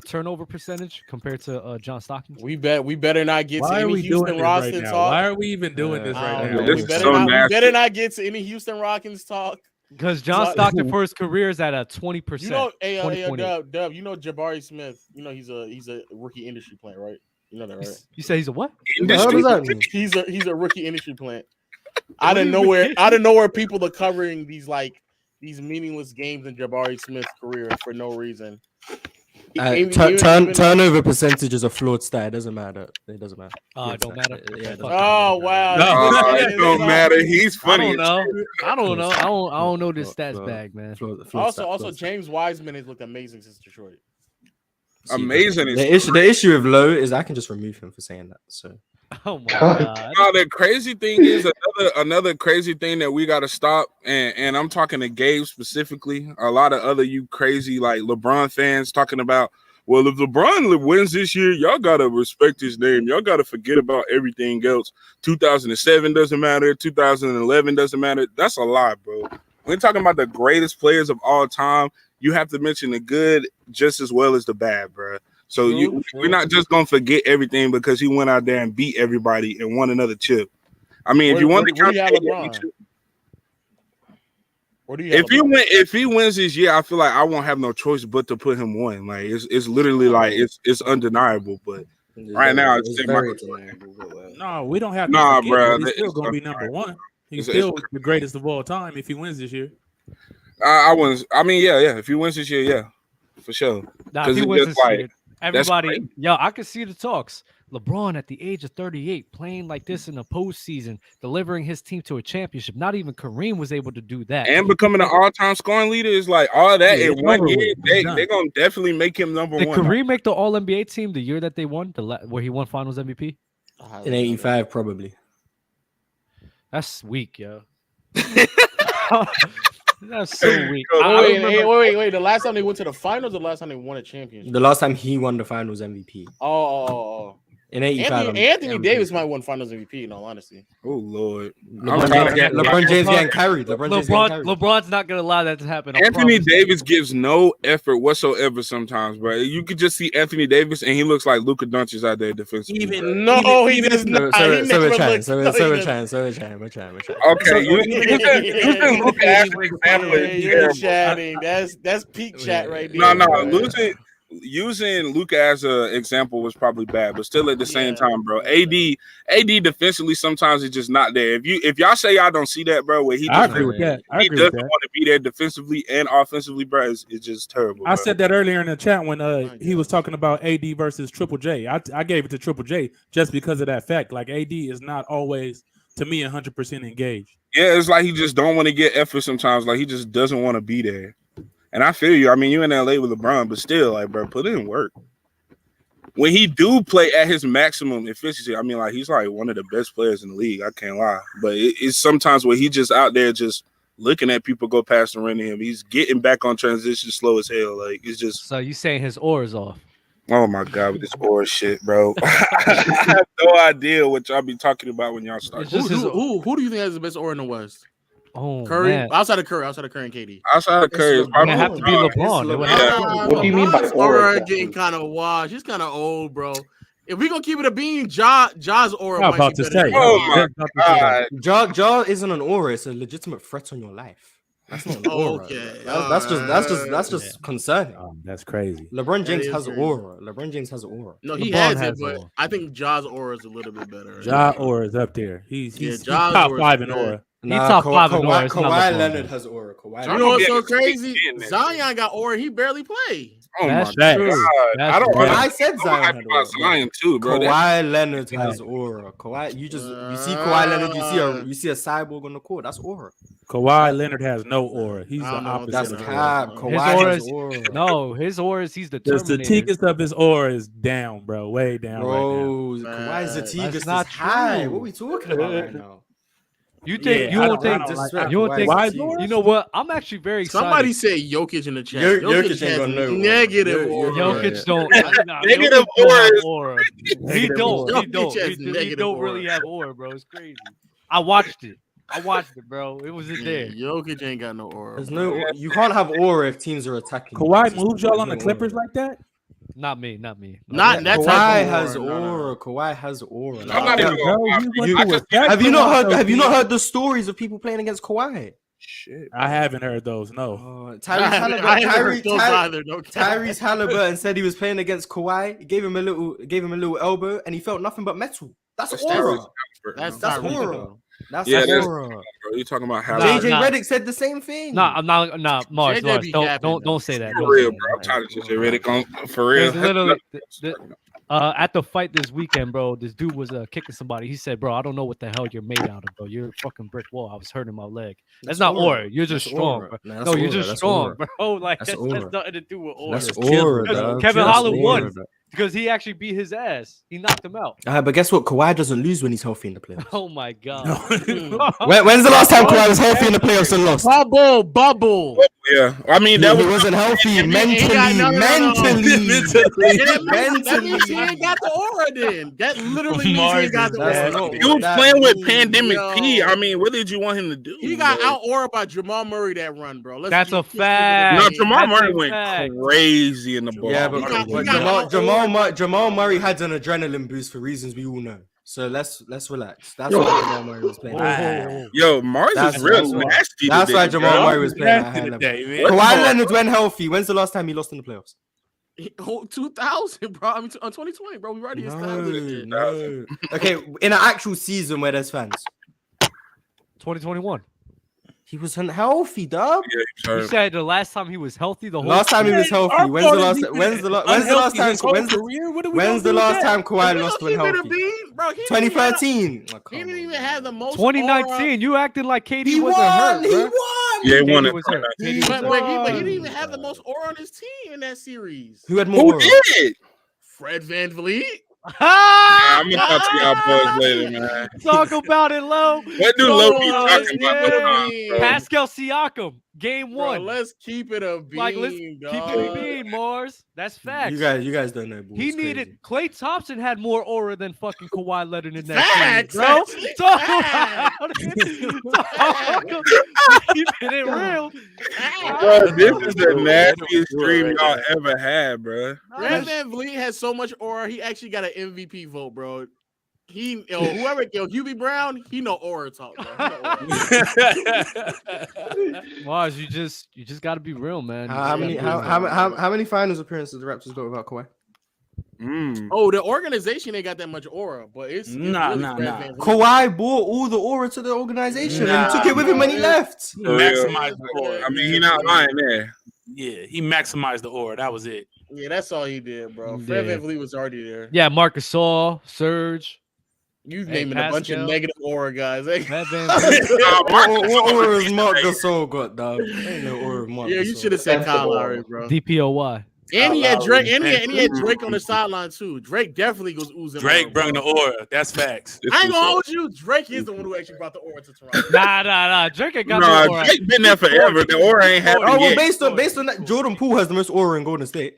turnover percentage compared to John Stockton? We better not get to why are any we doing Houston this right Rockets now? talk. Why are we even doing this right now? This We is better so not. We nasty. better not get to any Houston Rockets talk. Because John Stockton for his career is at a 20%. You know, hey, 20.8. Dub. You know Jabari Smith. You know he's a rookie industry plant, right? You know that, right? You say he's a what? What does that mean? He's a rookie industry plant. Out of nowhere, people are covering these meaningless games in Jabari Smith's career for no reason. Turnover percentage is a flawed stat. It doesn't matter. It doesn't matter. It don't matter. Yeah, it doesn't Oh wow! It don't matter. He's funny. I don't know. I don't know this stats bag, man. Also, James Wiseman has looked amazing since Detroit. Amazing. The issue with Lowe is I can just remove him for saying that. So. Oh my god! No, the crazy thing is another crazy thing that we got to stop, and I'm talking to Gabe specifically. A lot of other you crazy like LeBron fans talking about, well, if LeBron wins this year, y'all gotta respect his name. Y'all gotta forget about everything else. 2007 doesn't matter. 2011 doesn't matter. That's a lie, bro. We're talking about the greatest players of all time. You have to mention the good just as well as the bad, bro. So we're not just gonna forget everything because he went out there and beat everybody and won another chip. I mean, if you want to count if he wins this year, I feel like I won't have no choice but to put him one. Like it's literally like it's undeniable. But right now, it's very undeniable. No, we don't have to. Nah, bro, he's still gonna be number one. He's still the greatest of all time if he wins this year. I mean, yeah. If he wins this year, yeah, for sure. Nah, if he wins this year, everybody, I can see the talks. LeBron at the age of 38 playing like this in the postseason, delivering his team to a championship. Not even Kareem was able to do that. And becoming an all-time scoring leader is like all that in 1 year. They're going to definitely make him number one. Did Kareem make the All-NBA team the year that they won, where he won Finals MVP? In 85, probably. That's weak, yo. That's so weak. Wait. The last time they went to the finals, or the last time they won a championship? The last time he won the finals MVP. Oh. In 85. Anthony Davis might win finals MVP, in all honesty. Oh, Lord. LeBron James getting carried. LeBron's not going to allow that to happen. Anthony Davis gives no effort whatsoever sometimes, bro. You could just see Anthony Davis, and he looks like Luka Doncic out there defensively. He does not. So we're trying. Okay, using Luka as an example. You're chatting. That's peak chat right there. No. Using Luka as an example was probably bad, but still at the same time, bro. AD defensively sometimes it's just not there. If y'all say y'all don't see that, bro, where he doesn't want to be there defensively and offensively, bro, it's just terrible. I said that earlier in the chat when he was talking about AD versus Triple J. I gave it to Triple J just because of that fact. Like AD is not always, to me, 100% engaged. Yeah, it's like he just don't want to get effort sometimes. Like he just doesn't want to be there. And I feel you. I mean, you in LA with LeBron, but still, like, bro, put in work. When he do play at his maximum efficiency, I mean, like, he's like one of the best players in the league. I can't lie. But it's sometimes where he just out there just looking at people go past and run to him. He's getting back on transition slow as hell. Like, it's just. So you saying his aura's off? Oh my God, with this aura shit, bro. I have no idea what y'all be talking about when y'all start. Who do you think has the best aura in the West? Oh, Curry, man. outside of Curry and KD. Outside of Curry, it's probably have to be LeBron. What do you mean by aura? Getting kind of washed. He's kind of old, bro. If we gonna keep it a bean, Ja's aura. I'm about to say. Oh my God, Ja isn't an aura. It's a legitimate threat on your life. That's not an aura. Okay, that's just concerning. That's crazy. LeBron James has aura. LeBron James has aura. No, he has it, but I think Ja's aura is a little bit better. Ja aura is up there. He's top 5 in aura. He's top 5 in aura. Kawhi Leonard has aura. You know what's so crazy? Zion got aura. He barely played. Oh That's my true. God! I don't. I said Zion had aura. Zion too, bro. Kawhi Leonard has aura. Kawhi, you see Kawhi Leonard. You see a cyborg on the court. That's aura. Kawhi Leonard has no aura. He's the opposite. That's of cap. Kawhi has aura. No, his aura is he's the Zatigis of his aura is down, bro. Way down. Bro, right now. Kawhi Zatigis is not high. true. What are we talking about right now? You think you don't think you know what? I'm actually very excited. Somebody say Jokic in the chat. Jokic ain't got no negative aura. Jokic don't negative aura. He don't really have aura, bro. It's crazy. I watched it, bro. It was in there. Jokic ain't got no aura. There's no. You can't have aura if teams are attacking. Kawhi moves y'all on the Clippers like that? Not me. Not that Kawhi type of has aura. aura. Kawhi has aura. I'm not even Have you not heard the stories of people playing against Kawhi? Shit, I haven't heard those. No. Tyrese Halliburton said he was playing against Kawhi. He gave him a little elbow, and he felt nothing but metal. That's aura. That's That's Tyrese, aura. though. That's Yeah, that's aura. bro. You talking about how JJ Nah. Redick said the same thing. Nah, I'm not. Nah, Mars, JJ be capping, don't though. say that. for Don't real, say bro? I'm that. tired of JJ Redick for real. There's literally at the fight this weekend, bro. This dude was kicking somebody. He said, "Bro, I don't know what the hell you're made out of, bro. You're a fucking brick wall. I was hurting my leg. That's not aura. You're just That's strong, aura. bro. Nah, that's No, you're aura. just That's strong, aura. bro. Like That's that's aura. nothing to do with aura. That's aura, dog. Kevin That's Holland aura, won dog. because he actually beat his ass. He knocked him out. But guess what? Kawhi doesn't lose when he's healthy in the playoffs. Oh my god. When's the last time Kawhi was healthy in the playoffs and lost? Bubble. Yeah, I mean He that was wasn't healthy mentally. That means he ain't got the aura then. That literally means he ain't got the aura. He was playing with Pandemic P. I mean, what did you want him to do? He got out aura by Jamal Murray that run, bro. That's a fact. No, Jamal That's Murray a went fact. crazy in the ball. Yeah, but Jamal Murray had an adrenaline boost for reasons we all know. So let's relax. That's why Jamal Murray was playing. Yo, Mars is real nasty. That's why today, Jamal bro. Murray was playing at a high level. Kawhi Leonard when healthy. When's the last time he lost in the playoffs? 2000, bro. I mean, 2020, bro. We already established it. No. Okay, in an actual season where there's fans. 2021. He wasn't healthy, dog. Yeah, You said the last time he was healthy. The whole Last time he was healthy. When's the last time Kawhi lost when healthy? 2013. He didn't even have the most. 2019. You acting like KD He wasn't hurt. won. He bro. won. Yeah, he won KD it. was hurt. KD was But hurt. he didn't even have the most aura on his team in that series. Who had more? Who aura? did? Fred VanVleet. I'm gonna talk to y'all boys later, man. Talk about it, Low. What do Low be talking about? Yeah. Bro? Pascal Siakam, game Bro, one. let's keep it a beam, Like, let's keep it a beam, Mars. That's facts. You guys don't know. He needed Klay Thompson had more aura than fucking Kawhi Leonard in that Facts, series, bro. actually, Talk facts. about it. Keeping it real. Bro, this is the nastiest dream y'all ever had, bro. Fred VanVleet has so much aura. He actually got an MVP vote, bro. Hubie Brown, he know aura talk, bro. Mars, you just got to be real, man. How many finals appearances the Raptors got without Kawhi? Oh, the organization ain't got that much aura, but it's Nah. Kawhi brought all the aura to the organization and he took it with him when he left. He maximized the aura. I mean, he not lying there. Yeah, he maximized the aura. That was it. Yeah, that's all he did, bro. Fred VanVleet was already there. Yeah, Marcus Gasol, Serge. You naming a bunch of negative aura guys. What aura has Marc Gasol got, dog? Ain't no aura of Marc Yeah, you Gasol. should have said Kyle Lowry, bro. DPOY. And he had Drake, and he had Drake on the sideline too. Drake definitely goes oozing. Drake brought the aura. That's facts. I ain't gonna hold you. Drake is the one who actually brought the aura to Toronto. Nah. Drake ain't got no aura. Drake been there forever. The aura ain't happened Oh well, yet. based on that, Jordan Poole has the most aura in Golden State.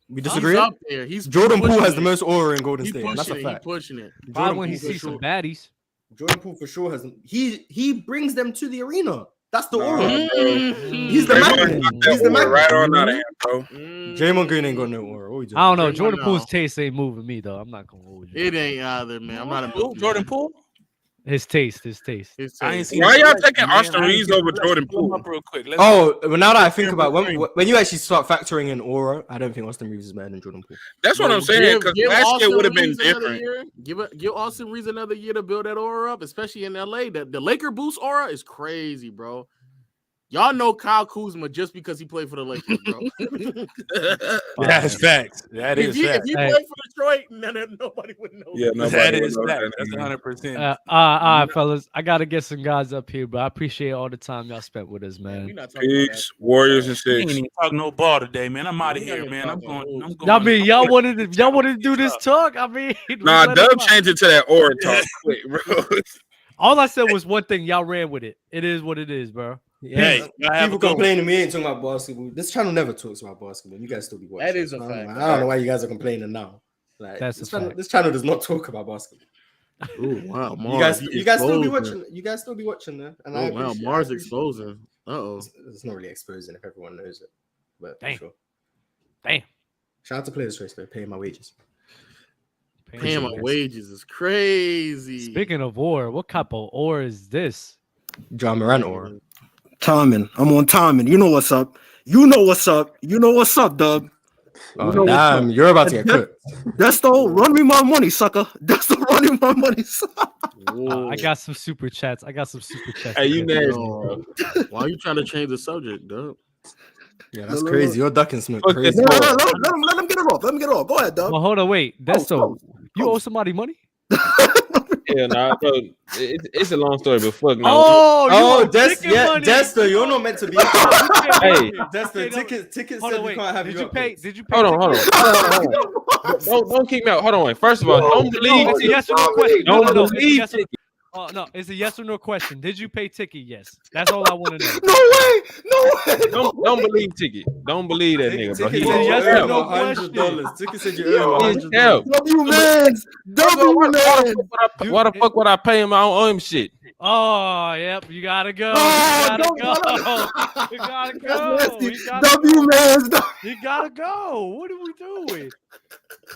We disagree. He's up there. He's Jordan Poole pushing has the it. most aura in Golden He State. That's a pushing it. fact. He pushing it. Probably when Poole he for sees sure. some baddies. Jordan Poole for sure has. He brings them to the arena. That's the aura. Mm-hmm. He's the magnet. He's the magnet. Right on out of him, bro. Draymond Green ain't got no aura. What we doing? I don't know. Draymond, Jordan no. Poole's taste ain't moving me though. I'm not gonna hold you. It ain't either, man. I'm not a Who? Jordan Poole? His taste. I ain't seen Why him y'all play, taking man. Austin I ain't Reeves seen him over play. Jordan Pull him Poole? up real quick. Let's Oh, well, now that I think about when you actually start factoring in aura, I don't think Austin Reeves is better than Jordan Poole. That's what I'm saying. Because last year would have been different. Give Austin Reeves another year to build that aura up, especially in LA. The Laker boost aura is crazy, bro. Y'all know Kyle Kuzma just because he played for the Lakers, bro. That's facts. That is If facts. you played for Detroit, nobody would know. Yeah, nobody That would is know facts. that. That's 100%. All right, fellas. I gotta get some guys up here, but I appreciate all the time y'all spent with us, man. We're not talking about that. Peace, Warriors and We ain't six. even talking no ball today, man. I'm out of here, man. I'm going. I mean, y'all wanted to do this talk. I mean, Nah, let Dub it fly. changed it to that aura talk quick, bro. All I said was one thing. Y'all ran with it. It is what it is, bro. Hey, People complaining we ain't talking about basketball. This channel never talks about basketball. You guys still be watching. That is a I don't fact. know. I don't know why you guys are complaining now. Like That's this a channel, fact. this channel does not talk about basketball. Oh wow, You guys still be watching. You guys still be watching there. And I Oh wow, appreciate- Mars I appreciate- exposing. Uh-oh. It's not really exposing if everyone knows it. But for Damn. sure. Damn. Shout out to Players Choice for paying my wages. Paying my wages is crazy. Speaking of ore, what type of ore is this? John Morant or Timing. I'm on timing. You know what's up. You know what's up. You know what's up, Dub. Oh, know what's damn, up. you're about to get cooked. Desto, run me my money, sucker. Desto, run me my money, sucker. I got some super chats. Hey, you nasty, bro. Why are you trying to change the subject, dog? Yeah, that's crazy. You're ducking smoke. No, Crazy. let him get it off. Let him get it off. Go ahead, dog. Well, hold on, wait. Desto, you owe somebody money? Yeah, no, it's a long story, but fuck no. Oh, Desto, you're not meant to be. Hey, Desto, tickets said we can't have you. Did you pay? Hold on. Don't kick me out. Hold on. First of all, don't believe. It's a yes or no question. Don't believe. Oh no, it's a yes or no question. Did you pay Ticket? Yes. That's all I want to know. No way. Don't believe Ticket. Don't believe that nigga, bro. Ticket said yes or no question. Ticket said you owe him $100. Why the fuck would I pay him? I don't owe him shit. Oh, yep. You gotta go. You gotta go. You gotta go. What are we doing?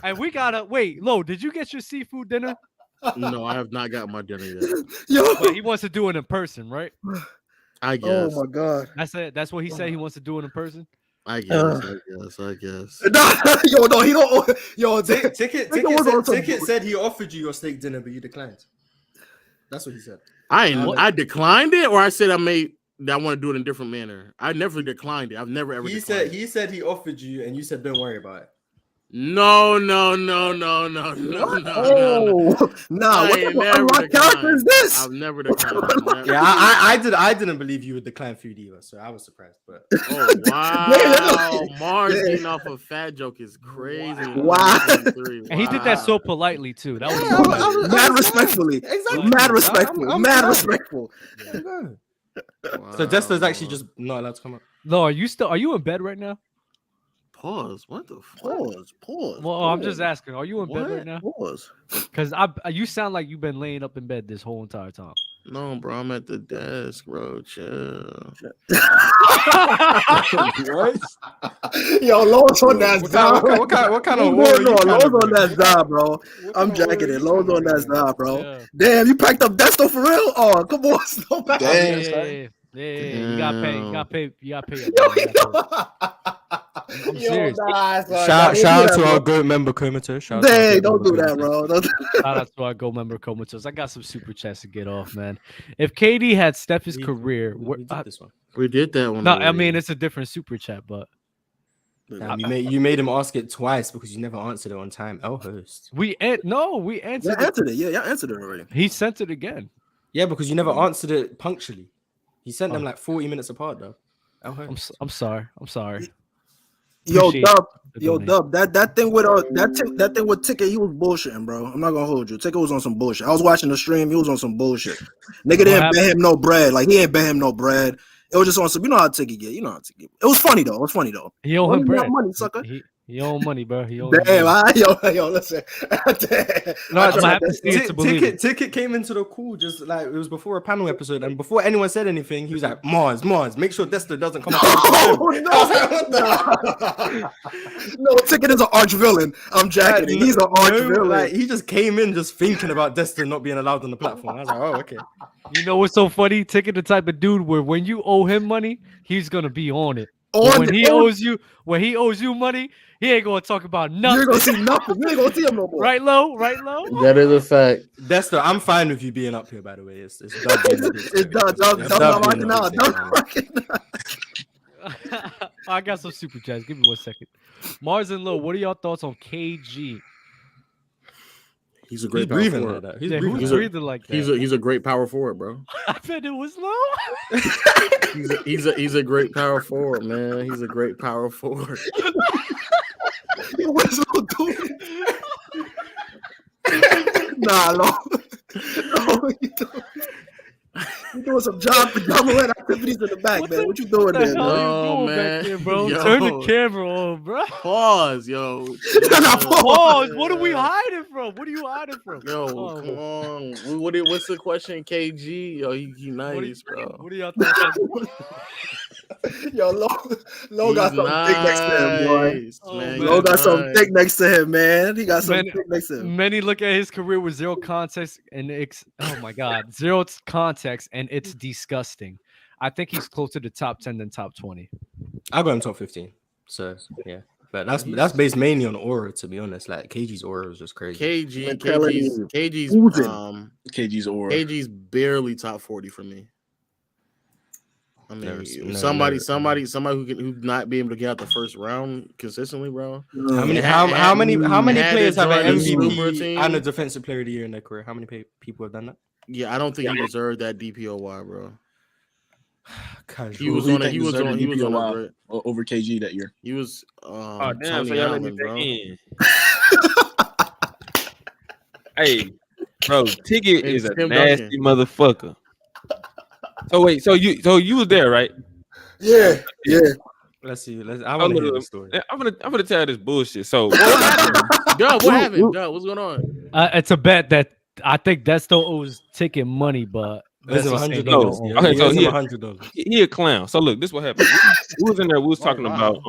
And we gotta wait. Lo, did you get your seafood dinner? No, I have not got my dinner yet. But he wants to do it in person, right? I guess. Oh my god. That's it. That's what he said. He wants to do it in person. I guess. Yo, no, he don't. Yo, Ticket said he offered you your steak dinner, but you declined. That's what he said. I declined it, or I said I want to do it in a different manner. I never declined it. I've never ever. He said he offered you, and you said don't worry about it. No. Oh, nah. What character is this? I've never declined. Yeah, I didn't believe you would decline food either, so I was surprised. But oh wow, Mars getting off a fat joke is crazy. Wow. And he did that so politely too. That was mad respectfully. Exactly. Mad respectful. Mad respectful. Yeah. So Desto's actually just not allowed to come up. No, are you in bed right now? Pause. What the fuck? Pause. Well, I'm just asking. Are you in bed right now? Pause. Because you sound like you've been laying up in bed this whole entire time. No, bro. I'm at the desk, bro. Chill. What? Yo, Lowe's on that job. What kind of Lowe's on that job, bro. I'm jacking it. Lowe's on that job, bro. Yeah. Damn, you packed up Desto for real? Oh, come on. Damn. Yeah, you gotta pay. I'm serious. Shout out to our GOAT member Comatose. Hey, don't do that, bro. Shout out to our GOAT member Comatose. I got some super chats to get off, man. If KD had Steph's career, we did this one. We did that one. No, I mean it's a different super chat, but you made him ask it twice because you never answered it on time. host. We answered it. Yeah, answered it already. He sent it again. Yeah, because you never answered it punctually. He sent them like 40 minutes apart, though. I'm sorry. Yo, Dub, that thing with that thing with Ticket, he was bullshitting, bro. I'm not gonna hold you. Ticket was on some bullshit. I was watching the stream. He was on some bullshit. Nigga didn't bet him no bread. Like he ain't bet him no bread. It was just on some. You know how Ticket get. It was funny though. He owe him bread. Money, sucker. He owe money, bro. He owe Damn, yo, listen. Ticket came into the call just like it was before a panel episode, and before anyone said anything, he was like, Mars, make sure Desto doesn't come up. No, Ticket is an arch villain. I'm jacking it. He's an arch villain. Like, he just came in just thinking about Desto not being allowed on the platform. I was like, oh, okay. You know what's so funny? Ticket the type of dude where when you owe him money, he's gonna be on it. When he owes you money, he ain't gonna talk about nothing. You ain't gonna see nothing. You ain't gonna see him no more. Right, low. That is a fact. Desto, I'm fine with you being up here. By the way, it's done. I got some super chats. Give me 1 second. Mars and Low, what are y'all thoughts on KG? He's a great breathing forward. like that. He's breathing like that. He's a great power forward, bro. I bet it was Low. he's a great power forward, man. He's a great power forward. What's Low doing? Nah, Low. No, you doing some job activities in the back, man. What you doing there, bro? Man, bro. Yo. Turn the camera on, bro. Pause, yo. Pause. What are we hiding from? What are you hiding from? Yo, come on. What's the question, KG? Yo, he nice, bro. What are y'all thinking? Yo, Lo got something thick next to him, boy. Lo got something thick next to him, man. He got something thick next to him. Many look at his career with zero context and zero context, and it's disgusting. I think he's closer to top 10 than top 20. I got him top 15. So yeah. But that's based mainly on aura, to be honest. Like KG's aura was just crazy. KG's aura. KG's barely top 40 for me. I mean, Never- somebody who not be able to get out the first round consistently, bro. How many players have an Super MVP team. and a defensive player of the year in their career? How many people have done that? Yeah, I don't think he deserved that DPOY, bro. Casual. He was on a over KG that year. He was damn, Tony so y'all let me Allen, back bro. in. Hey, bro, Ticket is a Tim nasty motherfucker. So wait, so you was there, right? Yeah. Let's see. I want to hear the story. I'm gonna tell this bullshit. So what happened? Duh, what's going on? It's a bet that I think Desto owes Ticket money, but Listen, Desto saying $100. he don't owe him. Okay, so He he owes him $100. He a clown. So look, this what happened. We was in there. We was talking about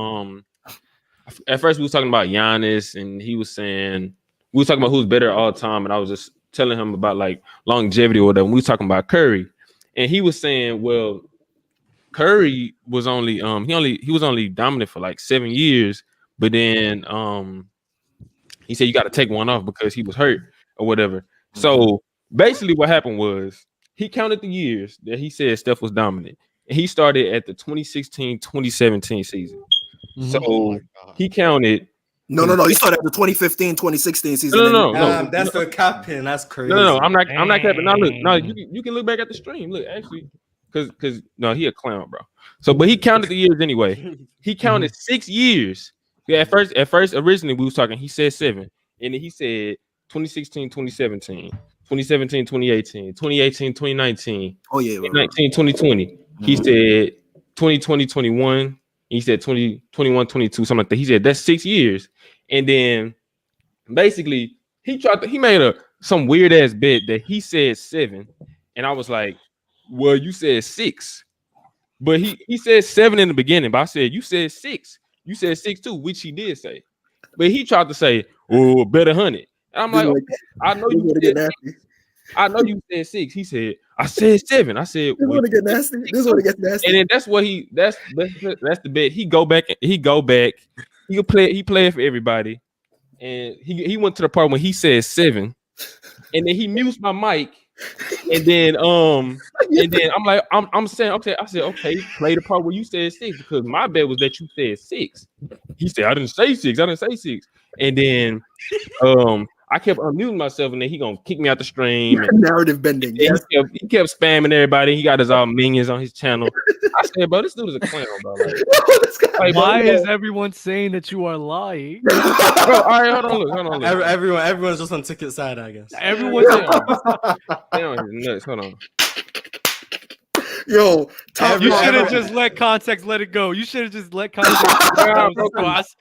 At first, we was talking about Giannis, and he was saying we was talking about who's better all time, and I was just telling him about like longevity or whatever. We was talking about Curry, and he was saying, well, Curry was only he was only dominant for like 7 years, but then he said you got to take one off because he was hurt or whatever. So basically, what happened was he counted the years that he said Steph was dominant, and he started at the 2016-2017 season. So he counted. No. He started at the 2015-2016 season. No. That's the capping. That's crazy. No. I'm not capping. No, look. No, you can look back at the stream. Look, actually, because no, he a clown, bro. So, but he counted the years anyway. He counted 6 years. Yeah, at first, originally we was talking. He said 7, and then he said 2016-2017, 2017-2018, 2018-2019. Oh yeah, 2019-2020. He said 2020-21. He said 2021-22, something like that. He said that's 6 years, and then basically he made some weird ass bet that he said 7, and I was like, well, you said 6, but he said 7 in the beginning, but I said you said 6. You said 6 too, which he did say, but he tried to say, oh, bet 100. And I'm like, okay, I know you said 6. I know you said 6. He said, I said 7. I said, this want to get nasty. This want to get nasty. And then that's what that's the bet. He go back. He play it for everybody. And he went to the part when he said 7, and then he mutes my mic. And then I'm like, I'm saying, okay, I said, okay, play the part where you said 6, because my bet was that you said 6. He said, I didn't say 6. And then I kept unmuting myself, and then he gonna kick me out the stream. Narrative bending. Yes. He kept spamming everybody. He got his all minions on his channel. I said, bro, this dude is a clown, bro. Like, why is everyone saying that you are lying? Bro, all right, hold on. Everyone's just on Ticket side, I guess. Everyone's nuts. Hold on. Yo, you should have just let context let it go. You should have just let context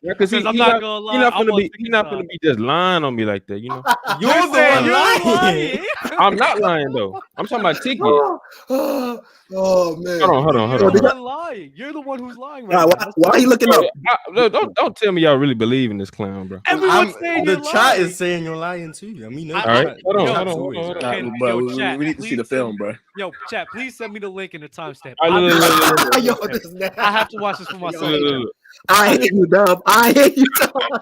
because I'm not gonna lie. He's not gonna be just lying on me like that, you know. You're lying. I'm not lying though. I'm talking about Ticket. Oh man. Hold on. You're lying. You're the one who's lying right now. Why are you looking up? Don't tell me y'all really believe in this clown, bro. Everyone's saying the you're chat lying. is saying you're lying too. I mean, all right, hold on. Bro, we need to see the film, bro. Yo, chat, please send me the link and the timestamp. I have to watch this for myself. I hate you, Dub. I hate you, Dub. I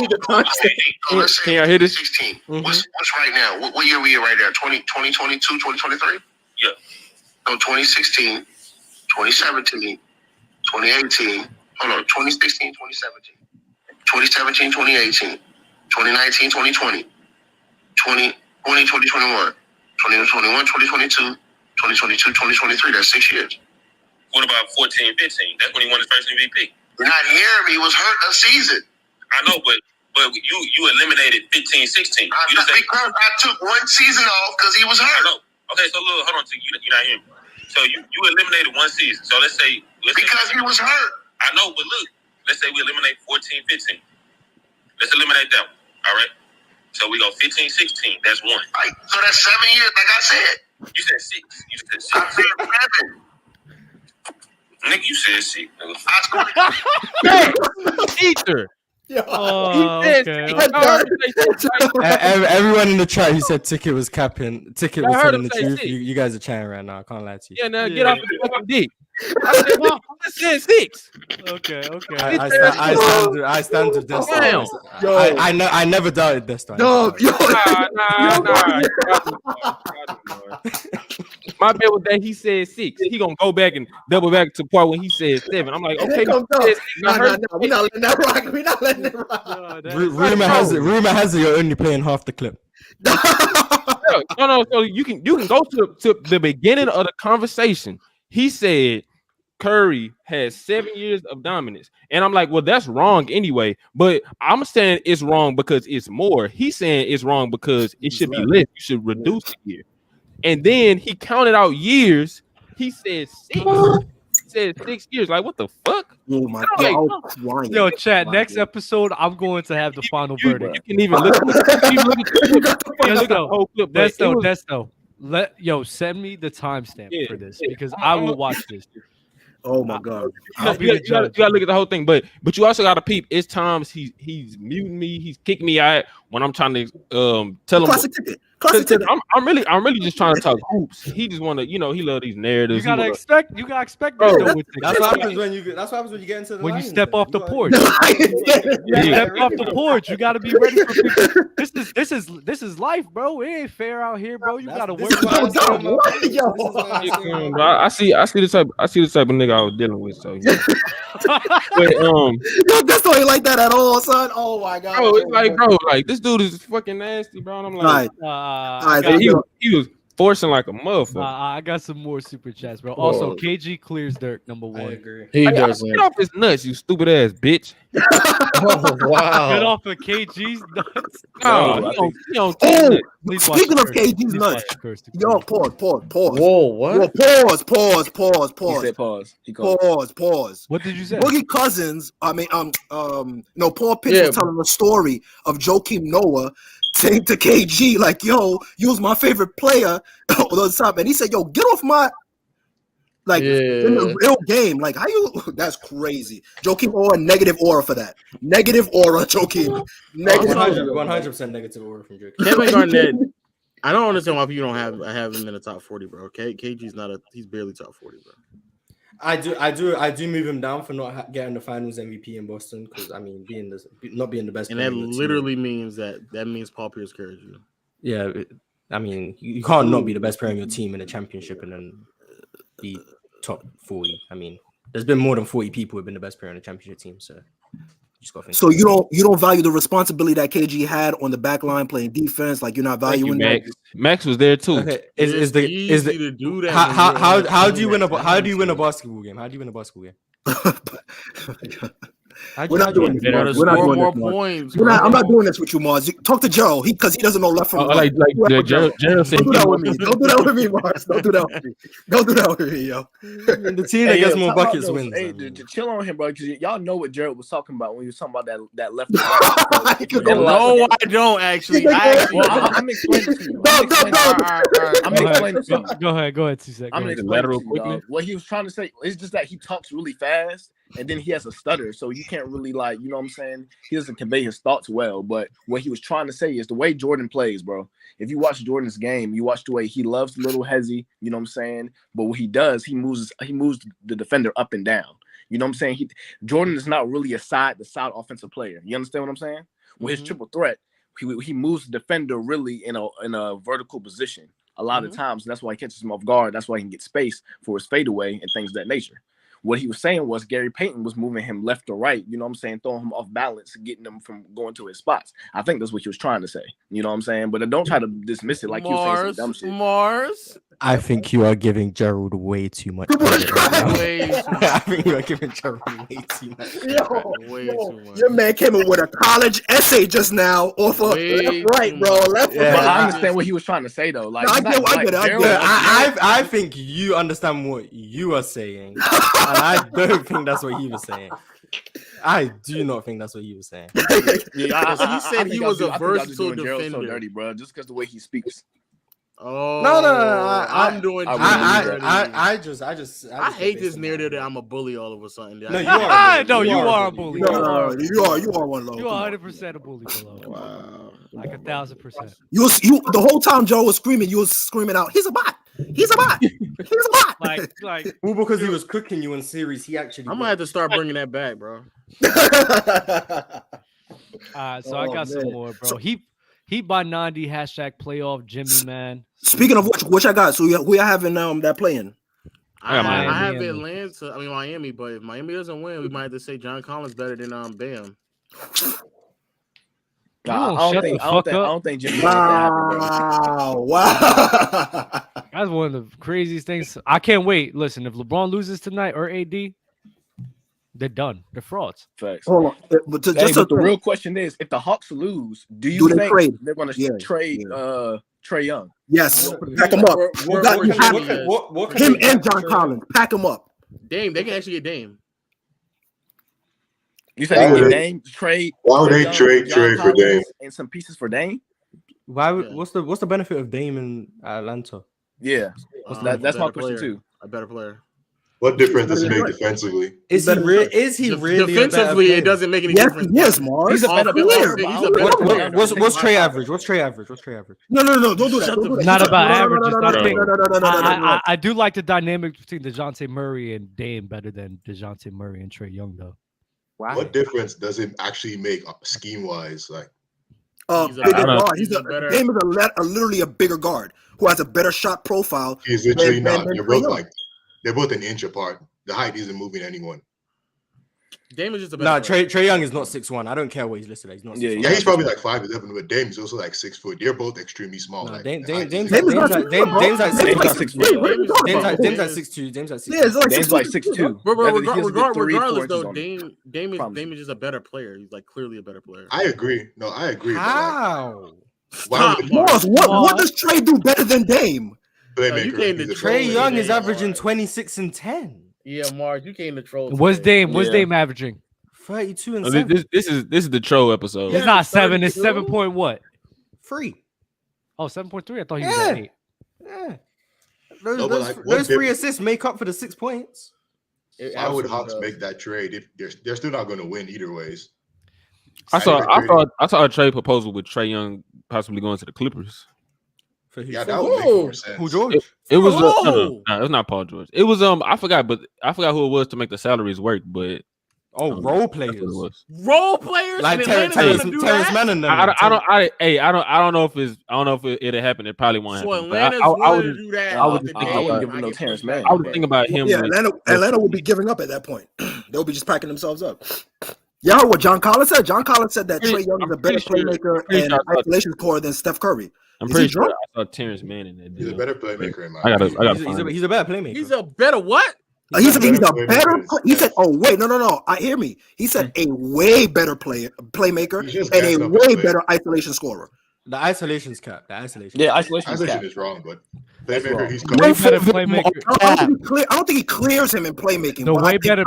need the timestamp. Can y'all hear this? 16. What's right now? What year we in right now? 2022, 2023? Yeah. So 2016, 2017, 2018. Hold on, 2016, 2017. 2017, 2018. 2019, 2020. 2020, 2021. 2021, 2022. 2022, 2023. That's 6 years. What about 14, 15? That's when he won his first MVP. You're not hearing me. He was hurt a season. I know, but you eliminated 15, 16. Because I took one season off because he was hurt. No. Okay, so look, hold on, you're not hearing me. So you eliminated one season. So let's say because he was hurt. I know, but look, let's say we eliminate 14, 15. Let's eliminate that one. All right. So we go 15, 16. That's one. Right. So that's 7 years, like I said. You said 6. You said 6. I said 7. Nigga, you said 6. Teacher. Everyone in the chat who said Ticket was capping. Ticket was telling the truth. You guys are chatting right now. I can't lie to you. Yeah, now get off the fucking dick. I said 6. Okay. I stand to Desto. I never doubted Desto. My bet was that he said 6. He gonna go back and double back to the part when he said 7. I'm like, okay, No, we're not letting that rock. We're not letting it rock. Rumor has it you're only playing half the clip. No. So you can go to the beginning of the conversation. He said Curry has 7 years of dominance, and I'm like, well, that's wrong anyway. But I'm saying it's wrong because it's more. He's saying it's wrong because it should be less. You should reduce the year. And then he counted out years. He said 6. He said 6 years. Like, what the fuck? Oh my God! Yo, chat. Next episode, I'm going to have the final verdict. You can even look at the whole clip. Desto. Send me the timestamp for this because I will watch this. Oh my God! You gotta look at the whole thing, but you also gotta peep. It's times he's muting me, he's kicking me out when I'm trying to tell him. I'm really just trying to talk hoops. He just want to, he love these narratives. You gotta expect. That's what happens when you get into the when line, you step off the then. porch. Step off the porch. You gotta be ready for people. This is life, bro. It ain't fair out here, bro. You gotta work. I see the type of nigga I was dealing with. So but that's not like that at all, son. Oh my God, bro, it's like, like this dude is fucking nasty, bro. And I'm like, he was forcing like a motherfucker. I got some more super chats, bro. Also, KG clears Dirk number 1. I agree. He doesn't. Get off his nuts, you stupid ass bitch. Oh wow. Get off of KG's nuts. He don't speaking of KG's nuts, yo, pause. Whoa, what? Pause. He said pause. Pause. What did you say? Boogie Cousins. Paul Pitts was telling a story of Joakim Noah saying to KG, like, yo, you was my favorite player all the time. And he said, yo, get off my, in the real game. Like, how you, that's crazy. Joakim aura, negative aura for that. Negative aura, Joakim. Negative 100% negative aura from Joakim. Kevin Garnett, I don't understand why people don't have him in the top 40, bro. KG's he's barely top 40, bro. I do move him down for not getting the Finals MVP in Boston because not being the best. And that literally means that means Paul Pierce carries you. Yeah, you can't not be the best player on your team in a championship and then be top 40. There's been more than 40 people who've been the best player on a championship team, so. So you don't value the responsibility that KG had on the back line playing defense, like you're not valuing that. Max was there too. Okay. Is easy to do that? How do you win a basketball game? How do you win a basketball game? We're not doing this. We're not doing more points. I'm not doing this with you, Mars. Talk to Gerald, because he doesn't know left from right. Gerald said, don't do that with me, Mars. Don't do that with me. Don't do that with me, yo. The team that gets more buckets wins. Hey, to chill on him, bro, because y'all know what Gerald was talking about when he was talking about that left. No, I don't actually. I'm explaining to you. I'm explaining to you. Go ahead, 2 seconds. I'm explaining to you, what he was trying to say is just that he talks really fast. And then he has a stutter, so you can't really you know what I'm saying? He doesn't convey his thoughts well. But what he was trying to say is the way Jordan plays, bro. If you watch Jordan's game, you watch the way he loves little hezzy, you know what I'm saying? But what he does, he moves the defender up and down. You know what I'm saying? Jordan is not really a side-to-side offensive player. You understand what I'm saying? With his triple threat, he moves the defender really in a vertical position a lot of times. And that's why he catches him off guard. That's why he can get space for his fadeaway and things of that nature. What he was saying was Gary Payton was moving him left or right, you know what I'm saying, throwing him off balance, getting him from going to his spots. I think that's what he was trying to say, you know what I'm saying? But don't try to dismiss it like you were saying some dumb shit. Mars. I think you are giving Gerald way too much credit right now. I think you are giving Gerald way too much credit. Your man came in with a college essay just now off of left right, bro. Left right. But I understand what he was trying to say, though. Like, I get it. I think you understand what you are saying. And I don't think that's what he was saying. I do not think that's what he was saying. He said he was a versatile defender. So dirty, bro, just because the way he speaks. Oh no! I'm doing. I just hate this narrative that I'm a bully all of a sudden. No, you are. You are a bully. No, you are one low. You are 100% a bully, below. Wow, like 1,000%. You the whole time Joe was screaming. You was screaming out, "He's a bot! He's a bot. He's a bot. Like. Well, because he was cooking you in series, he actually. I might have to start bringing that back, bro. So I got some more, bro. He by 90 hashtag playoff Jimmy, man. Speaking of which I got. So who y'all having that playing? I have Atlanta. I mean Miami, but if Miami doesn't win, we might have to say John Collins better than Bam. I don't think Jimmy. Wow. That's one of the craziest things. I can't wait. Listen, if LeBron loses tonight or AD, they're done. They're frauds. Facts. Hold on. But the real question is, if the Hawks lose, do you think they're going to trade Trae Young? Yes. Pack him up. Him and John Collins. Pack him up. Dame. They can actually get Dame. You said they get Dame trade. Why would they trade for Dame and some pieces for Dame? Why? What's the benefit of Dame in Atlanta? Yeah, that's my question too. A better player. What difference does it make defensively? Is he really defensively? It doesn't make any difference. Yes, Mars. He's a better player. What's Trae average? What's Trae average? No, don't do that. Not about averages. I do like the dynamic between DeJounte Murray and Dame better than DeJounte Murray and Trae Young, though. Wow. What difference does it actually make scheme wise? Like, Dame is literally a bigger guard who has a better shot profile. He's literally not. They're both an inch apart. The height isn't moving anyone. Dame is just a better Trae Young is not 6'1". I don't care what he's listed at. He's not 6'1". Yeah, he's probably like 5'11", but Dame is also like 6 foot. They're both extremely small. No, like, Dame's like 6'2". Dame's like 6'2". Yeah, Dame's like 6'2". Regardless, though, Dame is just a better player. He's like clearly a better player. I agree. No, I agree. How? Mars, what does Trae do better than Dame? Trae Young is averaging 26 and 10. Yeah, Mars, you came to troll. What's Dame averaging? 32 and 7. This is the troll episode. It's not 7. It's 7 point what? 3. Oh, 7.3. I thought he was at 8. Yeah. Those 3 assists make up for the 6 points. Why would Hawks make that trade? They're still not going to win either ways. I saw a trade proposal with Trae Young possibly going to the Clippers. Yeah, that would make more sense. Who, George? It was no, it was not Paul George. It was I forgot who it was to make the salaries work, but role players. Role players like Terrence Mann and them. I don't know if it'll happen. It probably won't happen. I would do that. I wouldn't give no Terrence Mann. I would think about him. Yeah, Atlanta would be giving up at that point. They'll be just packing themselves up. You heard what John Collins said? John Collins said that Trae Young is a better playmaker and isolation scorer than Steph Curry. I'm pretty sure I saw Terrence Mann in that deal. He's a better playmaker in my opinion. He's a better playmaker. He's a better what? He's a better. He said, "Oh wait, no. I hear me." He said a way better playmaker, and a way better isolation scorer. The isolation's cap. Isolation is wrong, but playmaker, he's way better playmaker. I don't think he clears him in playmaking. The way better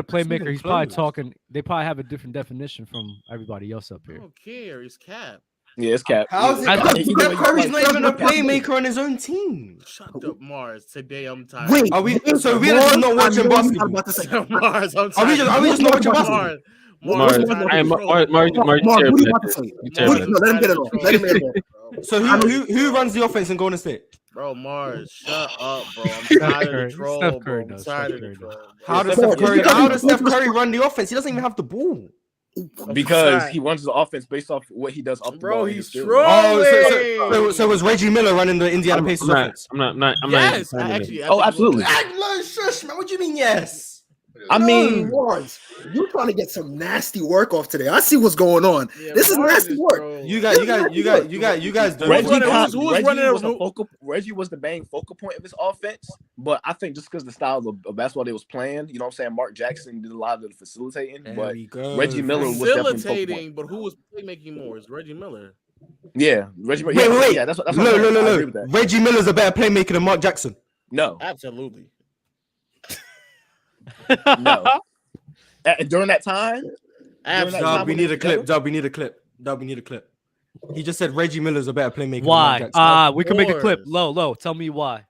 playmaker. He's probably talking. They probably have a different definition from everybody else up here. I don't care. It's cap. Yeah, it's cap. How's it? Steph Curry's not even a playmaker on his own team. Shut up, Mars. Today I'm tired. Wait, are we? So we're just not watching basketball. Mars, I'm tired. Are we just not watching basketball? Mars, what do you want to say? No, let him get it off. So who runs the offense in Golden State? Bro, Mars, shut up, bro. I'm tired of the troll, bro. I'm tired of the troll. How does Steph Curry run the offense? He doesn't even have the ball. Because he runs the offense based off what he does off the ball. He's trolling. So was Reggie Miller running the Indiana Pacers offense? I'm not. Yes, actually. Oh, absolutely. Shush, man. What do you mean, yes? I mean, Lawrence, you're trying to get some nasty work off today. I see what's going on. Yeah, this is nasty work. You guys. Reggie was the main focal point of his offense, but I think just because the style of basketball they was playing, you know what I'm saying? Mark Jackson did a lot of the facilitating, but Reggie Miller was facilitating. But who was playmaking more? Is Reggie Miller? Yeah, Reggie Miller. Wait. Yeah, that's no. Reggie Miller's a better playmaker than Mark Jackson. No, absolutely. No. During that time, we need a clip. He just said Reggie Miller's a better playmaker. Why? We can make a clip. Low. Tell me why.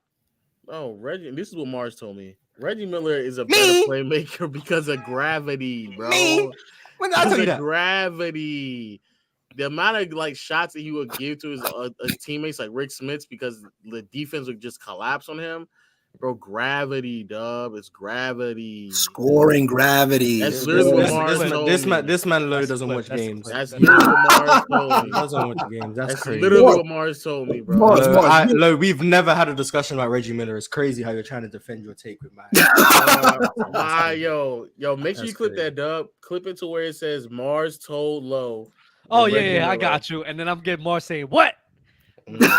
Oh, Reggie. This is what Mars told me. Reggie Miller is a better playmaker because of gravity, bro. Me? When did I tell you that? Gravity. the amount of like shots that he would give to his teammates like Rick Smits because the defense would just collapse on him. Bro, gravity, dub. It's gravity. Scoring gravity. That's literally what Mars told me. This man Low doesn't watch games. That's literally what Mars told me. He doesn't watch games. That's crazy. Literally what Mars told me, bro. Low, we've never had a discussion about Reggie Miller. It's crazy how you're trying to defend your take with man. Yo, make sure you clip that, dub. Clip it to where it says Mars told Low. Oh yeah, I got you. And then I'm getting Mars saying what?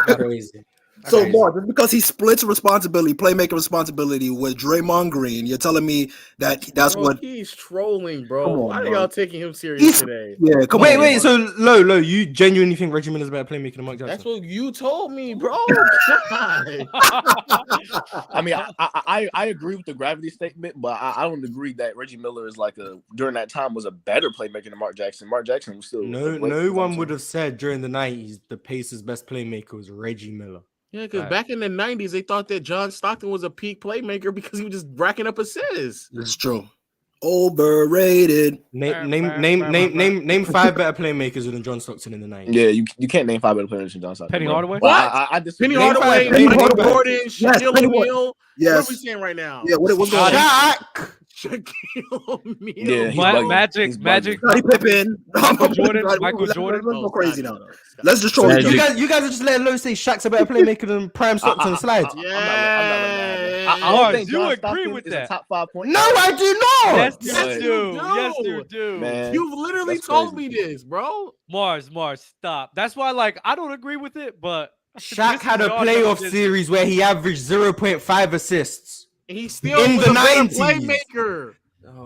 Crazy. So, Mark, just because he splits responsibility, playmaker responsibility with Draymond Green, you're telling me that that's what he's trolling, bro. Come on, Why are bro. y'all taking him serious today? Yeah, come wait, on. wait. So Low, you genuinely think Reggie Miller's a better playmaker than Mark Jackson? That's what you told me, bro. God. I mean, I agree with the gravity statement, but I don't agree that Reggie Miller is like during that time was a better playmaker than Mark Jackson. Mark Jackson was still no one would have said during the 90s the Pacers' best playmaker was Reggie Miller. Yeah, because back in the 90s, they thought that John Stockton was a peak playmaker because he was just racking up assists. It's true. Overrated. Name 5 better playmakers than John Stockton in the 90s. Yeah, you can't name 5 better players than John Stockton. Penny Hardaway? What? I Penny name Hardaway, Michael Jordan, Shaquille O'Neal. Yes. What are we saying right now? Yeah, what's going on? Shaquille O'Neal. Yeah, he's bugging. Magic. Scottie Pippen. Michael Jordan. Let's go crazy now. Let's just show you guys are just letting Low say Shaq's a better playmaker than Prime Stockton and Slides. I don't think you John agree Stockton with is that. a top 5 point. No, I do not. Yes, you do. Yes, you do. Man, You've literally that's told crazy. me this, bro. Mars, stop. That's why, like, I don't agree with it, but Shaq had a playoff series where he averaged 0.5 assists. He still in was the a better 90s. playmaker.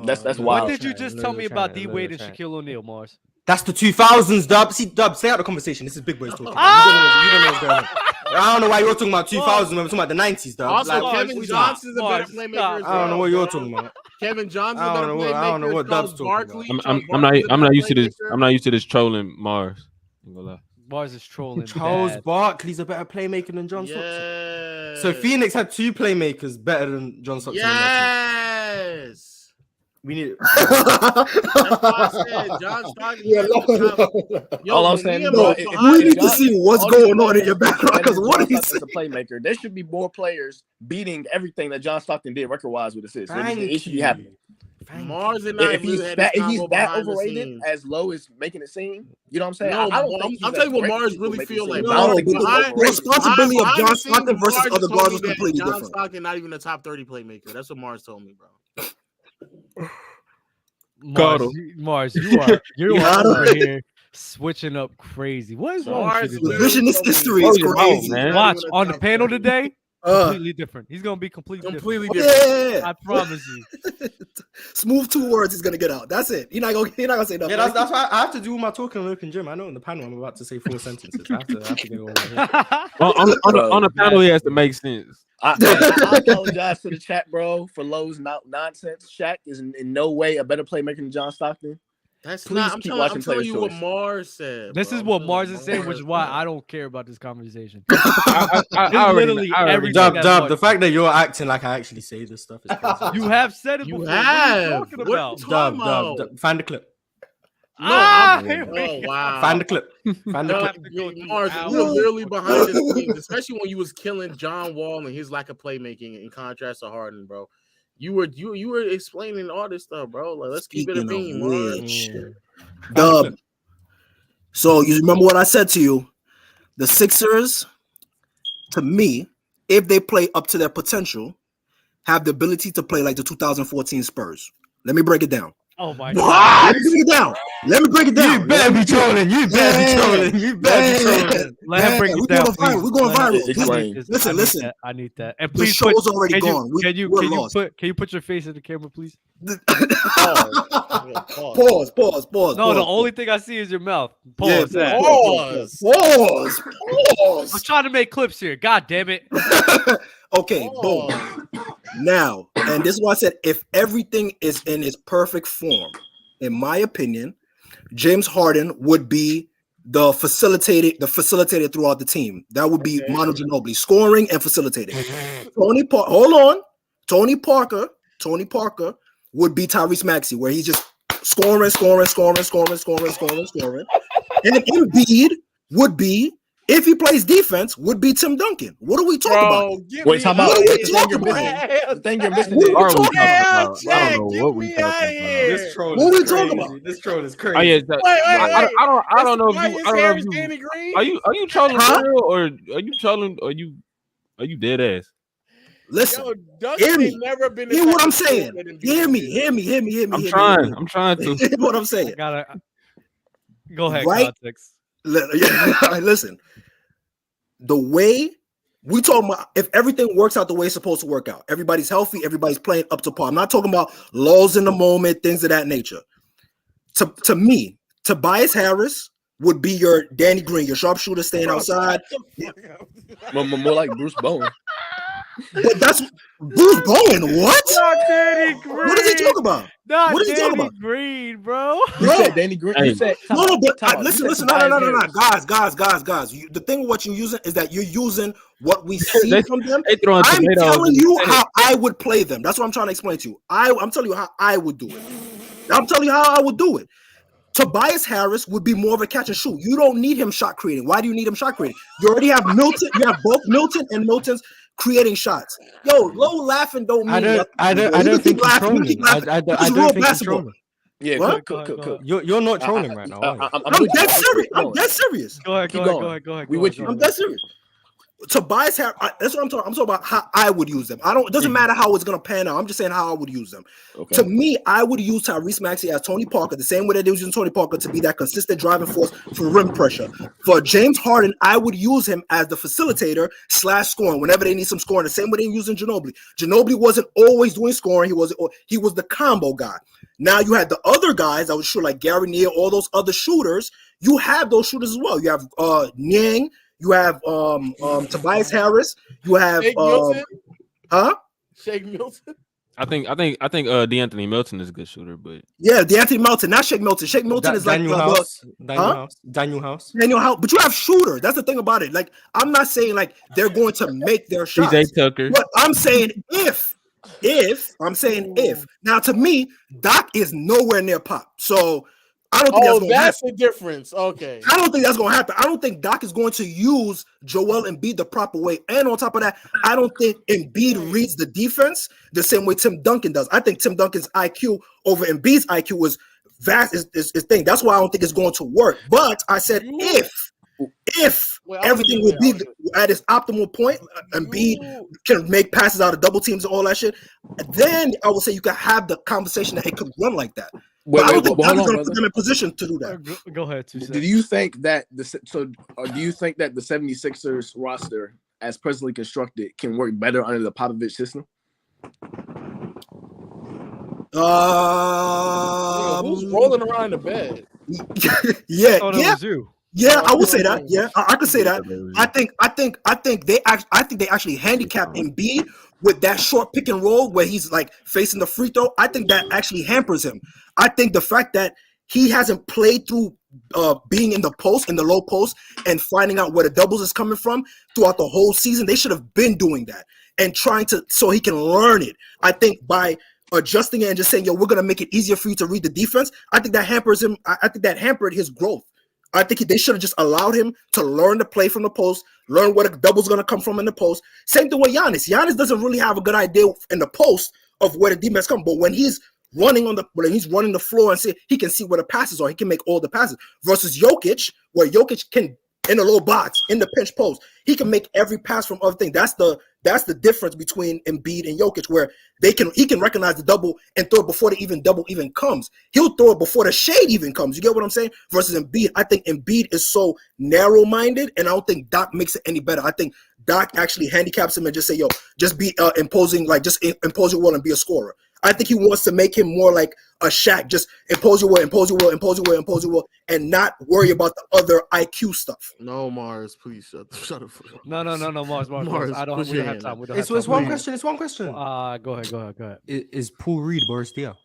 That's wild. What did you just tell me about D Wade and Shaquille O'Neal, Mars? That's the 2000s, Dub. See, Dub, stay out of the conversation. This is Big Boys talking. You don't know what's going on. I don't know why you're talking about 2000s when we're talking about the 90s, Dub. Also, Like, Kevin Johnson's a better playmaker. As well, I don't know what you're talking about. Kevin Johnson's a better playmaker. I don't know what Charles Dub's talking Barkley. about. I'm not used to this. I'm not used to this trolling Mars. I'm gonna lie. Mars is trolling. Charles bad. Barkley's a better playmaker than John Stockton. So Phoenix had 2 playmakers better than John Stockton. Yes. We need. That's why I said John Stockton. Yeah, all I'm saying is, we need to see what's going on in your background because what he's saying. A playmaker. There should be more players beating everything that John Stockton did record-wise with assists. It should be happening. Mars and if he's that overrated as Low is making it seem, you know what I'm saying? No, I don't think I'll tell you what Mars really feel like. No, the responsibility of John Stockton versus other guards is completely John different. Stockton not even a top 30 playmaker. That's what Mars told me, bro. Mars, you are over here switching up crazy. What is wrong with you today? Revisionist history is crazy. Watch on the panel today. Completely different. He's gonna be completely different. Yeah. I promise you. Smooth 2 words he's gonna get out. That's it. You're not gonna say nothing. Yeah, that's why I have to do all my talking in the open gym. I know in the panel I'm about to say 4 sentences. I have to go over here. on the panel, he has to make sense. I apologize to the chat, bro, for Low's nonsense. Shaq is in no way a better playmaker than John Stockton. That's Please not. I'm keep telling watching you Players' what Choice. Mars said. This bro. is what Mars is saying, which is why I don't care about this conversation. I Literally everything. Dub, the fact that you're acting like I actually say this stuff is crazy. You have said it You before. have. What are you talking about? Dub, find the clip. Oh wow! Find the clip. Find the clip. Mars, you were literally behind the scenes, especially when you was killing John Wall and his lack of playmaking in contrast to Harden, bro. You were explaining all this stuff, bro. Like, let's keep it a beam, Mars. Dub. So you remember what I said to you? The Sixers, to me, if they play up to their potential, have the ability to play like the 2014 Spurs. Let me break it down. Oh my God! Let me break it down. Let me break it down. You better be trolling. You better be trolling. You better be trolling. Let him break it down. We're going viral. Listen. I need that. And The please, show's already gone. Can you put your face in the camera, please? Pause. No, the only thing I see is your mouth. Pause. Yeah, Pause. Pause. I'm trying to make clips here. God damn it. Okay, boom. Now, and this is why I said if everything is in its perfect form, in my opinion, James Harden would be the facilitator throughout the team. That would be Manu Ginobili, scoring and facilitating. Tony Parker would be Tyrese Maxey, where he's just scoring. And Embiid would be, if he plays defense, would be Tim Duncan. What are we talking about? Wait, time out. What are we The talking thing you're about? missing. The thing you're missing What is are we talking about? I don't know what we talking about. This troll What is we talking crazy. about? This troll is Oh, crazy. yeah, I don't know if you. I don't know if you. Danny Green? Are you trolling Huh? for real or are you trolling? Are you dead ass? Listen, Yo, Duncan hear me. ain't never been the Hear what type I'm of scorer saying. that Embiid Hear me. is. Hear me. Hear me. Hear me. I'm hear me, trying. hear me. I'm trying to. Hear what I'm saying. Go ahead, Right? context. Listen, the way we talking about, if everything works out the way it's supposed to work out, everybody's healthy, everybody's playing up to par. I'm not talking about lulls in the moment, things of that nature. To me, Tobias Harris would be your Danny Green, your sharpshooter staying outside. More like Bruce Bowen. But that's Bruce Bowen. What? Not Danny Green. What is he talking about? Not What is he talking Danny about? Green, bro. You said Danny Green. You said No, but time out. listen, You said no, Tobias Harris. guys. The thing with what you're using is that you're using what we see They- from them. they throwing I'm tomatoes telling in you the how I would play them. That's what I'm trying to explain to you. I'm telling you how I would do it. I'm telling you how I would do it. Tobias Harris would be more of a catch and shoot. You don't need him shot creating. Why do you need him shot creating? You already have Milton. You have both Milton and Milton's creating shots. Yo, low laughing don't mean nothing. I don't think you're trolling. I don't think you're trolling. Yeah, What? cook. You're not trolling right now. Are you? I'm dead serious. I'm dead serious. Go ahead. We with you. I'm dead serious. Tobias Harris, that's what I'm talking. I'm talking about how I would use them. It doesn't matter how it's gonna pan out. I'm just saying how I would use them. Okay. To me, I would use Tyrese Maxey as Tony Parker, the same way that they was using Tony Parker to be that consistent driving force for rim pressure. For James Harden, I would use him as the facilitator / scoring whenever they need some scoring. The same way they were using Ginobili. Ginobili wasn't always doing scoring. He was the combo guy. Now you had the other guys. I was sure like Gary Neal, all those other shooters. You have those shooters as well. You have Niang. You have Tobias Harris. You have Shake Milton? Shake Milton. I think DeAnthony Milton is a good shooter, but yeah, DeAnthony Milton, not Shake Milton. Shake Milton is Daniel like House. Daniel House. But you have shooters. That's the thing about it. Like I'm not saying like they're going to make their shots. PJ Tucker. But I'm saying if now to me, Doc is nowhere near Pop. So I don't think that's going to happen. The difference. Okay. I don't think that's going to happen. I don't think Doc is going to use Joel Embiid the proper way. And on top of that, I don't think Embiid reads the defense the same way Tim Duncan does. I think Tim Duncan's IQ over Embiid's IQ was vast. Is thing. That's why I don't think it's going to work. But I said if everything will be at its optimal point, Embiid can make passes out of double teams and all that shit, then I would say you can have the conversation that it could run like that. But I don't think Doc is going to put them in position to do that. Go ahead. Do you think that do you think that the 76ers roster, as presently constructed, can work better under the Popovich system? Who's rolling around in the bed? Yeah, Yeah, I would say that. Yeah, I could say that. I think they actually handicap Embiid with that short pick and roll where he's like facing the free throw. I think that actually hampers him. I think the fact that he hasn't played through being in the low post, and finding out where the doubles is coming from throughout the whole season, they should have been doing that and trying to so he can learn it. I think by adjusting it and just saying, yo, we're gonna make it easier for you to read the defense, I think that hampers him. I think that hampered his growth. I think they should have just allowed him to learn to play from the post, learn where the double's going to come from in the post. Same thing with Giannis. Giannis doesn't really have a good idea in the post of where the defense comes, but when he's running the floor and he can see where the passes are, he can make all the passes. Versus Jokic, where Jokic can in the low box, in the pinch post, he can make every pass from other things. That's the difference between Embiid and Jokic, where he can recognize the double and throw it before the double even comes. He'll throw it before the shade even comes. You get what I'm saying? Versus Embiid, I think Embiid is so narrow-minded, and I don't think Doc makes it any better. I think Doc actually handicaps him and just say, yo, just be imposing, like just impose your will and be a scorer. I think he wants to make him more like a Shaq, just impose your will, and not worry about the other IQ stuff. No, Mars, please shut the fuck up. No, Mars. I don't. We don't have time. It's one question. It's one question. Go ahead. Is Poole Reed Boris Diaw?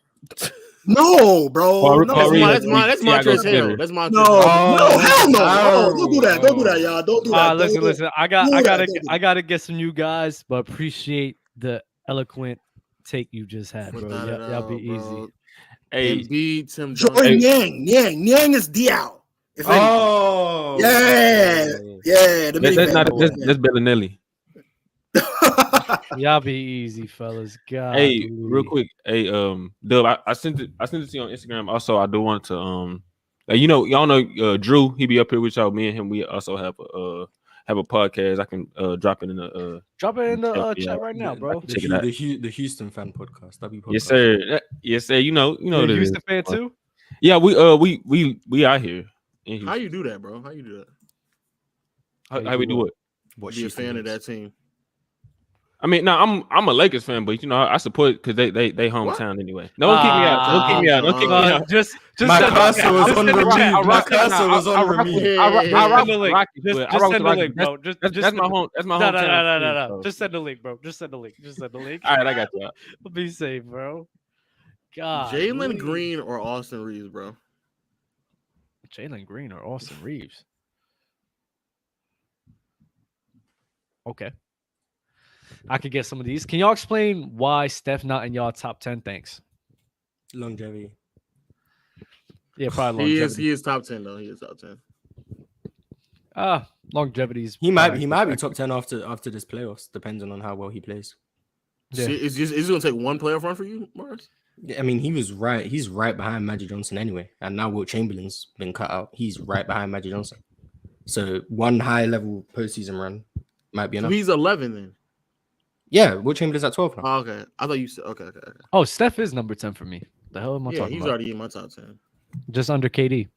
No, bro. That's Montrezl Harrell. That's Montrezl. No, hell no. Don't do that, y'all. Don't do that. Listen. I gotta get some new guys, but appreciate the eloquent take you just had, bro. That'll be easy. Hey, Embiid, Tim Jordan Niang is Diaw. If anything. Oh, Yeah. That's Bellinelli. Y'all be easy, fellas. God. Hey, real quick. Hey, Dub, I sent it to you on Instagram. Also, I do want to y'all know Jrue, he be up here with y'all. Me and him, we also have a podcast. I can drop it in the chat right now, bro. Check it out. The Houston fan podcast. W podcast. Yes, sir. Yes, sir. You know You're a Houston fan too? Yeah, we out here. How you do that, bro? How you do that? How we do it? Be a fan of that team. I mean, no, I'm a Lakers fan, but I support because they hometown anyway. No one kick me out. Don't kick me out. Don't kick me out. Just my cursor was on the read. My cursor was on the read. I rock the Rockets. Just send the link, bro. That's my home. That's my hometown. No. Just send the link, bro. Just send the link. All right, I got you. Be safe, bro. God. Jalen Green or Austin Reeves, bro? Jalen Green or Austin Reeves? Okay. I could get some of these. Can y'all explain why Steph not in y'all top 10? Thanks. Longevity. Yeah, probably longevity. He is top 10 though. He is top 10. Longevity's. He might be top 10 after this playoffs, depending on how well he plays. Yeah. Is it gonna take one playoff run for you, Mars? I mean, he's right behind Magic Johnson anyway, and now Wilt Chamberlain's been cut out. He's right behind Magic Johnson, so one high level postseason run might be enough. So he's 11 then. Yeah, Wilt Chamberlain's at 12 now. Oh, okay, I thought you said okay. Oh, Steph is number 10 for me. The hell am I talking about? Yeah, he's already in my top 10. Just under KD.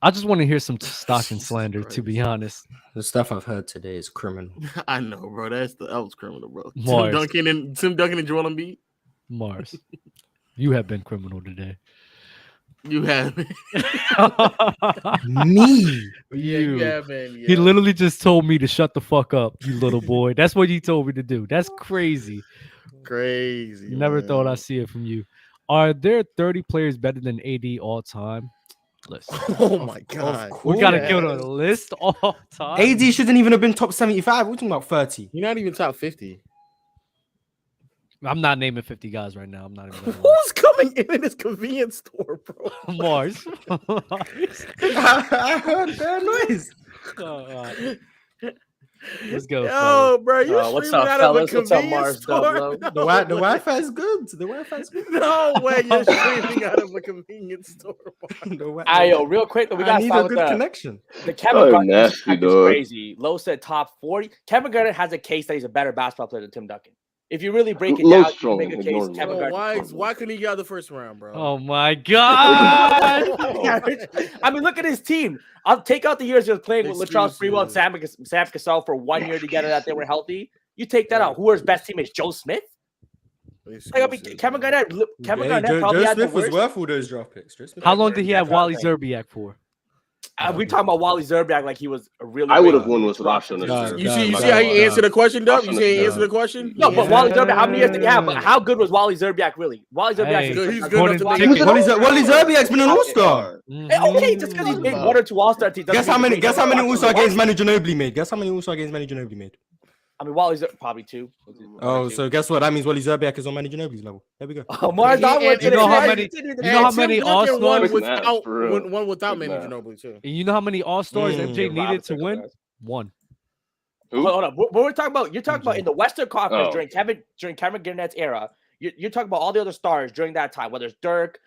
I just want to hear some Stockton slander, to be honest. The stuff I've heard today is criminal. I know, bro. That was criminal, bro. Mars. Tim Duncan and Joel Embiid. Mars, you have been criminal today. You have me. Yeah, you have been. Yeah. He literally just told me to shut the fuck up, you little boy. That's what he told me to do. That's crazy. Crazy. Never thought I'd see it from you. Are there 30 players better than AD all time? List. Oh my god. We gotta give it a list all time. AD shouldn't even have been top 75. We're talking about 30. You're not even top 50. I'm not naming 50 guys right now. I'm not even. Who's coming in this convenience store, bro? Mars. I heard their noise. Let's go. Yo, bro, you what's streaming up, out fellas? of a What's up, convenience Mars? store? The Wi-Fi is good. The Wi-Fi is good. No way, you're streaming out of a convenience store. Ayo, real quick, though, we got I need to a good connection. The Kevin Garnett nasty, is dog. crazy. Low said top 40. Kevin Garnett has a case that he's a better basketball player than Tim Duncan. If you really break it Low down, you strong, make a case. ignore Kevin him. Garnett. Why couldn't he get out of the first round, bro? Oh my god! I mean, look at his team. I'll take out the years he was playing with Latrell Sprewell and Sam Cassell for 1 year together that they were healthy. You take that out. Who are his best teammates? Joe Smith? Like, I mean, Kevin Garnett probably Joe had Smith the was worst. worth all those draft picks. How long did he have Wally Zerbiak for? We talking about Wally Zerbiak like he was a really. I would have won with Rosh. You see how he answered the question, Dub? You see how he answered the question? No, but Wally Zerbiak, how many years did he have? But how good was Wally Zerbiak really? Wally Zerbiak He's good enough to make Wally Zerbiak's been an all-star. Okay, just because he's made 1 or 2 All-Star teams. Guess how many all-star games Manu Ginobili made? Guess how many all-star games Manu Ginobili made? I mean, Wally's probably 2. Oh, so guess what? That means Wally Zerbiak is on Manu Ginobili's level. There we go. Oh, Mars, you know how many all-stars? One without Manu Ginobili too. And you know how many all-stars MJ needed to win? 1. Hold on. What we're talking about? You're talking about in the Western Conference during Kevin Garnett's era. You're talking about all the other stars during that time, whether it's Dirk,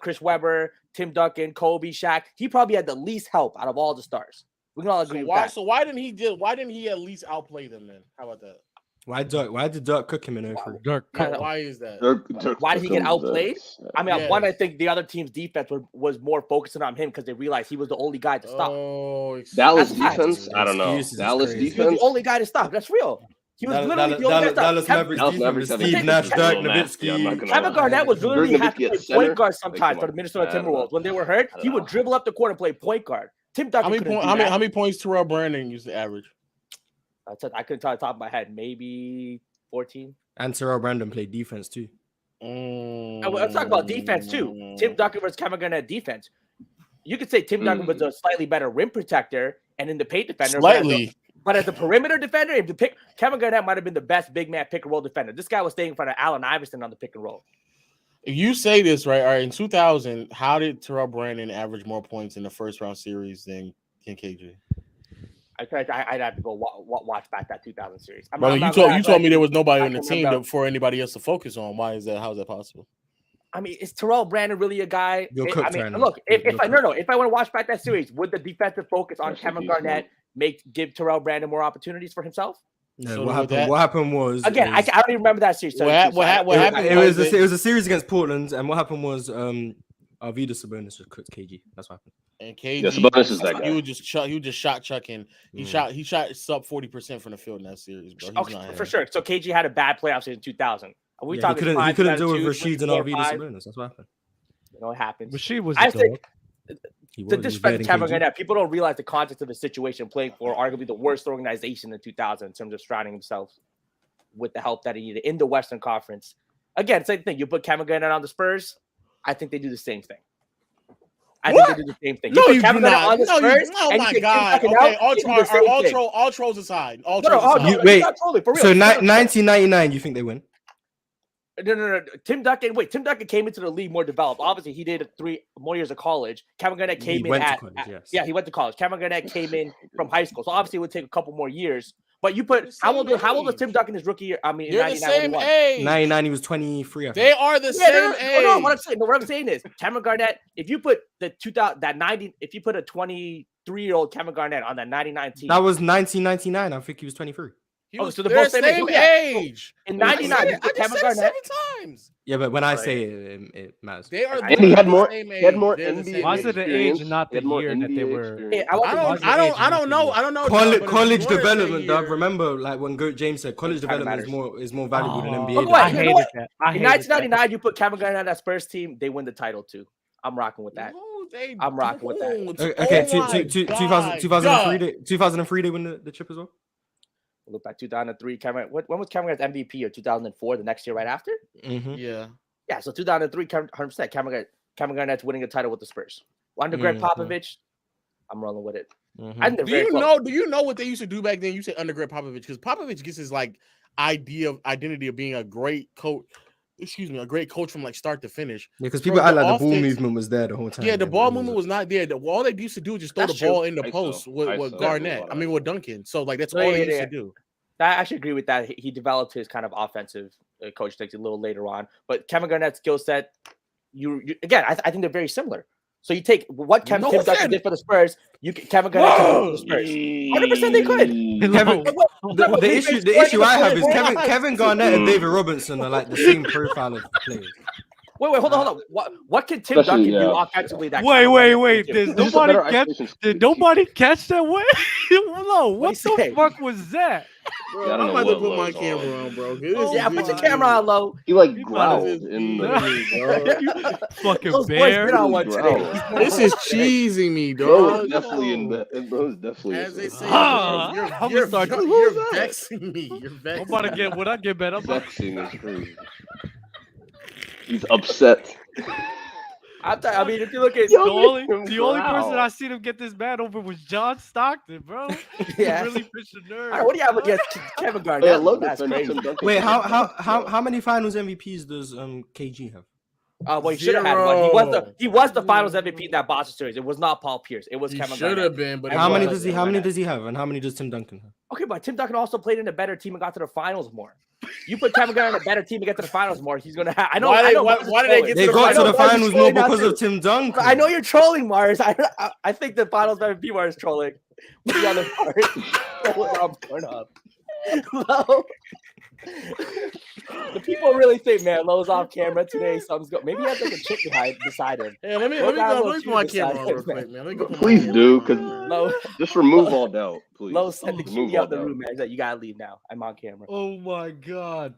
Chris Webber, Tim Duncan, Kobe, Shaq. He probably had the least help out of all the stars. We can all agree with that. So why didn't he at least outplay them then? How about that? Why did Dirk cook him in 03? Why is that? Why did he get outplayed? I mean, one, I think the other team's defense was more focusing on him because they realized he was the only guy to stop. Oh, Dallas defense? I don't know. Dallas defense? He was the only guy to stop. That's real. He was literally the only guy to stop. Dallas Mavericks Steve Nash, Dirk Nowitzki. Kevin Garnett was literally had to play point guard sometimes for the Minnesota Timberwolves. When they were hurt, he would dribble up the court and play point guard. Tim Duncan how many points Terrell Brandon used to average? I couldn't tell the top of my head. Maybe 14. And Terrell Brandon played defense too. Let's talk about defense too. Tim Duncan versus Kevin Garnett defense. You could say Tim Duncan was a slightly better rim protector and in the paint defender. Slightly. But as a perimeter defender, Kevin Garnett might have been the best big man pick and roll defender. This guy was staying in front of Allen Iverson on the pick and roll. If you say this right, all right, in 2000, how did Terrell Brandon average more points in the first round series than KG? I'd have to go watch back that 2000 series. Brother, you told me there was nobody on the team for anybody else to focus on. Why is that? How is that possible? I mean, is Terrell Brandon really a guy? You're cooked right now. Look, if I want to watch back that series, would the defensive focus on Kevin Garnett give Terrell Brandon more opportunities for himself? No, so what happened was again. I don't even remember that series. What happened? It was a series against Portland, and what happened was Arvydas Sabonis just cooked KG. That's what happened. And KG, Sabonis is that guy. He was just shot chucking. He shot sub 40% from the field in that series, bro. Okay, for sure. So KG had a bad playoff season in 2000. Are we talking? He couldn't do it with Rasheed and Arvydas Sabonis. That's what happened. You know, it happens. Rasheed was. I think the disrespect to Kevin Garnett. People don't realize the context of the situation, playing for arguably the worst organization in 2000 in terms of surrounding themselves with the help that he needed in the Western Conference. Again, same thing. You put Kevin Garnett on the Spurs, I think they do the same thing. I think they do the same thing. No, you Kevin do not. on the Spurs, Oh my God. Okay, all trolls aside. All trolls aside. Wait, so 1999, you think they win? No. Tim Duncan came into the league more developed. Obviously, he did 3 more years of college. Kevin Garnett came in yeah, he went to college. Kevin Garnett came in from high school, so obviously it would take a couple more years. But you put how old was Tim Duncan his rookie year? I mean, they're the same age. 99, he was 23. They are the same age. No, what I'm saying is Kevin Garnett. If you put the 2000 that 90, if you put a 23-year-old Kevin Garnett on that 99 team, that was 1999. I think he was 23. So the both same age. In 99, you put Kevin Garnett 7 times. Yeah, but when I say it matters. They are. And he had more NBA. Why is it the age and not the year that they were? I don't know. College development, dog. Remember, like when Gert James said, college development is more valuable than NBA. I hated that. In 1999, you put Kevin Garnett on that Spurs team, they win the title too. I'm rocking with that. I'm rocking with that. Okay, 2003, they win the chip as well. Look back 2003. When was Kevin Garnett's MVP? Or 2004? The next year right after? Mm-hmm. Yeah. So 2003, 100%. Kevin Garnett's winning a title with the Spurs. Under Greg Popovich, I'm rolling with it. Do you know what they used to do back then? You said under Greg Popovich because Popovich gets his like identity of being a great coach. A great coach from like start to finish. Yeah, because people act like the ball movement was there the whole time. Yeah, the ball movement was not there. All they used to do is just throw the ball in the post with Garnett. I mean, with Duncan. So like that's all they used to do. I actually agree with that. He developed his kind of offensive coach takes a little later on, but Kevin Garnett's skill set, again, I think they're very similar. So you take what Tim Duncan did for the Spurs, Kevin Garnett for the Spurs. 100% they could. The issue I have is Kevin Garnett and David Robinson are like the same profile of players. Wait, hold on. What can Tim Duncan do offensively? That wait. Did nobody catch that? What the fuck was that? Bro, I'm about to put my camera on, bro. Yeah, put your camera on low. He like growled in the fucking bear. This is cheesing me, dog. Definitely in bed. Bro's definitely. As they say, you're vexing me. You're vexing. I'm about to get when I get better. Vexing is crazy. He's upset. I mean, if you look at the only person I seen him get this bad over was John Stockton, bro. Yeah, really pushed the nerve. What do you have against Kevin Garnett? Yeah, I love That's crazy. Wait, how many Finals MVPs does KG have? Well, he should have had one. He was the Finals MVP in that Boston series. It was not Paul Pierce. It was Kevin Garnett. Should have been, but how many does he have, and how many does Tim Duncan have? Okay, but Tim Duncan also played in a better team and got to the finals more. You put Kevin Garnett in a better team and get to the finals more, he's gonna have. Why did they get to the finals? They got to the finals more because of Tim Duncan. I know you're trolling, Mars. I think the Finals MVP Mars trolling. The other part, I'm going up. The people really think, man, Lowe's off camera today. Something's going. Maybe he has like a chick beside him. Yeah, let me put my camera on real quick, man. Please do, because just remove all doubt, please. Lowe, send the key out the room, man. That you gotta leave now. I'm on camera. Oh my god.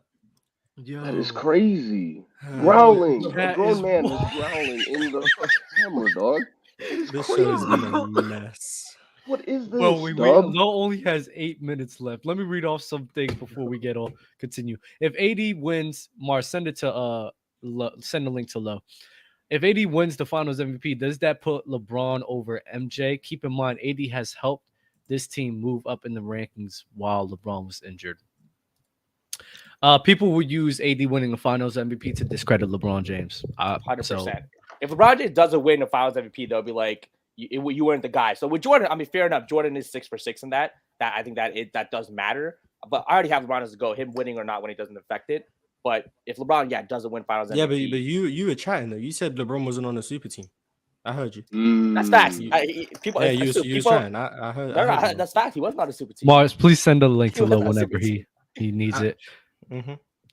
Yo. That is crazy. Growling. A grown man is growling in the camera, dog. This show is a mess. What is this? Well, Lowe only has 8 minutes left. Let me read off some things before we continue. If AD wins, Mars, send it to send a link to Lowe. If AD wins the Finals MVP, does that put LeBron over MJ? Keep in mind, AD has helped this team move up in the rankings while LeBron was injured. People would use AD winning the Finals MVP to discredit LeBron James. 100%. If LeBron James doesn't win the Finals MVP, they'll be like, you weren't the guy. So with Jordan, I mean, fair enough. Jordan is 6 for 6 in that. I think that does matter. But I already have LeBron as a go. Him winning or not winning doesn't affect it. But if LeBron, doesn't win Finals MVP. Yeah, but you were chatting though. You said LeBron wasn't on a super team. I heard you. That's facts. You was trying. I heard. That's facts. He was not a super team. Mars, please send a link to Lil whenever he needs it.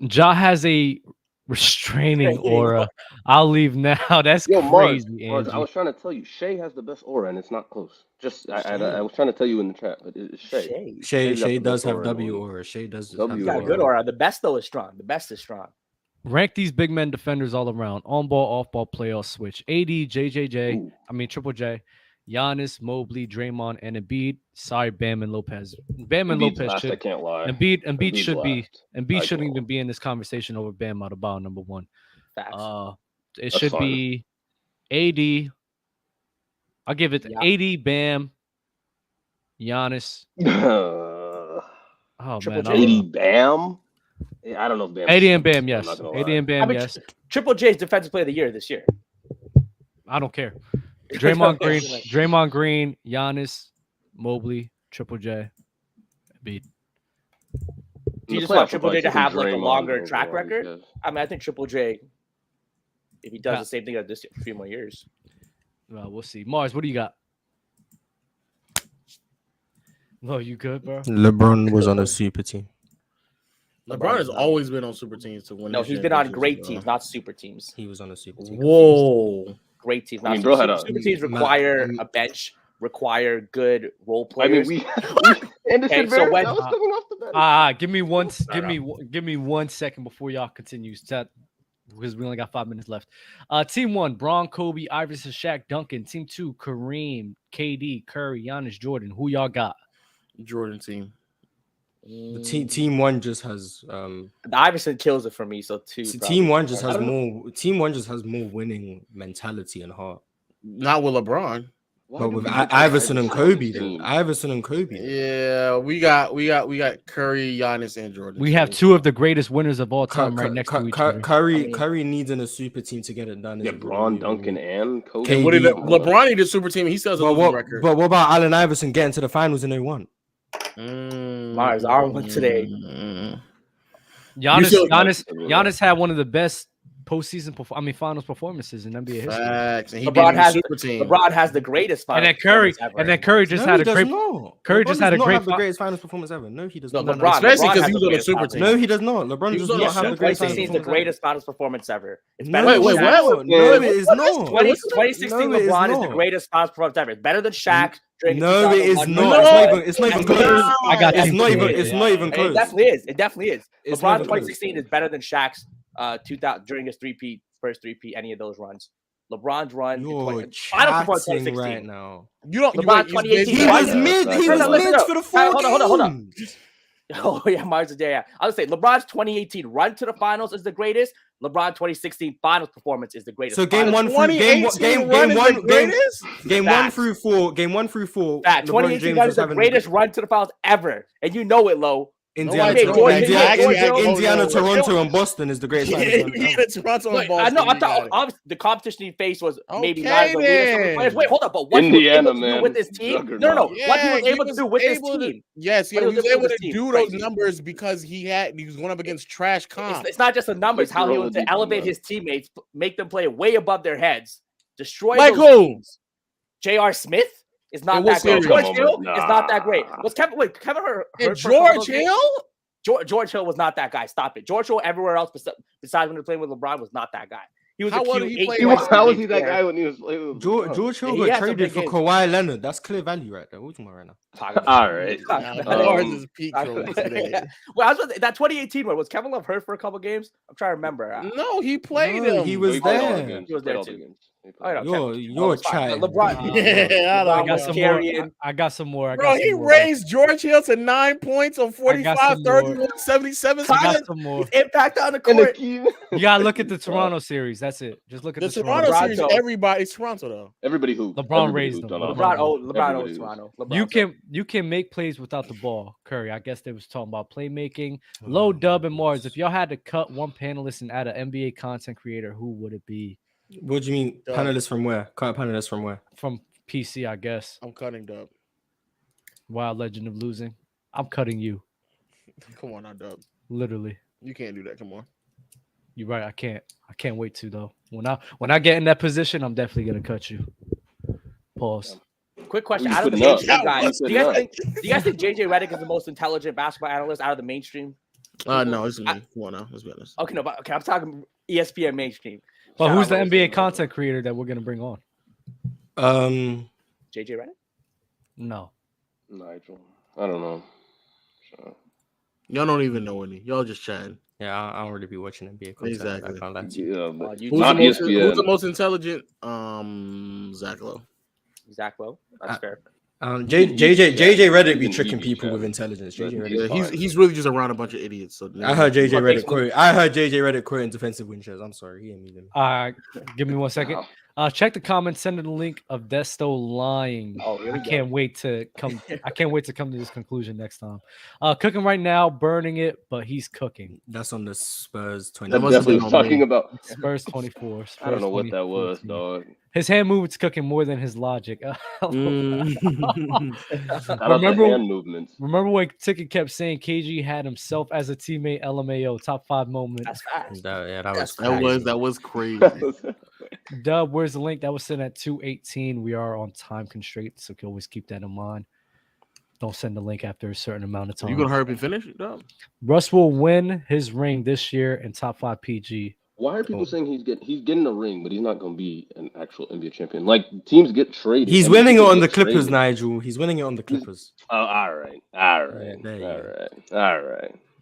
Ja has a restraining aura. I'll leave now. That's crazy. Mars, I was trying to tell you, Shea has the best aura, and it's not close. I was trying to tell you in the chat, but it's Shea. Shea does have W aura. Shea does have good aura. The best though is strong. The best is strong. Rank these big men defenders all around. On ball, off ball, playoff switch. AD, Triple J, Giannis, Mobley, Draymond, and Embiid. Sorry, Bam and Lopez. Bam and Embiid's Lopez last, should. I can't lie. Embiid should be. last. Embiid shouldn't even be in this conversation over Bam Adebayo, number one. Facts. It That's should fine. be AD. I'll give it to AD, Bam, Giannis. Oh Triple man, J. AD Bam. Yeah, I don't know if Bam. AD and Bam, yes. I'm not gonna AD lie. and Bam, yes. Triple J's defensive player of the year this year. I don't care. Draymond Green, Giannis, Mobley, Triple J, Embiid. Do you just want Triple J to have like a longer track record? I mean, I think Triple J, if he does the same thing this a few more years. Well, we'll see. Mars, what do you got? No, you good, bro? LeBron was on a super team. LeBron has always been on super teams to win. No, he's been on great teams, not super teams. He was on a super team. Whoa, great teams. I mean, Super teams require a bench, require good role players. I mean, Anderson so when, that was coming off the bench. Give me 1 second before y'all continue. Because we only got 5 minutes left. Team 1, Bron, Kobe, Iverson, Shaq, Duncan. Team 2, Kareem, KD, Curry, Giannis, Jordan. Who y'all got? Jordan team. The team 1 just has the Iverson kills it for me. So team 1 just has more. Team 1 just has more winning mentality and heart. Not with LeBron. But with Iverson and Kobe, though. Iverson and Kobe. Yeah, we got Curry, Giannis, and Jordan. We have two of the greatest winners of all time right next to each other. Curry needs in a super team to get it done. Yeah, Bron, Duncan, and Kobe. LeBron needed a super team. He still has a losing record. But what about Allen Iverson getting to the finals and they won? Mars, our one today. Giannis had one of the best postseason, finals performances in NBA history. Facts. And LeBron has the greatest finals. And then Curry just had a great. Curry just had a great. The greatest finals performance ever. No, he does not. LeBron, especially because he was on a super team. No, he does not. LeBron does not have the greatest. 2016 is the greatest finals performance ever. It's better better than Shaq. No, it is not. 2016 LeBron is the greatest finals performance ever. It's better than Shaq. No, it is not. It's not even close. It's not even close. It definitely is. LeBron 2016 is better than Shaq's 2000 during his first three-peat, any of those runs. LeBron's run. You're chatting right now. You don't. LeBron 2018. He was mid. He was mid for the four games. Hold on. Oh yeah, Mars is there. I would say LeBron's 2018 run to the finals is the greatest. LeBron 2016 finals performance is the greatest. So game one through four. 2018 is the greatest run to the finals ever, and you know it, Lo. Indiana, Toronto, and Boston is the greatest. Toronto and Boston. I know. I thought the competition he faced was maybe not the players. Wait, hold up. But what Indiana, he was able to do with his team? No. What he was able to do with his team? Yes, he was able to do those numbers because he was going up against trash comp. It's not just the numbers. How he was to elevate his teteammates, make them play way above their heads, destroy. Like who? J.R. Smith. It's not that great. George Hill is not that great. Was Kevin Hurt? George Hill? George Hill was not that guy. Stop it. George Hill everywhere else besides when he was playing with LeBron was not that guy. He was how was he that guy when he was playing with LeBron? George Hill got traded for Kawhi Leonard. That's clear value right there. What are you talking about right now? All right. Well, that 2018 one was Kevin Love hurt for a couple games. I'm trying to remember. No, he played him. He was there. He was there too. You're chatting. LeBron. Yeah, I got some more. I got some more. Bro, he raised George Hill to 9 points on 45, 31, 77. I got some more. His impact on the court. You gotta look at the Toronto series. That's it. Just look at The the Toronto series. Everybody's Toronto though. Everybody who LeBron raised them. LeBron owns Toronto. You can make plays without the ball, Curry. I guess they was talking about playmaking. Low, Dub, and Mars. If y'all had to cut one panelist and add an NBA content creator, who would it be? What do you mean? Panelists from where? Cut panelists from where? From PC, I guess. I'm cutting Dub. Wild Legend of Losing. I'm cutting you. Come on, now, Dub. Literally. You can't do that. Come on. You're right. I can't wait to though. When I get in that position, I'm definitely gonna cut you. Pause. Quick question: out of the mainstream guys, do you guys think JJ Redick is the most intelligent basketball analyst out of the mainstream? No, it's me. Come on now. Let's be honest. Okay, I'm talking ESPN mainstream. But who's the NBA content creator that we're gonna bring on? JJ Redick? No. Nigel. I don't know. Y'all don't even know any. Y'all just chatting. Yeah, I don't really be watching NBA content. Exactly. I can't lie to you. Who's the most intelligent? Zach Lowe. Zach Lowe. That's fair. JJ Redick be tricking people with intelligence. JJ Redick. Yeah, he's really just around a bunch of idiots. So I heard JJ Redick quoting defensive win shares. I'm sorry, he ain't me. Give me 1 second. Check the comments. Send the link of Desto lying. I can't wait to come. I can't wait to come to this conclusion next time. Cooking right now, burning it, but he's cooking. That's on the Spurs 24. That's definitely talking about Spurs 24. Spurs I don't know what 24. that was, dog. His hand movement's cooking more than his logic. Remember when Ticket kept saying KG had himself as a teammate? LMAO top 5 moment. That's facts. That was crazy. Dub, where's the link? That was sent at 2:18. We are on time constraints, so you can always keep that in mind. Don't send the link after a certain amount of time. You gonna hurry up and finish it, Dub? Russ will win his ring this year in top 5 PG. Why are people saying he's getting a ring, but he's not going to be an actual NBA champion? Like, teams get traded. He's winning it on the Clippers, Nigel. He's winning it on the Clippers. Oh, all right.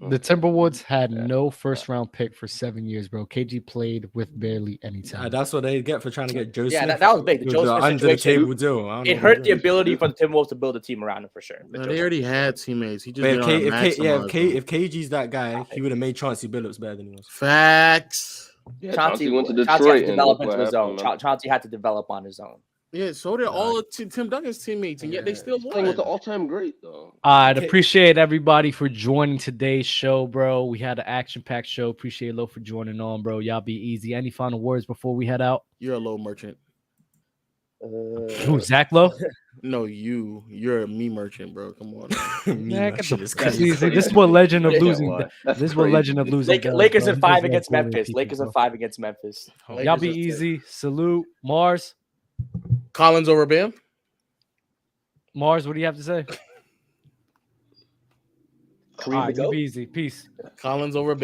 The Timberwolves had no first-round pick for 7 years, bro. KG played with barely any time. That's what they get for trying to get Joe Smith. Yeah, that was big. The Joe Smith under the situation, table deal. It hurt the ability for the Timberwolves to build a team around him for sure. No, they already had teammates. He just if KG's that guy, he would have made Chauncey Billups better than he was. Facts. Yeah, Chauncey went to Chauncey had Detroit to develop into his own. Chauncey had to develop on his own. Yeah, so did all of Tim Duncan's teammates, and yet they still won. With the all-time great, though. I'd appreciate everybody for joining today's show, bro. We had an action-packed show. Appreciate Lo for joining on, bro. Y'all be easy. Any final words before we head out? You're a low merchant. Who, Zach Lowe? No, you're a me merchant, bro. Come on. This is what Legend of Losing. This is what Legend of Losing. Lakers in 5 against Memphis. Lakers in 5 against Memphis. Y'all be easy. Salute. Mars. Collins over Bam. Mars, what do you have to say? Kareem You be easy. Peace. Collins over Bam.